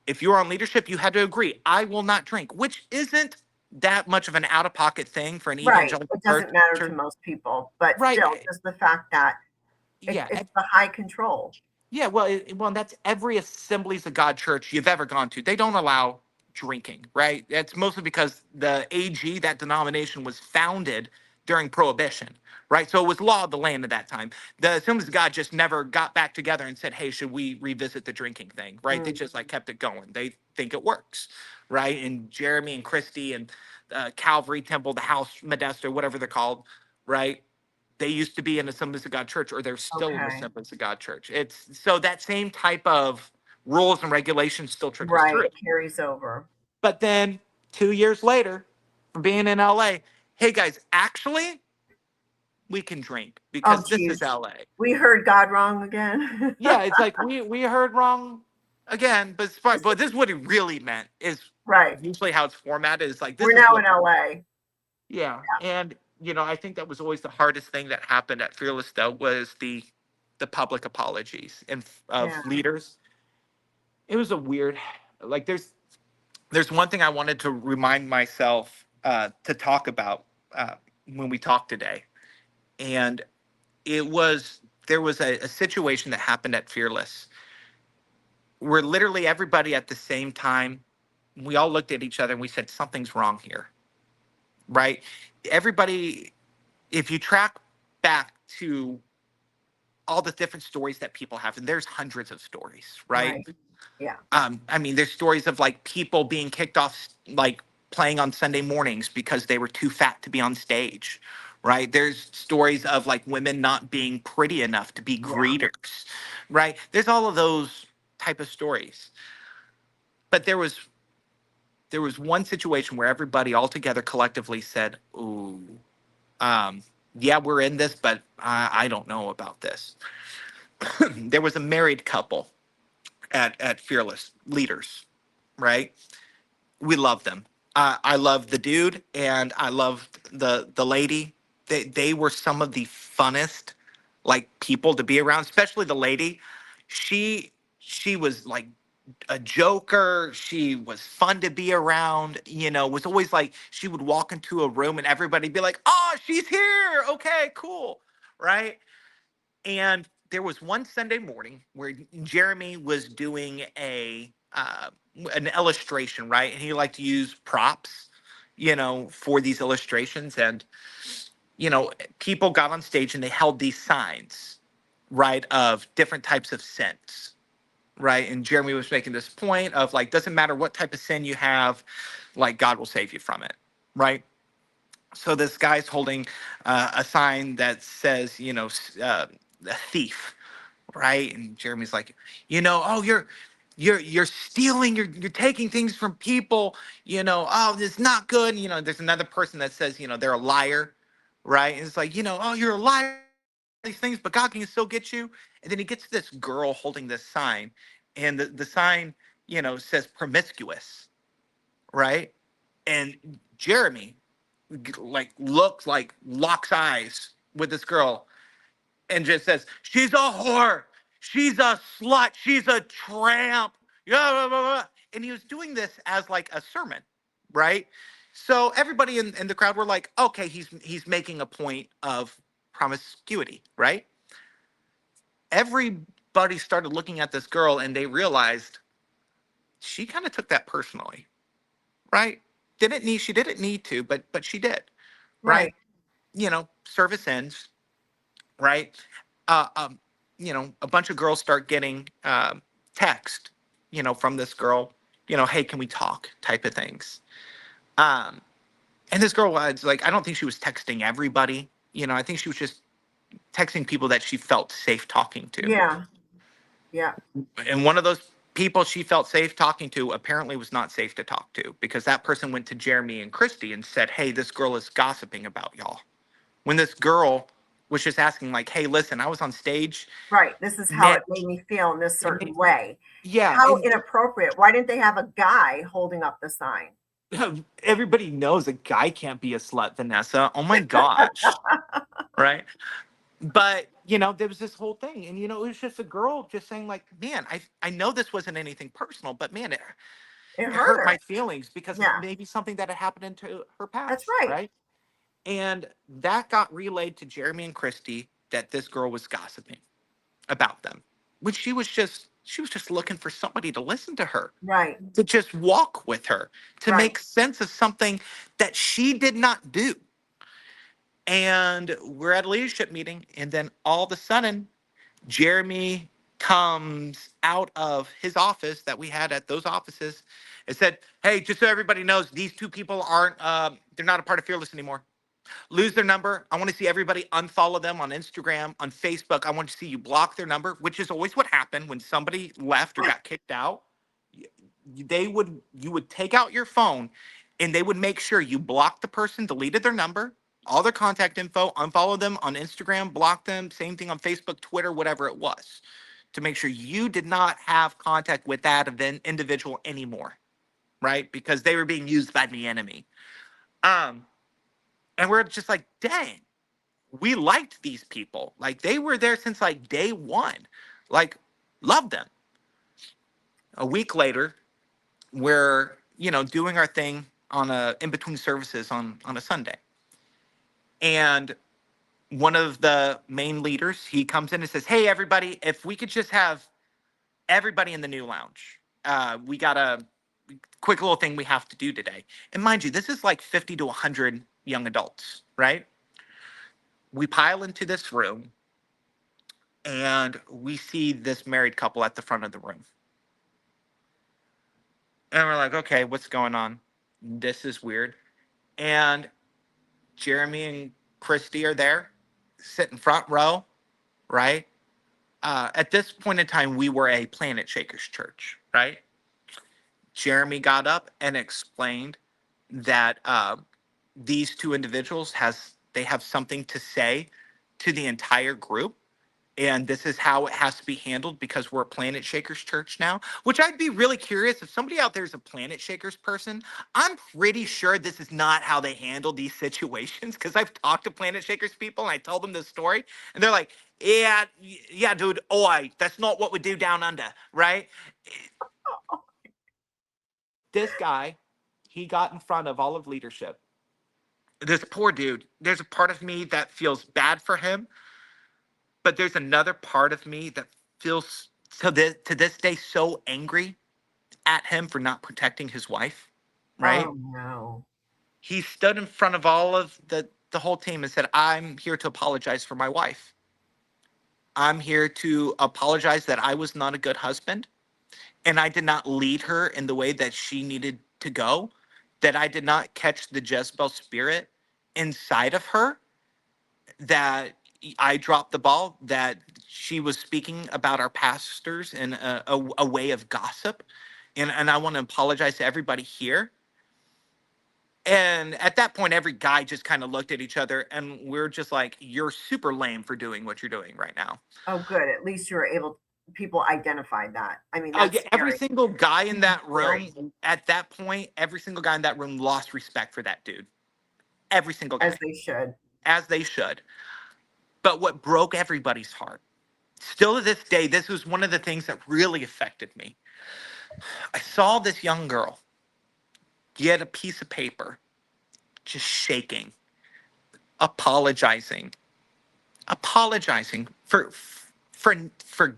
If you were on leadership, you had to agree, I will not drink, which isn't that much of an out-of-pocket thing for an Right. evangelical It doesn't matter to church. most people, but Right. still, just the fact that Yeah. it's the high control. Yeah. Well, that's every Assemblies of God church you've ever gone to. They don't allow drinking, right? That's mostly because the AG, that denomination, was founded during Prohibition, right? So it was law of the land at that time. The Assemblies of God just never got back together and said, hey, should we revisit the drinking thing, right? They Mm, just like kept it going. They think it works, right? And Jeremy and Christy and Calvary Temple, the House Modesto, whatever they're called, right? They used to be in Assemblies of God church, or they're still in the okay. Assemblies of God church. It's so that same type of rules and regulations still trickles Right. through. It carries over. But then 2 years later, from being in LA, hey guys, actually, we can drink Oh, because this is geez. LA. We heard God wrong again. Yeah, it's like we heard wrong again, but it's fine. But this is what he really meant is Right. usually how it's formatted is like this We're is now what in LA. yeah. And I think that was always the hardest thing that happened at Fearless though was the public apologies and Yeah. of leaders. It was a weird like there's one thing I wanted to remind myself to talk about when we talk today. And there was a situation that happened at Fearless where literally everybody at the same time, we all looked at each other and we said, something's wrong here, right? Everybody, if you track back to all the different stories that people have, and there's hundreds of stories, right? Right. Yeah. I mean, there's stories of like people being kicked off, like playing on Sunday mornings because they were too fat to be on stage, right? There's stories of like women not being pretty enough to be Yeah. greeters, right? There's all of those type of stories. But there was one situation where everybody all together collectively said, "Ooh, um, yeah, we're in this, but I don't know about this." There was a married couple at Fearless Leaders, right? We love them. I love the dude, and I love the lady. They were some of the funnest like people to be around, especially the lady. She was like a joker. She was fun to be around. Was always like she would walk into a room and everybody be like, "Oh, she's here. Okay, cool." Right? And there was one Sunday morning where Jeremy was doing an illustration, right? And he liked to use props, for these illustrations. And people got on stage and they held these signs, right, of different types of sins, right? And Jeremy was making this point of like, doesn't matter what type of sin you have, like God will save you from it, right? So this guy's holding a sign that says, a thief, right? And Jeremy's like, oh, you're stealing, you're taking things from people, oh, this is not good. There's another person that says, they're a liar, right? And it's like, oh, you're a liar, these things, but God can still get you. And then he gets this girl holding this sign, and the sign, says promiscuous, right? And Jeremy like looks like locks eyes with this girl and just says, "She's a whore, she's a slut, she's a tramp." Yeah, blah, blah, blah. And he was doing this as like a sermon, right? So everybody in the crowd were like, "Okay, he's making a point of promiscuity," right? Everybody started looking at this girl and they realized she kind of took that personally, right? She didn't need to, but she did, right? Right. Service ends, right? Uh, um, a bunch of girls start getting text, from this girl, hey, can we talk? Type of things. Um, and this girl was like, I don't think she was texting everybody. I think she was just texting people that she felt safe talking to. Yeah. Yeah. And one of those people she felt safe talking to apparently was not safe to talk to because that person went to Jeremy and Christy and said, hey, this girl is gossiping about y'all. When this girl was just asking, like, hey, listen, I was on stage. Right. This is how Man, it made me feel in this it certain made, way. yeah. How And inappropriate. Why didn't they have a guy holding up the sign? everybody knows a guy can't be a slut, Vanessa. Oh my gosh. Right. But, there was this whole thing. And, it was just a girl just saying, like, man, I know this wasn't anything personal, but man, It it hurt hurt her. my feelings because of Yeah. maybe something that had happened into her That's past. right. Right. And that got relayed to Jeremy and Christy that this girl was gossiping about them, which she was just looking for somebody to listen to her, Right. to just walk with her, to Right. make sense of something that she did not do. And we're at a leadership meeting, and then all of a sudden, Jeremy comes out of his office that we had at those offices and said, hey, just so everybody knows, these two people aren't they're not a part of Fearless anymore. Lose their number. I want to see everybody unfollow them on Instagram, on Facebook. I want to see you block their number, which is always what happened when somebody left or got kicked out. You would take out your phone and they would make sure you blocked the person, deleted their number, all their contact info, unfollow them on Instagram, block them, same thing on Facebook, Twitter, whatever it was, to make sure you did not have contact with that individual anymore, right? Because they were being used by the enemy. Um, and we're just like, dang, we liked these people. Like they were there since like day one. Like, loved them. A week later, we're, doing our thing on a in between services on a Sunday. And one of the main leaders, he comes in and says, hey, everybody, if we could just have everybody in the new lounge. We got a quick little thing we have to do today. And mind you, this is like 50 to 100 young adults, right? We pile into this room and we see this married couple at the front of the room. And we're like, okay, what's going on? This is weird. And Jeremy and Christy are there, sitting front row, right? At this point in time, we were a Planet Shakers church, right? Jeremy got up and explained that these two individuals they have something to say to the entire group, and this is how it has to be handled because we're a Planet Shakers church now. Which I'd be really curious if somebody out there is a Planet Shakers person. I'm pretty sure this is not how they handle these situations because I've talked to Planet Shakers people and I tell them this story, and they're like, "Yeah, yeah, dude. Oi, that's not what we do down under, right?" This guy, he got in front of all of leadership. This poor dude, there's a part of me that feels bad for him, but there's another part of me that feels to this day so angry at him for not protecting his wife, right? Oh no. He stood in front of all of the whole team and said, "I'm here to apologize for my wife. I'm here to apologize that I was not a good husband and I did not lead her in the way that she needed to go, that I did not catch the Jezebel spirit inside of her, that I dropped the ball, that she was speaking about our pastors in a way of gossip. And I want to apologize to everybody here." And at that point, every guy just kind of looked at each other and we're just like, "You're super lame for doing what you're doing right now." Oh, good. At least you were able, people identified that. I mean, that's Yeah, every scary. single guy in that Scary, room at that point, every single guy in that room lost respect for that dude. Every single as guy, they should. as they should. But what broke everybody's heart, still to this day, this was one of the things that really affected me. I saw this young girl get a piece of paper, just shaking, apologizing, apologizing for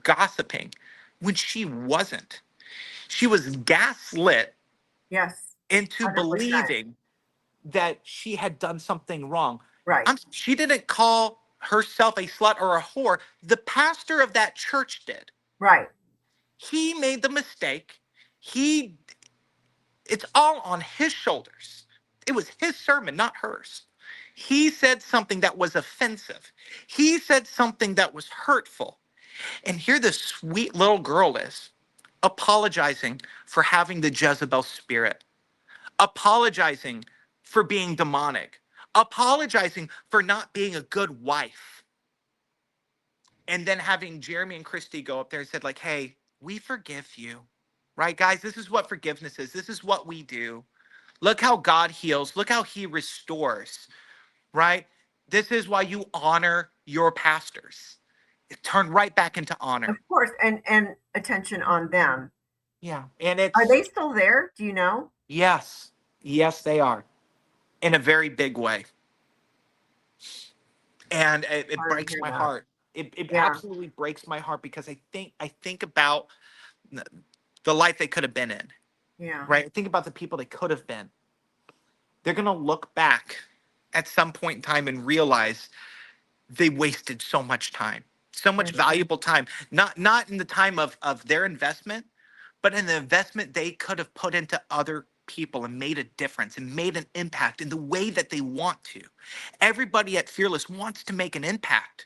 gossiping when she wasn't. She was gaslit Yes, into 100%. believing that she had done something wrong. Right, She didn't call herself a slut or a whore. The pastor of that church did. right. He made the mistake. He It's all on his shoulders. It was his sermon, not hers. He said something that was offensive. He said something that was hurtful. And here this sweet little girl is apologizing for having the Jezebel spirit, apologizing for being demonic, apologizing for not being a good wife. And then having Jeremy and Christy go up there and said, like, "Hey, we forgive you." Right, guys? This is what forgiveness is. This is what we do. Look how God heals. Look how he restores, right? This is why you honor your pastors. It turned right back into Of honor. course, and attention on them. Yeah. And Are it's, they still there? Do you know? yes, yes, they are in a very big way. And it Sorry to breaks hear my that. heart. It Yeah, absolutely breaks my heart because I think about the life they could have been in, yeah. right? I think about the people they could have been. They're going to look back at some point in time and realize they wasted so much time, so much Right, valuable time, not in the time of their investment, but in the investment they could have put into other people and made a difference and made an impact in the way that they want to. Everybody at Fearless wants to make an impact.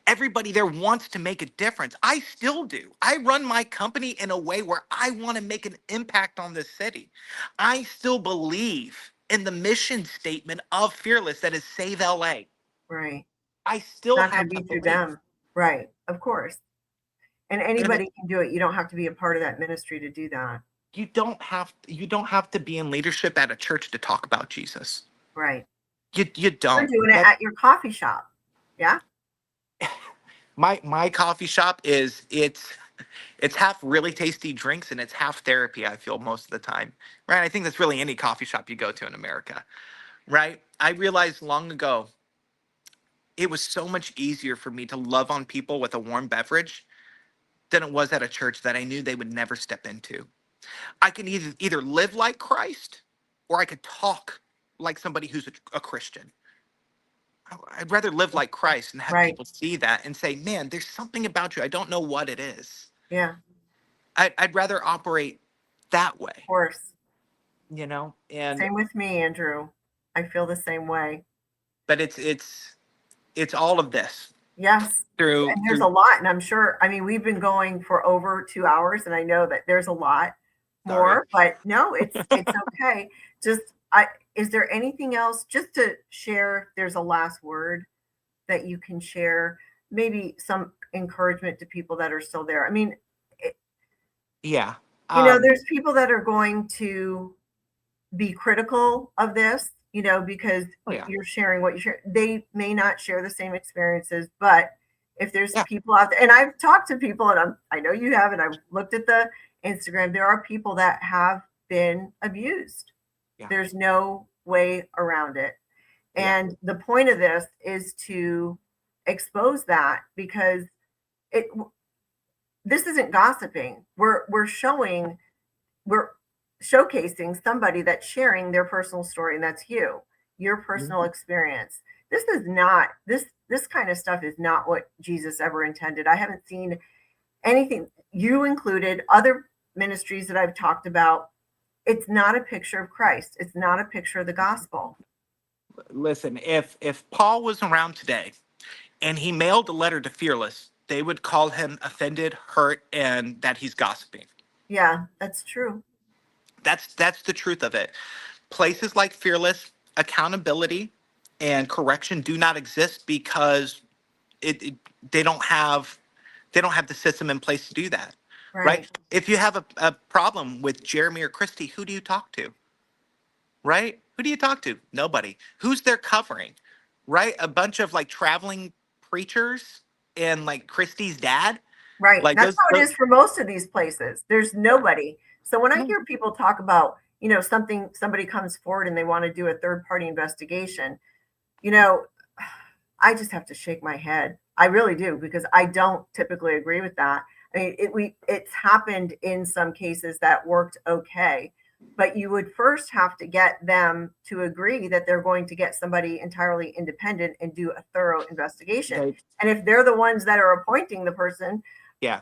Everybody there wants to make a difference. I still do. I run my company in a way where I want to make an impact on this city. I still believe in the mission statement of Fearless that is Save LA. right. I still Not going have to be that through belief. them. Right, of course. And And anybody can do it. You don't have to be a part of that ministry to do that. you don't have to be in leadership at a church to talk about Jesus. Right. You You're don't. doing it That at your coffee shop. Yeah. my coffee shop it's half really tasty drinks and it's half therapy, I feel most of the time. Right? I think that's really any coffee shop you go to in America. Right? I realized long ago it was so much easier for me to love on people with a warm beverage than it was at a church that I knew they would never step into. I can either live like Christ or I could talk like somebody who's a Christian. I'd rather live like Christ and have Right. people see that and say, "Man, there's something about you. I don't know what it is." Yeah. I'd rather operate that Of way, course. and Same with me, Andrew. I feel the same way. but it's all of this Yes. through And there's a through lot. And I'm sure, I mean, we've been going for over 2 hours, and I know that there's a lot. Sorry. more, but no, it's okay. Just I is there anything else just to share? There's a last word that you can share, maybe some encouragement to people that are still there. I mean, it, Yeah. Um, there's people that are going to be critical of this, because oh yeah. you're sharing what you share. They may not share the same experiences, but if there's Yeah. people out there, and I've talked to people, and I know you have, and I've looked at the Instagram, there are people that have been abused. Yeah. There's no way around it. Yeah. And the point of this is to expose that because it this isn't gossiping. We're showcasing somebody that's sharing their personal story, and that's your personal Mhm. experience. This is not this kind of stuff is not what Jesus ever intended. I haven't seen anything, you included, other ministries that I've talked about. It's not a picture of Christ. It's not a picture of the gospel. Listen, if Paul was around today and he mailed a letter to Fearless, they would call him offended, hurt, and that he's gossiping. Yeah, that's true. That's the truth of it. Places like Fearless, accountability and correction do not exist because it they don't have they don't have the system in place to do that. Right? Right. If you have a problem with Jeremy or Christy, who do you talk to? Right? Who do you talk to? Nobody. Who's their covering? Right? A bunch of like traveling preachers and like Christy's dad. Right. Like That's how it those is for most of these places. There's yeah. nobody. So when I No. hear people talk about, somebody comes forward and they want to do a third party investigation, you know, I just have to shake my head. I really do because I don't typically agree with that. I mean, it's happened in some cases that worked okay, but you would first have to get them to agree that they're going to get somebody entirely independent and do a thorough investigation. They And if they're the ones that are appointing the person, yeah.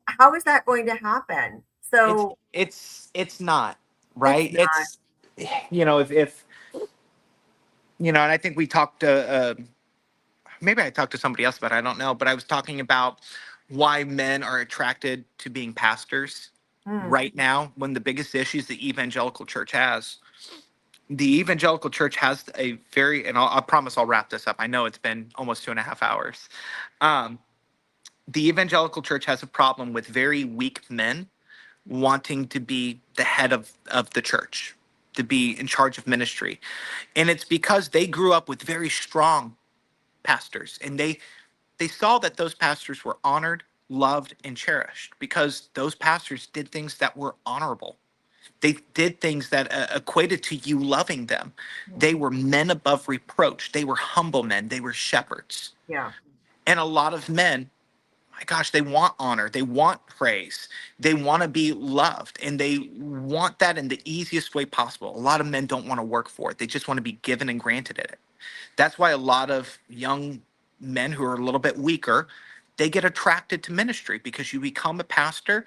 how is that going to happen? It's So it's not, it's right? not It's if and I think we talked to maybe I talked to somebody else about it, I don't know, but I was talking about why men are attracted to being pastors mm, right now when the biggest issues the evangelical church has. The evangelical church has a very, and I promise I'll wrap this up. I know it's been almost 2.5 hours. Um, the evangelical church has a problem with very weak men wanting to be the head of the church, to be in charge of ministry. And it's because they grew up with very strong pastors and they saw that those pastors were honored, loved, and cherished because those pastors did things that were honorable. They did things that equated to you loving them. They mhm, were men above reproach. They were humble men. They were shepherds. yeah, And a lot of men, my gosh, they want honor. They want praise. They want to be loved. And they want that in the easiest way possible. A lot of men don't want to work for it. They just want to be given and granted it. That's why a lot of young men who are a little bit weaker, they get attracted to ministry because you become a pastor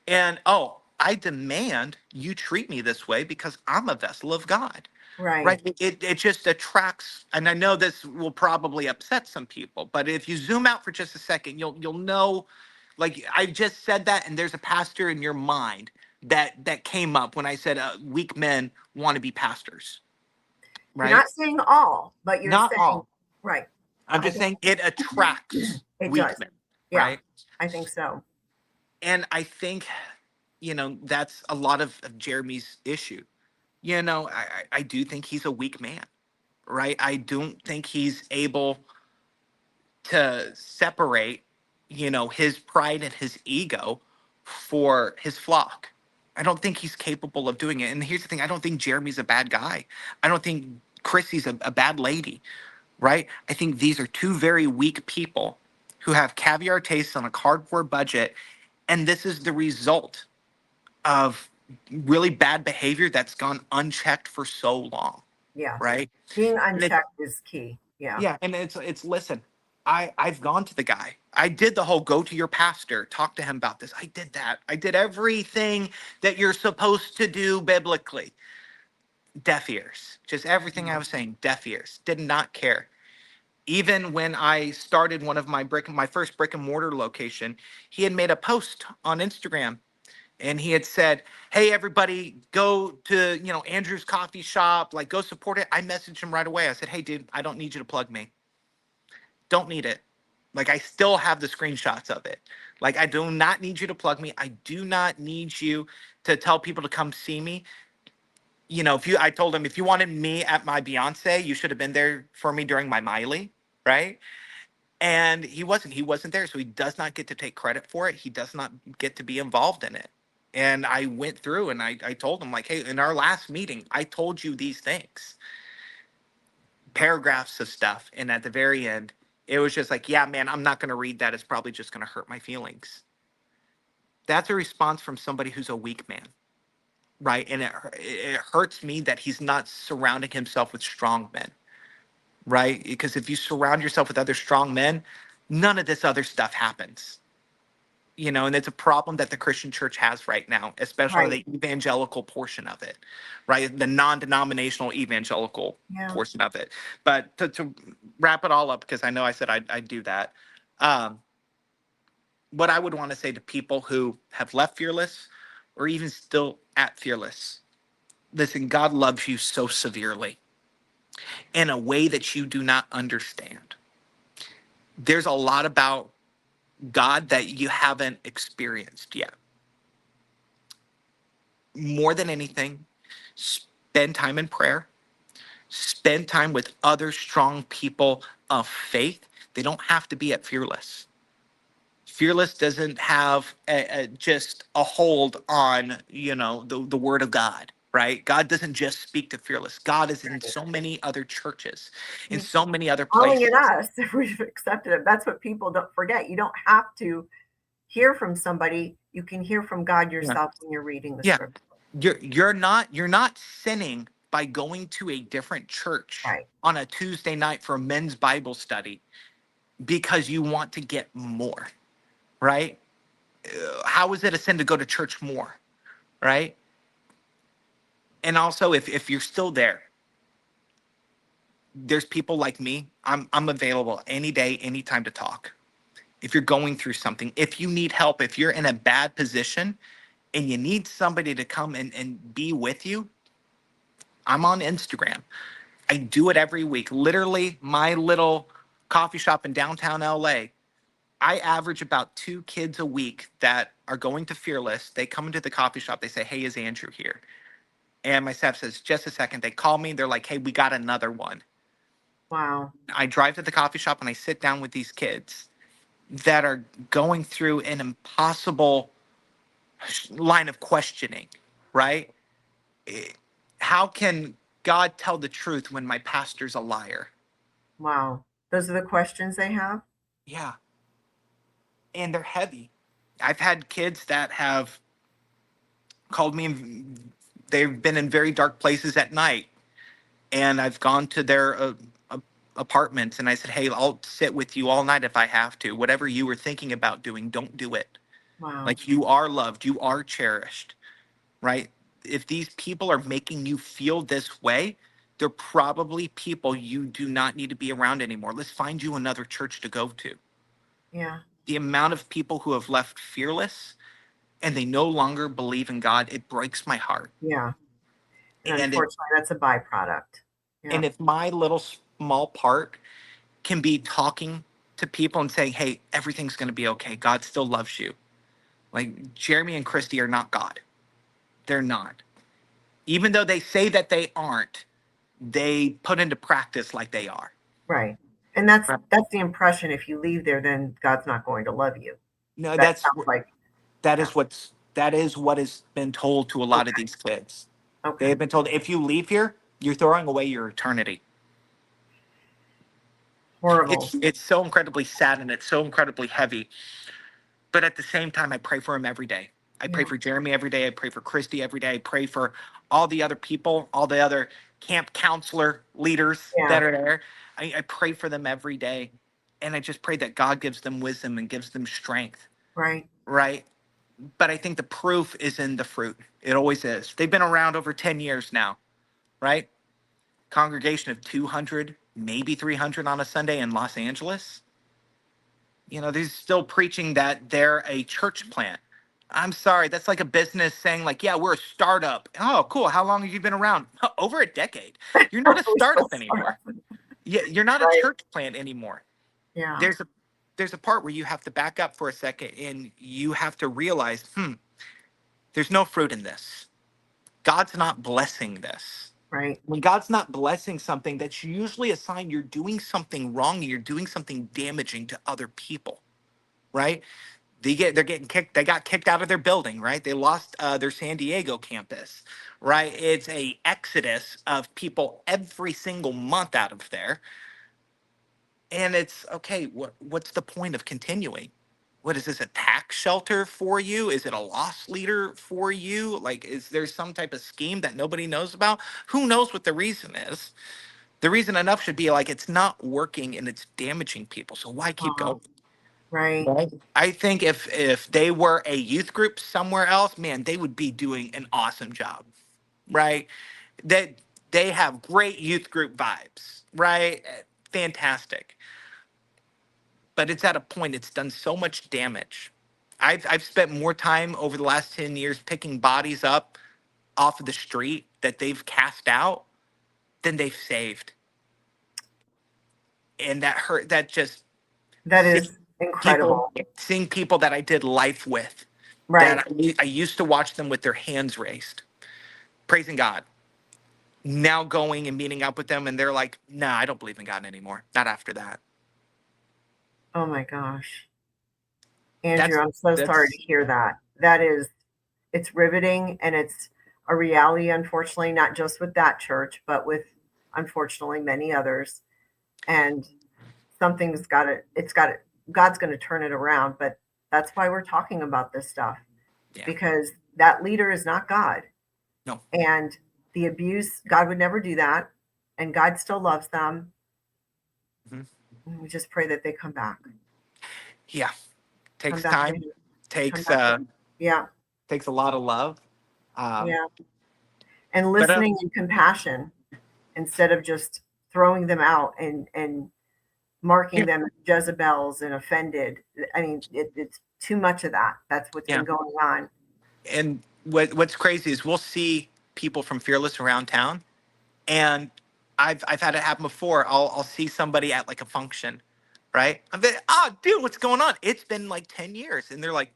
and oh, I demand you treat me this way because I'm a vessel of God. right, Right. It just attracts, and I know this will probably upset some people, but if you zoom out for just a second, you'll know, like I just said that, and there's a pastor in your mind that came up when I said weak men want to be pastors, you're right? not saying all, but you're Not saying all. right. I'm I just think saying it attracts it weak does. men, Yeah, right? I think so. And I think, that's a lot of Jeremy's issue. I do think he's a weak man, right? I don't think he's able to separate, his pride and his ego for his flock. I don't think he's capable of doing it. And here's the thing, I don't think Jeremy's a bad guy. I don't think Chrissy's a bad lady, right? I think these are two very weak people who have caviar tastes on a cardboard budget. And this is the result of really bad behavior that's gone unchecked for so long, Yeah, right? being And it's unchecked is key. Yeah, yeah, and it's listen, I've gone to the guy. I did the whole go to your pastor, talk to him about this. I did that. I did everything that you're supposed to do biblically. Deaf ears. Just everything I was saying, deaf ears. Did not care. Even when I started one of my first brick and mortar location, he had made a post on Instagram and he had said, "Hey, everybody, go to Andrew's coffee shop. Like, go support it." I messaged him right away. I said, "Hey, dude, I don't need you to plug me. Don't need it. Like, I still have the screenshots of it. Like, I do not need you to plug me. I do not need you to tell people to come see me. If you, I told him, if you wanted me at my Beyonce, you should have been there for me during my Miley, right?" And he wasn't there, so he does not get to take credit for it. He does not get to be involved in it. And I went through and I told him, like, "Hey, in our last meeting, I told you these things, paragraphs of stuff." And at the very end, it was just like, "Yeah, man, I'm not going to read that. It's probably just going to hurt my feelings." That's a response from somebody who's a weak man, right? And it hurts me that he's not surrounding himself with strong men, right? Because if you surround yourself with other strong men, none of this other stuff happens. And it's a problem that the Christian church has right now, especially Right. the evangelical portion of it, right? The non-denominational evangelical Yeah. portion of it. But to wrap it all up, because I know I said I'd do that. Um, what I would want to say to people who have left Fearless or even still at Fearless: listen, God loves you so severely in a way that you do not understand. There's a lot about God that you haven't experienced yet. More than anything, spend time in prayer, spend time with other strong people of faith. They don't have to be at Fearless. Fearless doesn't have just a hold on, the word of God, right? God doesn't just speak to Fearless. God is in Right. so many other churches, in He's so many other calling it places. us if we've accepted it. That's what people don't forget. You don't have to hear from somebody. You can hear from God Yeah. yourself when you're reading the Yeah. scripture. You're not sinning by going to a different church Right. on a Tuesday night for a men's Bible study because you want to get more, right? How is it a sin to go to church more, right? And also, if you're still there, there's people like me. I'm available any day, anytime to talk. If you're going through something, if you need help, if you're in a bad position and you need somebody to come and be with you, I'm on Instagram. I do it every week. Literally, my little coffee shop in downtown LA, I average about 2 kids a week that are going to Fearless. They come into the coffee shop. They say, "Hey, is Andrew here?" And my staff says, "Just a second." They call me. They're like, "Hey, we got another one." Wow. I drive to the coffee shop and I sit down with these kids that are going through an impossible line of questioning, right? Eh, How can God tell the truth when my pastor's a liar? Wow. Those are the questions they have? Yeah. And they're heavy. I've had kids that have called me, and they've been in very dark places at night, and I've gone to their apartments and I said, "Hey, I'll sit with you all night if I have to. Whatever you were thinking about doing, don't do it. Wow. Like, you are loved, you are cherished," right? If these people are making you feel this way, they're probably people you do not need to be around anymore. Let's find you another church to go to. Yeah. The amount of people who have left Fearless and they no longer believe in God, it breaks my heart. Yeah. And And if unfortunately, that's a byproduct. Yeah. and if my little small part can be talking to people and saying, "Hey, everything's going to be okay. God still loves you." Like, Jeremy and Christy are not God. They're not. Even though they say that they aren't, they put into practice like they are. Right. And that's Right. that's the impression. If you leave there, then God's not going to love you. No, That sounds like, yeah. that is what has been told to a lot of Okay. these kids. They Okay. have been told, if you leave here, you're throwing away your eternity. Horrible. It's so incredibly sad and it's so incredibly heavy. But at the same time, I pray for him every day. I pray Yeah. for Jeremy every day. I pray for Christy every day. I pray for all the other people, all the other camp counselor leaders that Yeah. are there. I pray for them every day. And I just pray that God gives them wisdom and gives them strength, Right. right? But I think the proof is in the fruit. It always is. They've been around over 10 years now, right? Congregation of 200, maybe 300 on a Sunday in Los Angeles. They're still preaching that they're a church plant. I'm sorry, that's like a business saying like, yeah, we're a startup. Oh, cool. How long have you been around? Over a decade. You're not a We still startup start anymore. off. Yeah, you're not a Right. church plant anymore. Yeah. There's a part where you have to back up for a second and you have to realize, there's no fruit in this. God's not blessing this. Right. When God's not blessing something, that's usually a sign you're doing something wrong and you're doing something damaging to other people, right? They're getting kicked. They got kicked out of their building, right? They lost their San Diego campus, right? It's a exodus of people every single month out of there, and it's okay. What's the point of continuing? What is this, a tax shelter for you? Is it a loss leader for you? Like, is there some type of scheme that nobody knows about? Who knows what the reason is? The reason enough should be like it's not working and it's damaging people. So why keep Uh, going? right. Right. I think if they were a youth group somewhere else, man, they would be doing an awesome job, right? They have great youth group vibes, right? Fantastic. But it's at a point it's done so much damage. I've spent more time over the last 10 years picking bodies up off of the street that they've cast out than they've saved. And that hurt, that just That seeing is incredible. seeing people that I did life with, that Right. I used to watch them with their hands raised, praising God. Now going and meeting up with them, and they're like, "Nah, I don't believe in God anymore. Not after that." Oh my gosh. Andrew, That's I'm so sorry to that's hear that. That is, it's riveting and it's a reality, unfortunately, not just with that church, but with unfortunately many others. And something's got to, it's got to, God's going to turn it around. But that's why we're talking about this stuff, yeah, because that leader is not God. no, And the abuse, God would never do that. And God still loves them. mhm. And we just pray that they come back, Yeah, come takes back to time, Him, come takes back to Him. Yeah. takes a lot of love, um, Yeah. And but listening and compassion instead of just throwing them out and marking yeah, them as Jezebels and offended. I mean, it's too much of that. That's what's yeah. been going on. And what's crazy is we'll see people from Fearless around town, and I've had it happen before. I'll see somebody at like a function, right? I'm like, oh, dude, what's going on? It's been like 10 years, and they're like,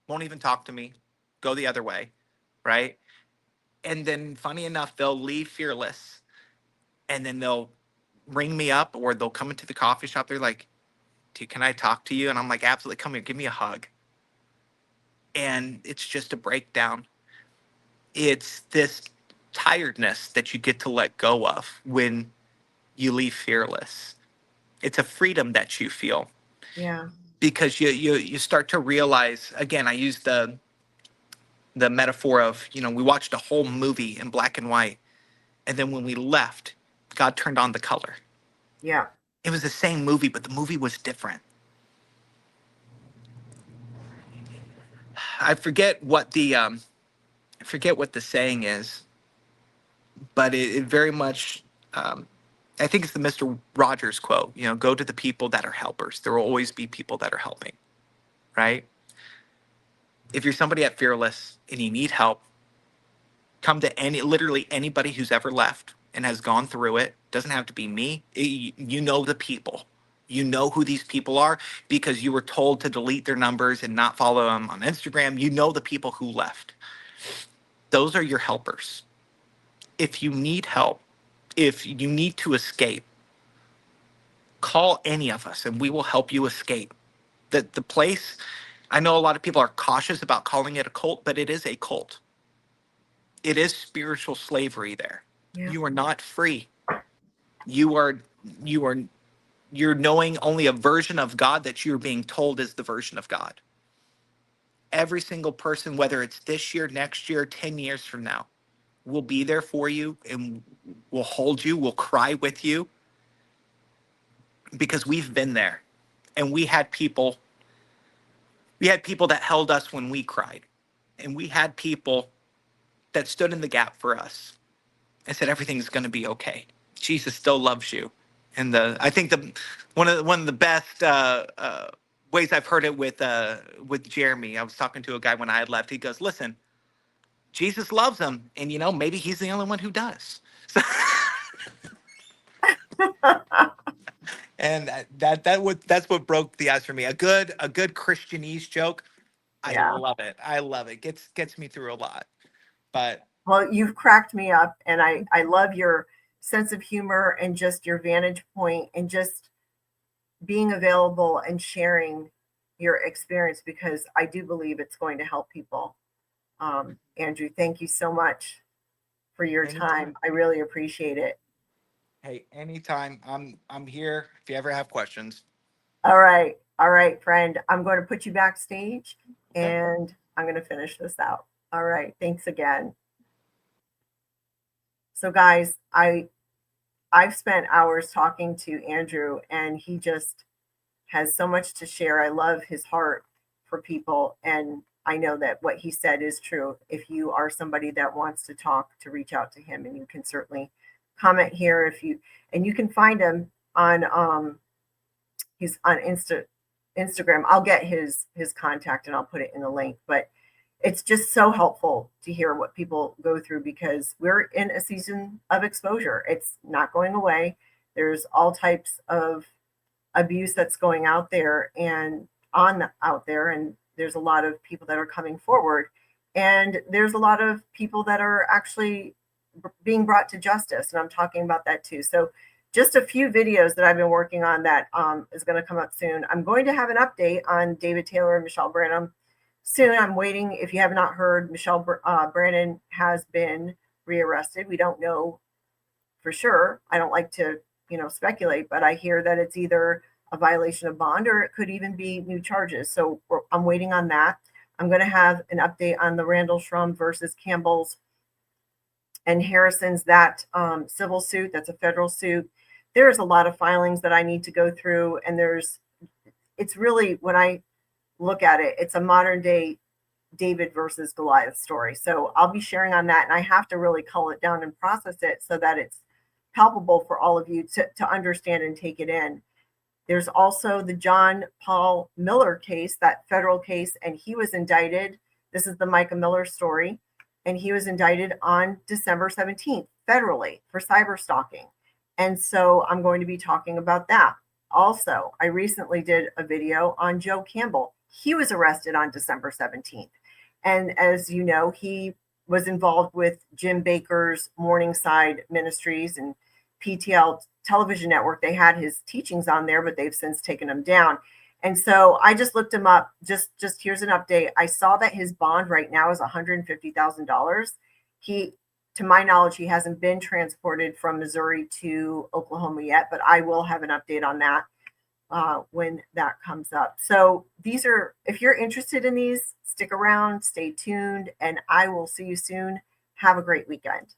won't even talk to me, go the other way, right? And then, funny enough, they'll leave Fearless, and then they'll ring me up, or they'll come into the coffee shop. They're like, dude, can I talk to you? And I'm like, absolutely, come here, give me a hug. And it's just a breakdown. It's this tiredness that you get to let go of when you leave Fearless. It's a freedom that you feel Yeah. because you start to realize, again, I use the metaphor of, we watched a whole movie in black and white, and then when we left, God turned on the color. Yeah. It was the same movie, but the movie was different. I forget what the saying is, but it very much, I think it's the Mr. Rogers quote, go to the people that are helpers. There will always be people that are helping, right? If you're somebody at Fearless and you need help, come to literally anybody who's ever left and has gone through it. Doesn't have to be me. You know the people. You know who these people are because you were told to delete their numbers and not follow them on Instagram. You know the people who left. Those are your helpers. If you need help, if you need to escape, call any of us and we will help you escape. The place, I know a lot of people are cautious about calling it a cult, but it is a cult. It is spiritual slavery there. Yeah. You are not free. You are you are you're knowing only a version of God that you're being told is the version of God. Every single person, whether it's this year, next year, 10 years from now, will be there for you and will hold you, will cry with you because we've been there. And we had people that held us when we cried. And we had people that stood in the gap for us and said everything's going to be okay. Jesus still loves you. And I think one of the best ways I've heard it with Jeremy. I was talking to a guy when I had left. He goes, "Listen, Jesus loves him, and maybe he's the only one who does." So, and that's what broke the ice for me. A good Christianese joke. I Yeah. love it. I love it. Gets me through a lot. But Well, you've cracked me up, and I love your sense of humor and just your vantage point and just being available and sharing your experience, because I do believe it's going to help people. Andrew, thank you so much for your anytime, time. I really appreciate it. hey, anytime. I'm here if you ever have questions. All right, friend. I'm going to put you backstage Okay. and I'm going to finish this out. All right, thanks again. So, guys, I've spent hours talking to Andrew, and he just has so much to share. I love his heart for people, and I know that what he said is true. If you are somebody that wants to talk, to reach out to him, and you can certainly comment here and you can find him on he's on Instagram. I'll get his contact and I'll put it in the link, but it's just so helpful to hear what people go through, because we're in a season of exposure. It's not going away. There's all types of abuse that's going out there and there's a lot of people that are coming forward, and there's a lot of people that are actually being brought to justice, and I'm talking about that too. So just a few videos that I've been working on that is going to come up soon. I'm going to have an update on David Taylor and Michelle Branham soon. I'm waiting. If you have not heard, Michelle Brannon has been rearrested. We don't know for sure. I don't like to, speculate, but I hear that it's either a violation of bond or it could even be new charges. So I'm waiting on that. I'm going to have an update on the Randall Shrum versus Campbell's and Harrison's, that civil suit. That's a federal suit. There's a lot of filings that I need to go through, and it's really, when I look at it, it's a modern day David versus Goliath story. So I'll be sharing on that, and I have to really cull it down and process it so that it's palpable for all of you to understand and take it in. There's also the John Paul Miller case, that federal case, and he was indicted. This is the Micah Miller story, and he was indicted on December 17th federally for cyber stalking. And so I'm going to be talking about that. Also, I recently did a video on Joe Campbell. He was arrested on December 17th. And as you know, he was involved with Jim Bakker's Morningside Ministries and PTL television network. They had his teachings on there, but they've since taken him down. And so I just looked him up. Just here's an update. I saw that his bond right now is $150,000. To my knowledge, he hasn't been transported from Missouri to Oklahoma yet, but I will have an update on that when that comes up. So if you're interested in these, stick around, stay tuned, and I will see you soon. Have a great weekend.